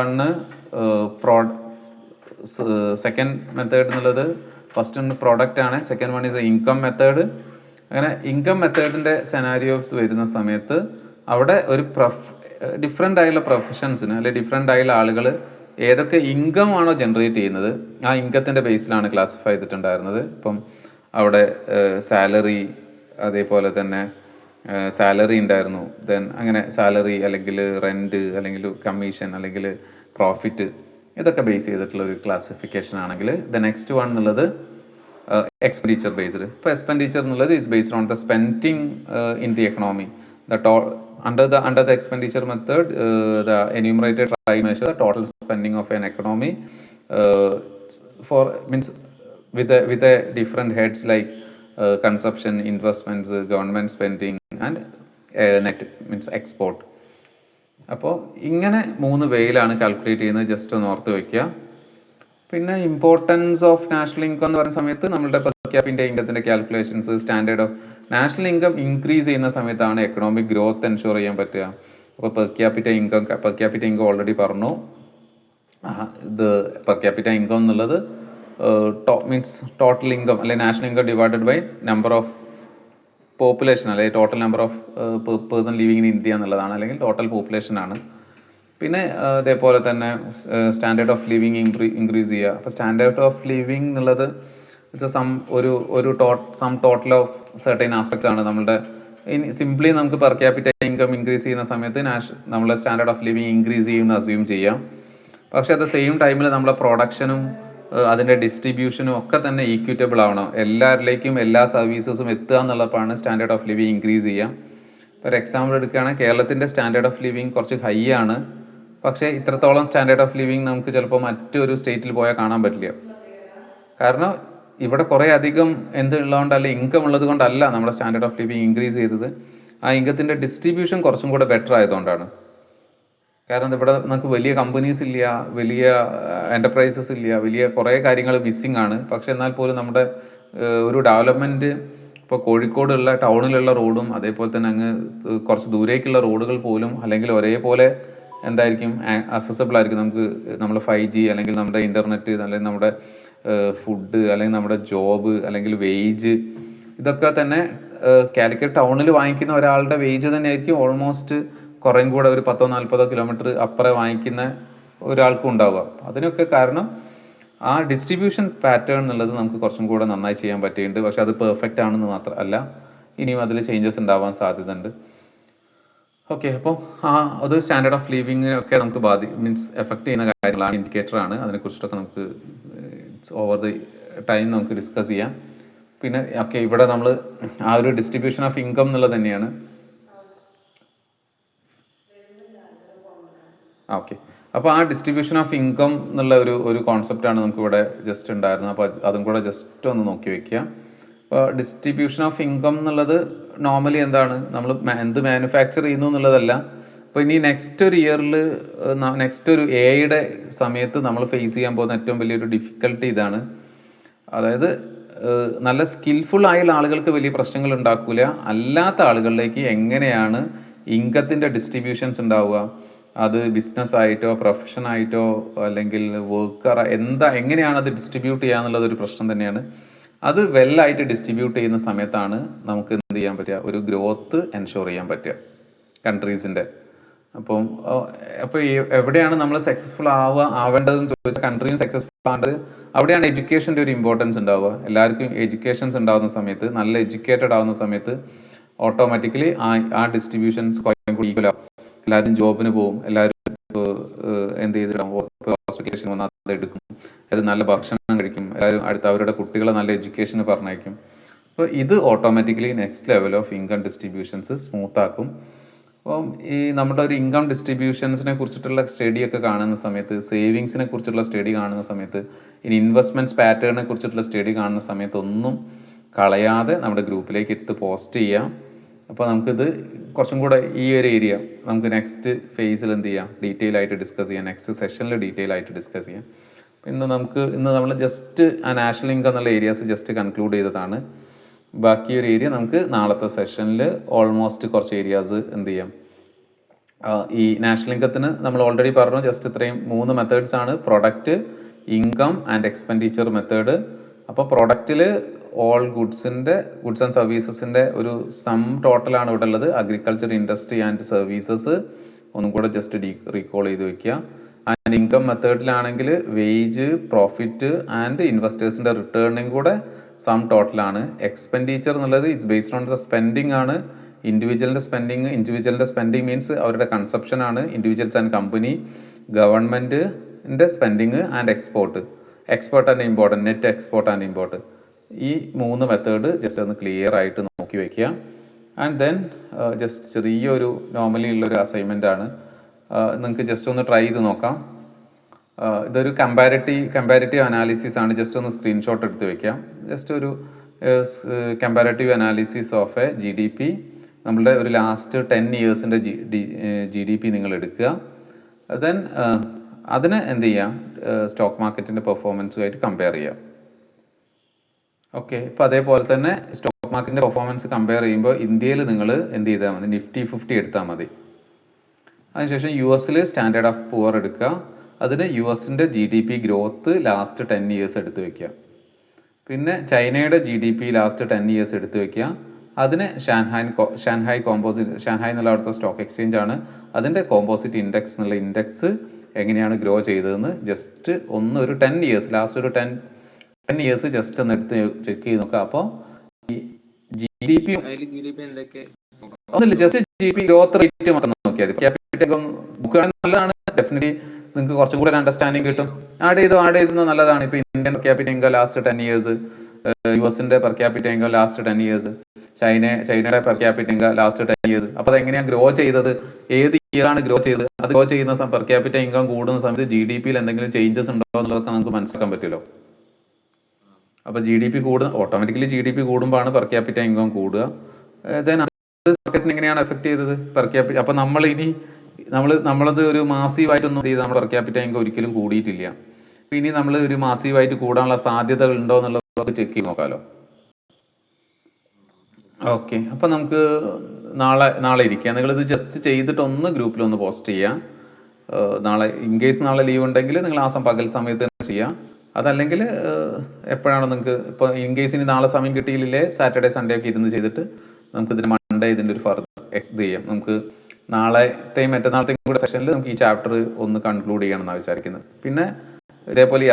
മെത്തേഡ് എന്നുള്ളത് ഫസ്റ്റ് പ്രോഡക്റ്റ് ആണ്, second one is income method. അങ്ങനെ ഇൻകം മെത്തേഡിൻ്റെ സെനാരിയോസ് വരുന്ന സമയത്ത് അവിടെ ഒരു ഡിഫറെൻ്റ് ആയുള്ള പ്രൊഫഷൻസിന് അല്ലെങ്കിൽ ഡിഫറെൻ്റ് ആയുള്ള ആളുകൾ ഏതൊക്കെ ഇൻകം ആണോ ജനറേറ്റ് ചെയ്യുന്നത് ആ ഇൻകത്തിൻ്റെ ബേസിലാണ് ക്ലാസിഫൈ ചെയ്തിട്ടുണ്ടായിരുന്നത്. ഇപ്പം അവിടെ സാലറി, അതേപോലെ തന്നെ സാലറി ഉണ്ടായിരുന്നു. ദെൻ അങ്ങനെ സാലറി അല്ലെങ്കിൽ റെൻറ്റ് അല്ലെങ്കിൽ കമ്മീഷൻ അല്ലെങ്കിൽ പ്രോഫിറ്റ്, ഇതൊക്കെ ബേസ് ചെയ്തിട്ടുള്ള ഒരു ക്ലാസിഫിക്കേഷൻ ആണെങ്കിൽ നെക്സ്റ്റ് വൺ എന്നുള്ളത് എക്സ്പെൻഡിച്ചർ ബേസ്ഡ്. ഇപ്പോൾ എക്സ്പെൻഡിച്ചർ എന്നുള്ളത് is based on the spending in the economy. Under the expenditure method, the enumerated try measure the total spending of an economy with a different heads like consumption, investments, government spending and net means export. അപ്പോൾ ഇങ്ങനെ 3 വേയിലാണ് കാൽക്കുലേറ്റ് ചെയ്യുന്നത്. ജസ്റ്റ് ഒന്ന് ഓർത്ത് വയ്ക്കുക. പിന്നെ ഇമ്പോർട്ടൻസ് ഓഫ് നാഷണൽ ഇൻകം എന്ന് പറയുന്ന സമയത്ത് നമ്മളുടെ പെർ ക്യാപിറ്റ ഇൻകത്തിൻ്റെ calculations, standard of national income increase ചെയ്യുന്ന സമയത്താണ് എക്കണോമിക് ഗ്രോത്ത് എൻഷുർ ചെയ്യാൻ പറ്റുക. അപ്പോൾ പെർ ക്യാപിറ്റ ഇൻകം ഓൾറെഡി പറഞ്ഞു. ഇത് പെർ ക്യാപിറ്റ ഇൻകം എന്നുള്ളത് മീൻസ് ടോട്ടൽ ഇൻകം അല്ലെങ്കിൽ national income divided by number of population അല്ലെങ്കിൽ total number of person living in India എന്നുള്ളതാണ്, അല്ലെങ്കിൽ ടോട്ടൽ പോപ്പുലേഷനാണ്. പിന്നെ അതേപോലെ തന്നെ സ്റ്റാൻഡേർഡ് ഓഫ് ലിവിങ് ഇൻക്രീസ് ചെയ്യുക. അപ്പോൾ സ്റ്റാൻഡേർഡ് ഓഫ് ലിവിങ് എന്നുള്ളത് sum total of certain aspects ആണ്. നമ്മളുടെ സിംപ്ലി നമുക്ക് പെർ ക്യാപിറ്റ ഇൻകം ഇൻക്രീസ് ചെയ്യുന്ന സമയത്ത് നമ്മളെ സ്റ്റാൻഡേർഡ് ഓഫ് ലിവിങ് ഇൻക്രീസ് ചെയ്യുമെന്ന് അസ്യൂം ചെയ്യാം. പക്ഷേ അറ്റ് ദ സെയിം ടൈമിൽ നമ്മളെ പ്രൊഡക്ഷനും അതിൻ്റെ ഡിസ്ട്രിബ്യൂഷനും ഒക്കെ തന്നെ ഈക്വിറ്റബിൾ ആവണം. എല്ലാവരിലേക്കും എല്ലാ സർവീസസും എത്തുക എന്നുള്ളതാണ് സ്റ്റാൻഡേർഡ് ഓഫ് ലിവിങ് ഇൻക്രീസ് ചെയ്യാം. ഫോർ എക്സാമ്പിൾ എടുക്കുകയാണെങ്കിൽ കേരളത്തിൻ്റെ സ്റ്റാൻഡേർഡ് ഓഫ് ലിവിങ് കുറച്ച് ഹൈ ആണ്. പക്ഷേ ഇത്രത്തോളം സ്റ്റാൻഡേർഡ് ഓഫ് ലിവിങ് നമുക്ക് ചിലപ്പോൾ മറ്റൊരു സ്റ്റേറ്റിൽ പോയാൽ കാണാൻ പറ്റില്ല. കാരണം ഇവിടെ കുറേ അധികം എന്തുള്ളതുകൊണ്ടല്ല, ഇൻകം ഉള്ളത് കൊണ്ടല്ല നമ്മുടെ സ്റ്റാൻഡേർഡ് ഓഫ് ലിവിങ് ഇൻക്രീസ് ചെയ്തത്. ആ ഇൻകത്തിൻ്റെ ഡിസ്ട്രിബ്യൂഷൻ കുറച്ചും കൂടെ ബെറ്റർ ആയതുകൊണ്ടാണ്. കാരണം ഇവിടെ നമുക്ക് വലിയ കമ്പനീസ് ഇല്ല, വലിയ എൻ്റർപ്രൈസസ് ഇല്ല, വലിയ കുറേ കാര്യങ്ങൾ മിസ്സിങ് ആണ്. പക്ഷെ എന്നാൽ പോലും നമ്മുടെ ഒരു ഡെവലപ്മെൻറ്റ് ഇപ്പോൾ കോഴിക്കോടുള്ള ടൗണിലുള്ള റോഡും അതേപോലെ തന്നെ അങ്ങ് കുറച്ച് ദൂരേക്കുള്ള റോഡുകൾ പോലും അല്ലെങ്കിൽ ഒരേപോലെ എന്തായിരിക്കും അക്സസബിൾ ആയിരിക്കും നമുക്ക്. നമ്മൾ 5G അല്ലെങ്കിൽ നമ്മുടെ ഇൻ്റർനെറ്റ് അല്ലെങ്കിൽ നമ്മുടെ ഫുഡ് അല്ലെങ്കിൽ നമ്മുടെ ജോബ് അല്ലെങ്കിൽ വേജ്, ഇതൊക്കെ തന്നെ കാലിക്കറ്റ് ടൗണിൽ വാങ്ങിക്കുന്ന ഒരാളുടെ വേജ് തന്നെ ആയിരിക്കും ഓൾമോസ്റ്റ് കുറേയും കൂടെ ഒരു 10-40 കിലോമീറ്റർ അപ്പുറം വാങ്ങിക്കുന്ന ഒരാൾക്കും ഉണ്ടാവുക. അതിനൊക്കെ കാരണം ആ ഡിസ്ട്രിബ്യൂഷൻ പാറ്റേൺ എന്നുള്ളത് നമുക്ക് കുറച്ചും കൂടെ നന്നായി ചെയ്യാൻ പറ്റിയിട്ടുണ്ട്. പക്ഷെ അത് പെർഫെക്റ്റ് ആണെന്ന് മാത്രമല്ല, ഇനിയും അതിൽ ചേഞ്ചസ് ഉണ്ടാവാൻ സാധ്യതയുണ്ട്. ഓക്കെ, അപ്പോൾ അത് സ്റ്റാൻഡേർഡ് ഓഫ് ലിവിങ് ഒക്കെ നമുക്ക് മീൻസ് എഫക്റ്റ് ചെയ്യുന്ന കാര്യങ്ങളാണ്, ഇൻഡിക്കേറ്ററാണ്. അതിനെക്കുറിച്ചിട്ടൊക്കെ നമുക്ക് ഓവർ ദി ടൈം നമുക്ക് ഡിസ്കസ് ചെയ്യാം. പിന്നെ ഓക്കെ, ഇവിടെ നമ്മൾ ആ ഒരു ഡിസ്ട്രിബ്യൂഷൻ ഓഫ് ഇൻകം എന്നുള്ളത് തന്നെയാണ്. ഓക്കെ, അപ്പോൾ ആ ഡിസ്ട്രിബ്യൂഷൻ ഓഫ് ഇൻകം എന്നുള്ള ഒരു കോൺസെപ്റ്റാണ് നമുക്കിവിടെ ജസ്റ്റ് ഉണ്ടായിരുന്നത്. അപ്പോൾ അതും കൂടെ ജസ്റ്റ് ഒന്ന് നോക്കി വയ്ക്കുക. അപ്പോൾ ഡിസ്ട്രിബ്യൂഷൻ ഓഫ് ഇൻകം എന്നുള്ളത് നോർമലി എന്താണ്, നമ്മൾ എന്ത് മാനുഫാക്ചർ ചെയ്യുന്നു എന്നുള്ളതല്ല. അപ്പോൾ ഇനി നെക്സ്റ്റ് ഒരു ഇയറിൽ നെക്സ്റ്റ് ഒരു AI സമയത്ത് നമ്മൾ ഫേസ് ചെയ്യാൻ പോകുന്ന ഏറ്റവും വലിയൊരു ഡിഫിക്കൽട്ടി ഇതാണ്. അതായത് നല്ല സ്കിൽഫുൾ ആയുള്ള ആളുകൾക്ക് വലിയ പ്രശ്നങ്ങൾ ഉണ്ടാക്കില്ല, അല്ലാത്ത ആളുകളിലേക്ക് എങ്ങനെയാണ് ഇൻകത്തിൻ്റെ ഡിസ്ട്രിബ്യൂഷൻസ് ഉണ്ടാവുക, അത് ബിസിനസ് ആയിട്ടോ പ്രൊഫഷൻ ആയിട്ടോ അല്ലെങ്കിൽ വർക്കർ എങ്ങനെയാണ് അത് ഡിസ്ട്രിബ്യൂട്ട് ചെയ്യുക എന്നുള്ളത് ഒരു പ്രശ്നം തന്നെയാണ്. അത് വെല്ലായിട്ട് ഡിസ്ട്രിബ്യൂട്ട് ചെയ്യുന്ന സമയത്താണ് നമുക്ക് എന്ത് ചെയ്യാൻ പറ്റുക, ഒരു ഗ്രോത്ത് എൻഷുർ ചെയ്യാൻ പറ്റുക കൺട്രീസിൻ്റെ. അപ്പോൾ എവിടെയാണ് നമ്മൾ സക്സസ്ഫുൾ ആവേണ്ടതെന്ന് ചോദിച്ചാൽ കൺട്രിയും സക്സസ്ഫുൾ ആവേണ്ടത് അവിടെയാണ് എഡ്യൂക്കേഷൻ്റെ ഒരു ഇമ്പോർട്ടൻസ് ഉണ്ടാവുക. എല്ലാവർക്കും എഡ്യൂക്കേഷൻസ് ഉണ്ടാകുന്ന സമയത്ത്, നല്ല എഡ്യൂക്കേറ്റഡ് ആവുന്ന സമയത്ത് ഓട്ടോമാറ്റിക്കലി ആ ഡിസ്ട്രിബ്യൂഷൻസ് കുറേ കൂടി ഈക്വൽ ആവും. എല്ലാവരും ജോബിന് പോകും, എല്ലാവരും എന്ത് ചെയ്തിടാം, ഹോസ്പിറ്റലൈസേഷൻ വന്നാൽ അത് എടുക്കും, എല്ലാവരും നല്ല ഭക്ഷണം കഴിക്കും, എല്ലാവരും അവരുടെ കുട്ടികളെ നല്ല എഡ്യൂക്കേഷന് പറഞ്ഞയക്കും. അപ്പോൾ ഇത് automatically next level of income distributions smooth ആക്കും. അപ്പം ഈ നമ്മുടെ ഒരു ഇൻകം ഡിസ്ട്രിബ്യൂഷൻസിനെ കുറിച്ചിട്ടുള്ള സ്റ്റഡിയൊക്കെ കാണുന്ന സമയത്ത്, സേവിങ്സിനെ കുറിച്ചുള്ള സ്റ്റഡി കാണുന്ന സമയത്ത്, ഇനി ഇൻവെസ്റ്റ്മെൻറ്റ്സ് പാറ്റേണിനെ കുറിച്ചിട്ടുള്ള സ്റ്റഡി കാണുന്ന സമയത്ത് ഒന്നും കളയാതെ നമ്മുടെ ഗ്രൂപ്പിലേക്ക് എടുത്ത് പോസ്റ്റ് ചെയ്യാം. അപ്പോൾ നമുക്കിത് കുറച്ചും കൂടെ ഈ ഒരു ഏരിയ നമുക്ക് നെക്സ്റ്റ് ഫേസിൽ എന്ത് ചെയ്യാം, ഡീറ്റെയിൽ ആയിട്ട് ഡിസ്കസ് ചെയ്യാം, നെക്സ്റ്റ് സെഷനിൽ ഡീറ്റെയിൽ ആയിട്ട് ഡിസ്കസ് ചെയ്യാം. ഇന്ന് നമ്മൾ ജസ്റ്റ് ആ നാഷണൽ ഇൻകം എന്നുള്ള ഏരിയാസ് ജസ്റ്റ് കൺക്ലൂഡ് ചെയ്തതാണ്. ബാക്കി ഒരു ഏരിയ നമുക്ക് നാളത്തെ സെഷനിൽ ഓൾമോസ്റ്റ് കുറച്ച് ഏരിയാസ് എന്ത് ചെയ്യാം. ഈ നാഷണൽ ഇൻകത്തിന് നമ്മൾ ഓൾറെഡി പറഞ്ഞു, ജസ്റ്റ് ഇത്രയും 3 മെത്തേഡ്സ് ആണ്: product, income and expenditure method. അപ്പോൾ പ്രൊഡക്റ്റിൽ ഓൾ ഗുഡ്സ് ആൻഡ് സർവീസസിൻ്റെ ഒരു സം ടോട്ടലാണ് ഇവിടെ ഉള്ളത്. അഗ്രികൾച്ചർ, ഇൻഡസ്ട്രി ആൻഡ് സർവീസസ് ഒന്നും കൂടെ ജസ്റ്റ് റീകോൾ ചെയ്ത് വെക്കുക. ആൻഡ് ഇൻകം മെത്തേഡിലാണെങ്കിൽ വേജ്, പ്രോഫിറ്റ് ആൻഡ് ഇൻവെസ്റ്റേഴ്സിൻ്റെ റിട്ടേണിനും കൂടെ സം ടോട്ടലാണ്. എക്സ്പെൻഡിച്ചർ എന്നുള്ളത് it's based on the spending ആണ്. ഇൻഡിവിജ്വലിൻ്റെ സ്പെൻഡിങ് മീൻസ് അവരുടെ കൺസപ്ഷൻ ആണ്. ഇൻഡിവിജ്വൽസ് ആൻഡ് കമ്പനി, ഗവൺമെൻറ്റിൻ്റെ spending and export and import, net export and import. ഈ 3 മെത്തേഡ് ജസ്റ്റ് ഒന്ന് ക്ലിയർ ആയിട്ട് നോക്കി വയ്ക്കുക. ആൻഡ് ദെൻ ജസ്റ്റ് ചെറിയൊരു നോർമലി ഉള്ളൊരു അസൈൻമെൻ്റ് ആണ്, നിങ്ങൾക്ക് ജസ്റ്റ് ഒന്ന് ട്രൈ ചെയ്ത് നോക്കാം. ഇതൊരു കമ്പാരിറ്റീവ് അനാലിസിസ് ആണ്. ജസ്റ്റ് ഒന്ന് സ്ക്രീൻഷോട്ട് എടുത്ത് വയ്ക്കാം. ജസ്റ്റ് ഒരു comparative analysis of A GDP, നമ്മളുടെ ഒരു ലാസ്റ്റ് 10 ഇയേഴ്സിൻ്റെ GDP നിങ്ങൾ എടുക്കുക. ദെൻ അതിന് എന്ത് ചെയ്യാം, സ്റ്റോക്ക് മാർക്കറ്റിൻ്റെ പെർഫോമൻസുമായിട്ട് കമ്പയർ ചെയ്യാം. ഓക്കെ, ഇപ്പോൾ അതേപോലെ തന്നെ സ്റ്റോക്ക് മാർക്കറ്റിൻ്റെ പെർഫോമൻസ് കമ്പയർ ചെയ്യുമ്പോൾ ഇന്ത്യയിൽ നിങ്ങൾ എന്ത് ചെയ്താൽ മതി, Nifty 50 എടുത്താൽ മതി. അതിനുശേഷം US സ്റ്റാൻഡേർഡ് ഓഫ് പുവർ എടുക്കുക. അതിന് USൻ്റെ GDP ഗ്രോത്ത് ലാസ്റ്റ് 10 ഇയേഴ്സ് എടുത്ത് വയ്ക്കുക. പിന്നെ ചൈനയുടെ GDP ലാസ്റ്റ് 10 ഇയേഴ്സ് എടുത്ത് വയ്ക്കുക. അതിന് ഷാൻഹായ് എന്നുള്ള അവിടുത്തെ സ്റ്റോക്ക് എക്സ്ചേഞ്ച് ആണ്, അതിൻ്റെ കോമ്പോസിറ്റ് ഇൻഡെക്സ് എന്നുള്ള ഇൻഡെക്സ് എങ്ങനെയാണ് ഗ്രോ ചെയ്തതെന്ന് ജസ്റ്റ് ഒരു 10 ഇയേഴ്സ്, ലാസ്റ്റ് ഒരു 10 ഇയേഴ്സ് ജസ്റ്റ് ഒന്ന് എടുത്ത് ചെക്ക് ചെയ്ത് നോക്കുക. അപ്പോൾ ഈ GDP ഒന്നുമില്ല, ജസ്റ്റ് GDP ഗ്രോത്ത് റേറ്റ് മാത്രം നോക്കിയാൽ മതി. ക്യാപിറ്റൽ ബുക്ക് നല്ലതാണ്, ഡെഫിനറ്റ്ലി നിങ്ങൾക്ക് കുറച്ചും കൂടെ അണ്ടർസ്റ്റാൻഡിങ് കിട്ടും. ആഡ് ചെയ്തത് നല്ലതാണ്. ഇപ്പോൾ Indian per capita income last 10 years, USൻ്റെ per capita income last 10 years, ചൈനയുടെ per capita income last 10 years. അപ്പോൾ അതെങ്ങനെയാണ് ഗ്രോ ചെയ്തത്, ഏത് ഇയറാണ് ഗ്രോ ചെയ്തത്, അത് ഗ്രോ ചെയ്യുന്ന പെർ ക്യാപിറ്റ ഇൻകം കൂടുന്ന സമയത്ത് GDPയിൽ എന്തെങ്കിലും ചേഞ്ചസ് ഉണ്ടോ എന്നുള്ളതൊക്കെ നമുക്ക് മനസ്സിലാക്കാൻ പറ്റുമല്ലോ. അപ്പോൾ ഓട്ടോമാറ്റിക്കലി GDP കൂടുമ്പോഴാണ് പെർ ക്യാപിറ്റ ഇൻകം കൂടുക. ദെൻ മാർക്കറ്റിനെ എങ്ങനെയാണ് എഫക്ട് ചെയ്തത് പെർ ക്യാപിറ്റ? അപ്പോൾ നമ്മളത് ഒരു മാസീവായിട്ടൊന്നും ചെയ്ത് നമ്മുടെ പെർ ക്യാപിറ്റ ഇൻകം ഒരിക്കലും കൂടിയിട്ടില്ല. അപ്പോൾ ഇനി നമ്മൾ ഒരു മാസീവായിട്ട് കൂടാനുള്ള സാധ്യതകൾ ഉണ്ടോ എന്നുള്ളത് നമുക്ക് ചെക്ക് ചെയ്ത് നോക്കാമല്ലോ. ഓക്കെ, അപ്പോൾ നമുക്ക് നാളെ ഇരിക്കുക. നിങ്ങളിത് ജസ്റ്റ് ചെയ്തിട്ട് ഒന്ന് ഗ്രൂപ്പിലൊന്ന് പോസ്റ്റ് ചെയ്യുക. നാളെ ഇൻകേസ് നാളെ ലീവ് ഉണ്ടെങ്കിൽ നിങ്ങൾ ആ പകൽ സമയത്ത് തന്നെ ചെയ്യാം. അതല്ലെങ്കിൽ എപ്പോഴാണോ നിങ്ങൾക്ക് ഇപ്പോൾ ഇൻകേസ് ഇനി നാളെ സമയം കിട്ടിയില്ലേ സാറ്റർഡേ സൺഡേ ഒക്കെ ഇരുന്ന് ചെയ്തിട്ട് നമുക്ക് ഇതിന് മൺഡേ ഇതിൻ്റെ ഒരു ഫർദർ ഇത് ചെയ്യാം. നമുക്ക് നാളത്തെയും മറ്റന്നാളത്തെയും കൂടെ സെഷനിൽ നമുക്ക് ഈ ചാപ്റ്റർ ഒന്ന് കൺക്ലൂഡ് ചെയ്യണമെന്നാണ് വിചാരിക്കുന്നത്. പിന്നെ ഇതേപോലെ ഈ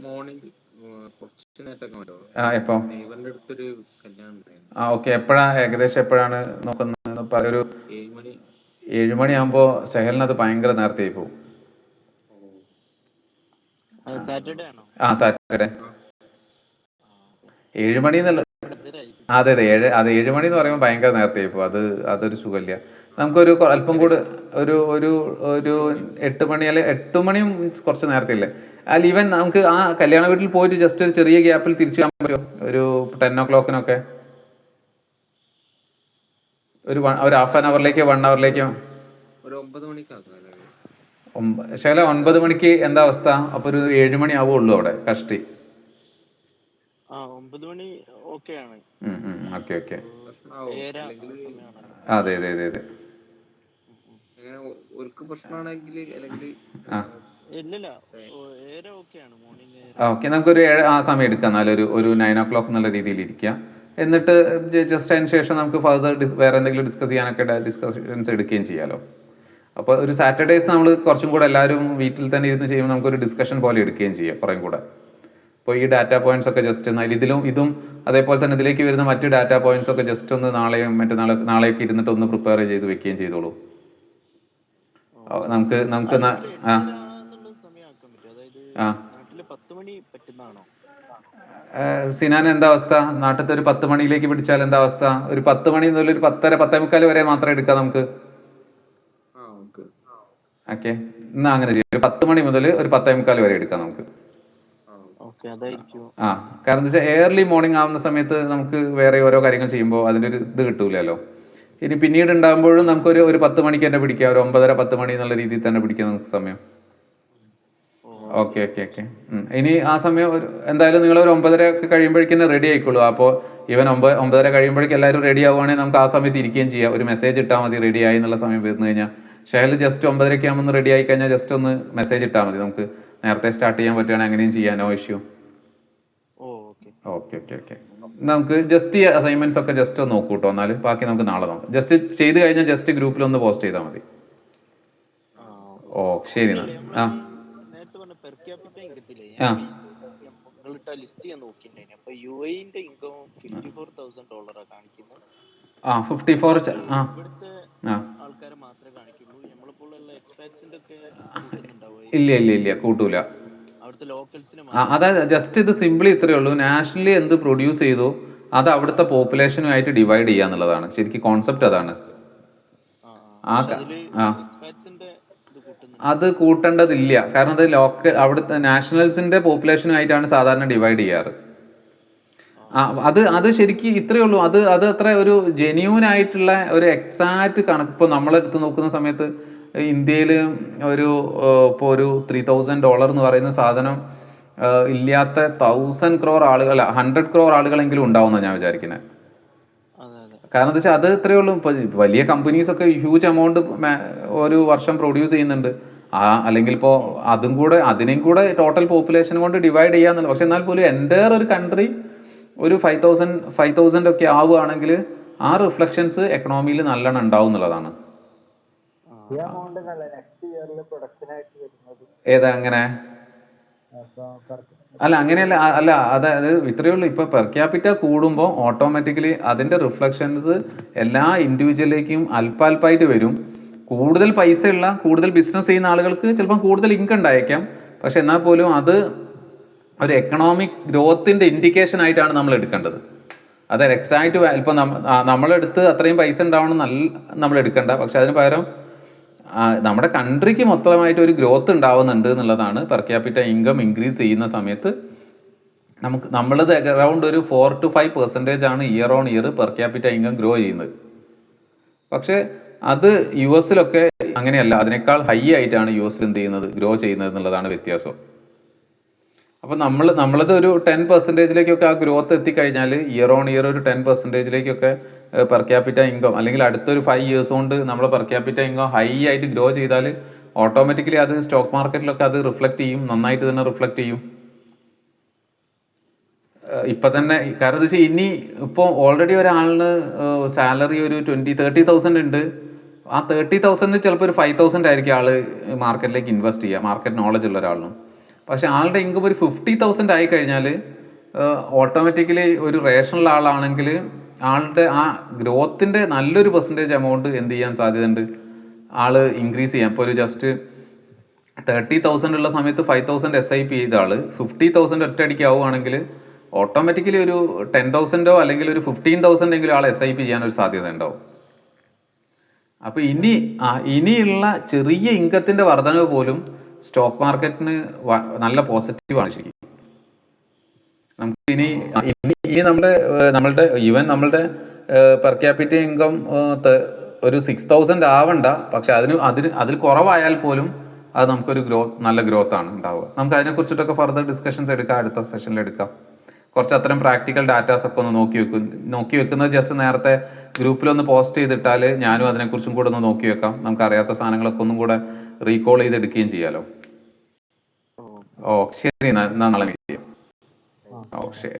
മോർണിംഗ് എപ്പോ ഓക്കെ, ഏകദേശം എപ്പോഴാണ് നോക്കുന്നത്? ഒരു 7 മണിയാകുമ്പോൾ ഷെഹലിനത് ഭയങ്കര നേരത്തെ ആയി പോകും. സാറ്റർഡേ 7 മണി എന്നുള്ള അതെ 7 മണി എന്ന് പറയുമ്പോൾ ഭയങ്കര നേരത്തെ ആയി പോകും. അതൊരു സുഖമില്ല. നമുക്കൊരു അല്പം കൂടെ ഒരു 8 മണി അല്ലെ 8 മണിയും കുറച്ച് നേരത്തെ ഇല്ലേ? അല്ല ഈവൻ നമുക്ക് ആ കല്യാണ വീട്ടിൽ പോയിട്ട് ജസ്റ്റ് ഒരു ചെറിയ ഗ്യാപ്പിൽ തിരിച്ചു വരാൻ പറ്റുമോ? ഒരു 10 o'clock ഒരു ഹാഫ് ആൻ അവറിലേക്കോ 1 hourലേക്കോ? ശേല 9 മണിക്ക് എന്താ അവസ്ഥ? അപ്പൊ ഒരു 7 മണി ആവുള്ളൂ അവിടെ കഷ്ടി. ഓക്കെ. അതെ. ഓക്കെ, നമുക്കൊരു ആ സമയം എടുക്കാം. എന്നാലും ഒരു 9 o'clock എന്നുള്ള രീതിയിൽ ഇരിക്കുക. എന്നിട്ട് ജസ്റ്റ് അതിന് ശേഷം നമുക്ക് ഫർദർ വേറെ എന്തെങ്കിലും ഡിസ്കസ് ചെയ്യാനൊക്കെ ഡിസ്കഷൻസ് എടുക്കുകയും ചെയ്യാമല്ലോ. അപ്പോൾ ഒരു സാറ്റർഡേസ് നമ്മൾ കുറച്ചും കൂടെ എല്ലാവരും വീട്ടിൽ തന്നെ ഇരുന്ന് ചെയ്യുമ്പോൾ നമുക്കൊരു ഡിസ്കഷൻ പോലെ എടുക്കുകയും ചെയ്യാം കുറേ കൂടെ. അപ്പോൾ ഈ ഡാറ്റ പോയിന്റ്സ് ഒക്കെ ജസ്റ്റ് ഇതും അതേപോലെ തന്നെ ഇതിലേക്ക് വരുന്ന മറ്റ് ഡാറ്റ പോയിന്റ്സ് ഒക്കെ ജസ്റ്റ് ഒന്ന് നാളെയൊക്കെ ഇരുന്നിട്ട് ഒന്ന് പ്രിപ്പയർ ചെയ്ത് വെക്കുകയും ചെയ്തോളൂ. നമുക്ക് സിനാൻ എന്താ അവസ്ഥ? നാട്ടിലത്തെ ഒരു 10 മണിയിലേക്ക് പിടിച്ചാൽ എന്താ അവസ്ഥ? ഒരു 10 മണി മുതൽ ഒരു 10:30 10:45 വരെ മാത്രം എടുക്കാം നമുക്ക്. ഓക്കെ, എന്നാ അങ്ങനെ ചെയ്യാം. ഒരു 10 മണി മുതൽ ഒരു 10:45 വരെ എടുക്കാം നമുക്ക്. കാരണം എന്താ വെച്ചാൽ ഏർലി മോർണിംഗ് ആവുന്ന സമയത്ത് നമുക്ക് വേറെ ഓരോ കാര്യങ്ങൾ ചെയ്യുമ്പോൾ അതിൻ്റെ ഒരു ഇത് കിട്ടൂലല്ലോ. ഇനി പിന്നീട് ഉണ്ടാകുമ്പോഴും നമുക്കൊരു 10 മണിക്ക് തന്നെ പിടിക്കാം. ഒരു 9:30 10 മണി എന്നുള്ള രീതിയിൽ തന്നെ പിടിക്കാം നമുക്ക് സമയം. ഓക്കെ. ഇനി ആ സമയം എന്തായാലും നിങ്ങൾ ഒരു 9:30 ഒക്കെ കഴിയുമ്പോഴേക്കും റെഡി ആയിക്കോളൂ. അപ്പോൾ ഈവൻ 9:30 കഴിയുമ്പോഴേക്കും എല്ലാവരും റെഡി ആവുകയാണെങ്കിൽ നമുക്ക് ആ സമയത്ത് ഇരിക്കുകയും ചെയ്യാം. ഒരു മെസ്സേജ് ഇട്ടാൽ മതി റെഡി ആയി എന്നുള്ള സമയം വരുന്നു കഴിഞ്ഞാൽ. ഷെഹൽ ജസ്റ്റ് 9:30 ആകുമ്പോൾ റെഡി ആയി കഴിഞ്ഞാൽ ജസ്റ്റ് ഒന്ന് മെസ്സേജ് ഇട്ടാൽ മതി. നമുക്ക് നേരത്തെ സ്റ്റാർട്ട് ചെയ്യാൻ പറ്റുകയാണെങ്കിൽ അങ്ങനെയും ചെയ്യാം, നോ ഇഷ്യൂ. ഓക്കെ. നമുക്ക് ജസ്റ്റ് ഈ അസൈൻമെന്റ്സ് ഒക്കെ ജസ്റ്റ് ഒന്ന് നോക്കൂ കേട്ടോ. എന്നാൽ ബാക്കി നമുക്ക് നാളെ നോക്കാം. ജസ്റ്റ് ചെയ്ത് കഴിഞ്ഞാൽ ജസ്റ്റ് ഗ്രൂപ്പിൽ ഒന്ന് പോസ്റ്റ് ചെയ്താൽ മതി. ശരി എന്നാൽ. ഇല്ല കൂട്ടൂല. അതായത് ജസ്റ്റ് ഇത് സിംപിളി ഇത്രയേ ഉള്ളൂ. നാഷണലി എന്ത് പ്രൊഡ്യൂസ് ചെയ്തു അത് അവിടുത്തെ പോപ്പുലേഷനുമായിട്ട് ഡിവൈഡ് ചെയ്യുക എന്നുള്ളതാണ് ശരിക്കും കോൺസെപ്റ്റ്. അതാണ് അത് കൂട്ടേണ്ടതില്ല. കാരണം അത് അവിടുത്തെ നാഷണൽസിന്റെ പോപ്പുലേഷനുമായിട്ടാണ് സാധാരണ ഡിവൈഡ് ചെയ്യാറ്. അത് ശരിക്കും ഇത്രയേ ഉള്ളൂ. അത് അത്ര ഒരു ജെന്യൂൻ ആയിട്ടുള്ള ഒരു എക്സാക്റ്റ് കണക്ക്. ഇപ്പോൾ നമ്മളെടുത്ത് നോക്കുന്ന സമയത്ത് ഇന്ത്യയിൽ ഇപ്പോൾ ഒരു $3,000 എന്ന് പറയുന്ന സാധനം ഇല്ലാത്ത 1,000 crore ആളുകൾ 100 crore ആളുകളെങ്കിലും ഉണ്ടാവുമെന്നാണ് ഞാൻ വിചാരിക്കുന്നത്. കാരണം എന്താ വെച്ചാൽ അത് ഇത്രയേ ഉള്ളൂ. ഇപ്പോൾ വലിയ കമ്പനീസ് ഒക്കെ ഹ്യൂജ് എമൗണ്ട് ഒരു വർഷം പ്രൊഡ്യൂസ് ചെയ്യുന്നുണ്ട്. അല്ലെങ്കിൽ ഇപ്പോൾ അതിനെയും കൂടെ ടോട്ടൽ പോപ്പുലേഷൻ കൊണ്ട് ഡിവൈഡ് ചെയ്യാന്നുള്ളത്. പക്ഷെ എന്നാൽ പോലും എൻ്റയർ ഒരു കൺട്രി ഒരു 5,000 ഒക്കെ ആവുകയാണെങ്കിൽ ആ റിഫ്ലക്ഷൻസ് എക്കണോമിയിൽ നല്ലോണം ഉണ്ടാവും എന്നുള്ളതാണ്. ഏതാ അങ്ങനെ? അല്ല അങ്ങനെയല്ല. അതായത് ഇത്രയേ ഉള്ളൂ. ഇപ്പൊ പെർ ക്യാപിറ്റ കൂടുമ്പോൾ ഓട്ടോമാറ്റിക്കലി അതിന്റെ റിഫ്ലക്ഷൻസ് എല്ലാ ഇൻഡിവിജ്വലിലേക്കും അല്പാൽപ്പായിട്ട് വരും. കൂടുതൽ പൈസ ഉള്ള കൂടുതൽ ബിസിനസ് ചെയ്യുന്ന ആളുകൾക്ക് ചിലപ്പോൾ കൂടുതൽ ഇൻകം ഉണ്ടായേക്കാം. പക്ഷെ എന്നാൽ പോലും അത് ഒരു എക്കണോമിക് ഗ്രോത്തിന്റെ ഇൻഡിക്കേഷൻ ആയിട്ടാണ് നമ്മൾ എടുക്കേണ്ടത്. അത് എക്സാക്റ്റ് ഇപ്പം നമ്മളെടുത്ത് അത്രയും പൈസ ഉണ്ടാവണം നമ്മൾ എടുക്കണ്ട. പക്ഷെ അതിന് പകരം നമ്മുടെ കൺട്രിക്ക് മൊത്തമായിട്ട് ഒരു ഗ്രോത്ത് ഉണ്ടാവുന്നുണ്ട് എന്നുള്ളതാണ്. പെർ ക്യാപിറ്റ ഇൻകം ഇൻക്രീസ് ചെയ്യുന്ന സമയത്ത് നമ്മളത് അറൗണ്ട് ഒരു 4 to 5% ആണ് year on year per capita income grow ചെയ്യുന്നത്. പക്ഷേ അത് യു എസിലൊക്കെ അങ്ങനെയല്ല, അതിനേക്കാൾ ഹൈ ആയിട്ടാണ് യു എസിൽ എന്ത് ചെയ്യുന്നത്, ഗ്രോ ചെയ്യുന്നത് എന്നുള്ളതാണ് വ്യത്യാസം. അപ്പോൾ നമ്മളത് ഒരു 10%ലേക്കൊക്കെ ആ ഗ്രോത്ത് എത്തിക്കഴിഞ്ഞാൽ ഇയർ ഓൺ ഇയർ ഒരു 10%ലേക്കൊക്കെ പെർ ക്യാപിറ്റ ഇൻകം, അല്ലെങ്കിൽ അടുത്തൊരു 5 ഇയേഴ്സ് കൊണ്ട് നമ്മൾ പെർ ക്യാപിറ്റ ഇൻകം ഹൈ ആയിട്ട് ഗ്രോ ചെയ്താൽ ഓട്ടോമാറ്റിക്കലി അത് സ്റ്റോക്ക് മാർക്കറ്റിലൊക്കെ അത് റിഫ്ലക്റ്റ് ചെയ്യും, നന്നായിട്ട് തന്നെ റിഫ്ലക്റ്റ് ചെയ്യും. ഇപ്പൊ തന്നെ കാരണം എന്താ വെച്ചാൽ ഇനി ഇപ്പോൾ ഓൾറെഡി ഒരാളിന് സാലറി ഒരു 30,000 ഉണ്ട്. ആ 30,000 ചിലപ്പോൾ ഒരു 5,000 ആയിരിക്കും ആള് മാർക്കറ്റിലേക്ക് ഇൻവെസ്റ്റ് ചെയ്യുക, മാർക്കറ്റ് നോളജ് ഉള്ള ഒരാളിനും. പക്ഷെ ആളുടെ ഇൻകം ഒരു 50,000 ആയി കഴിഞ്ഞാൽ ഓട്ടോമാറ്റിക്കലി ഒരു റേഷണൽ ആളാണെങ്കിൽ ആളുടെ ആ ഗ്രോത്തിന്റെ നല്ലൊരു പെർസെൻറ്റേജ് എമൗണ്ട് എന്ത് ചെയ്യാൻ സാധ്യതയുണ്ട്, ആള് ഇൻക്രീസ് ചെയ്യാം. ഇപ്പോൾ ഒരു ജസ്റ്റ് 30,000 ഉള്ള സമയത്ത് 5,000 SIP ചെയ്ത ആള് 50,000 ഒറ്റയടിക്ക് ആവുകയാണെങ്കിൽ ഓട്ടോമാറ്റിക്കലി ഒരു 10,000 അല്ലെങ്കിൽ ഒരു 15,000 എങ്കിലും ആൾ SIP ചെയ്യാനൊരു സാധ്യത ഉണ്ടാവും. അപ്പോൾ ഇനിയുള്ള ചെറിയ ഇൻകത്തിന്റെ വർധനവ് പോലും സ്റ്റോക്ക് മാർക്കറ്റിന് നല്ല പോസിറ്റീവാണ് ശരിക്കും. നമുക്ക് ഇനി നമ്മളുടെ ഈവൻ നമ്മളുടെ പെർ ക്യാപിറ്റ ഇൻകം ഒരു 6,000 ആവണ്ട, പക്ഷെ അതിൽ കുറവായാൽ പോലും അത് നമുക്കൊരു നല്ല ഗ്രോത്ത് ആണ് ഉണ്ടാവുക. നമുക്ക് അതിനെക്കുറിച്ചിട്ടൊക്കെ ഫർദർ ഡിസ്കഷൻസ് എടുക്കാം, അടുത്ത സെഷനിൽ എടുക്കാം. കുറച്ച് അത്തരം പ്രാക്ടിക്കൽ ഡാറ്റാസ് ഒക്കെ ഒന്ന് നോക്കി വെക്കുന്നത് ജസ്റ്റ് നേരത്തെ ഗ്രൂപ്പിലൊന്ന് പോസ്റ്റ് ചെയ്തിട്ടാൽ ഞാനും അതിനെക്കുറിച്ചും കൂടെ ഒന്ന് നോക്കി വെക്കാം. നമുക്ക് അറിയാത്ത സാധനങ്ങളൊക്കെ ഒന്നും കൂടെ റീകോൾ ചെയ്തെടുക്കുകയും ചെയ്യാലോ. ഓ ശരി, നാളെ മീറ്റ് ചെയ്യാം. ഓ ശരി.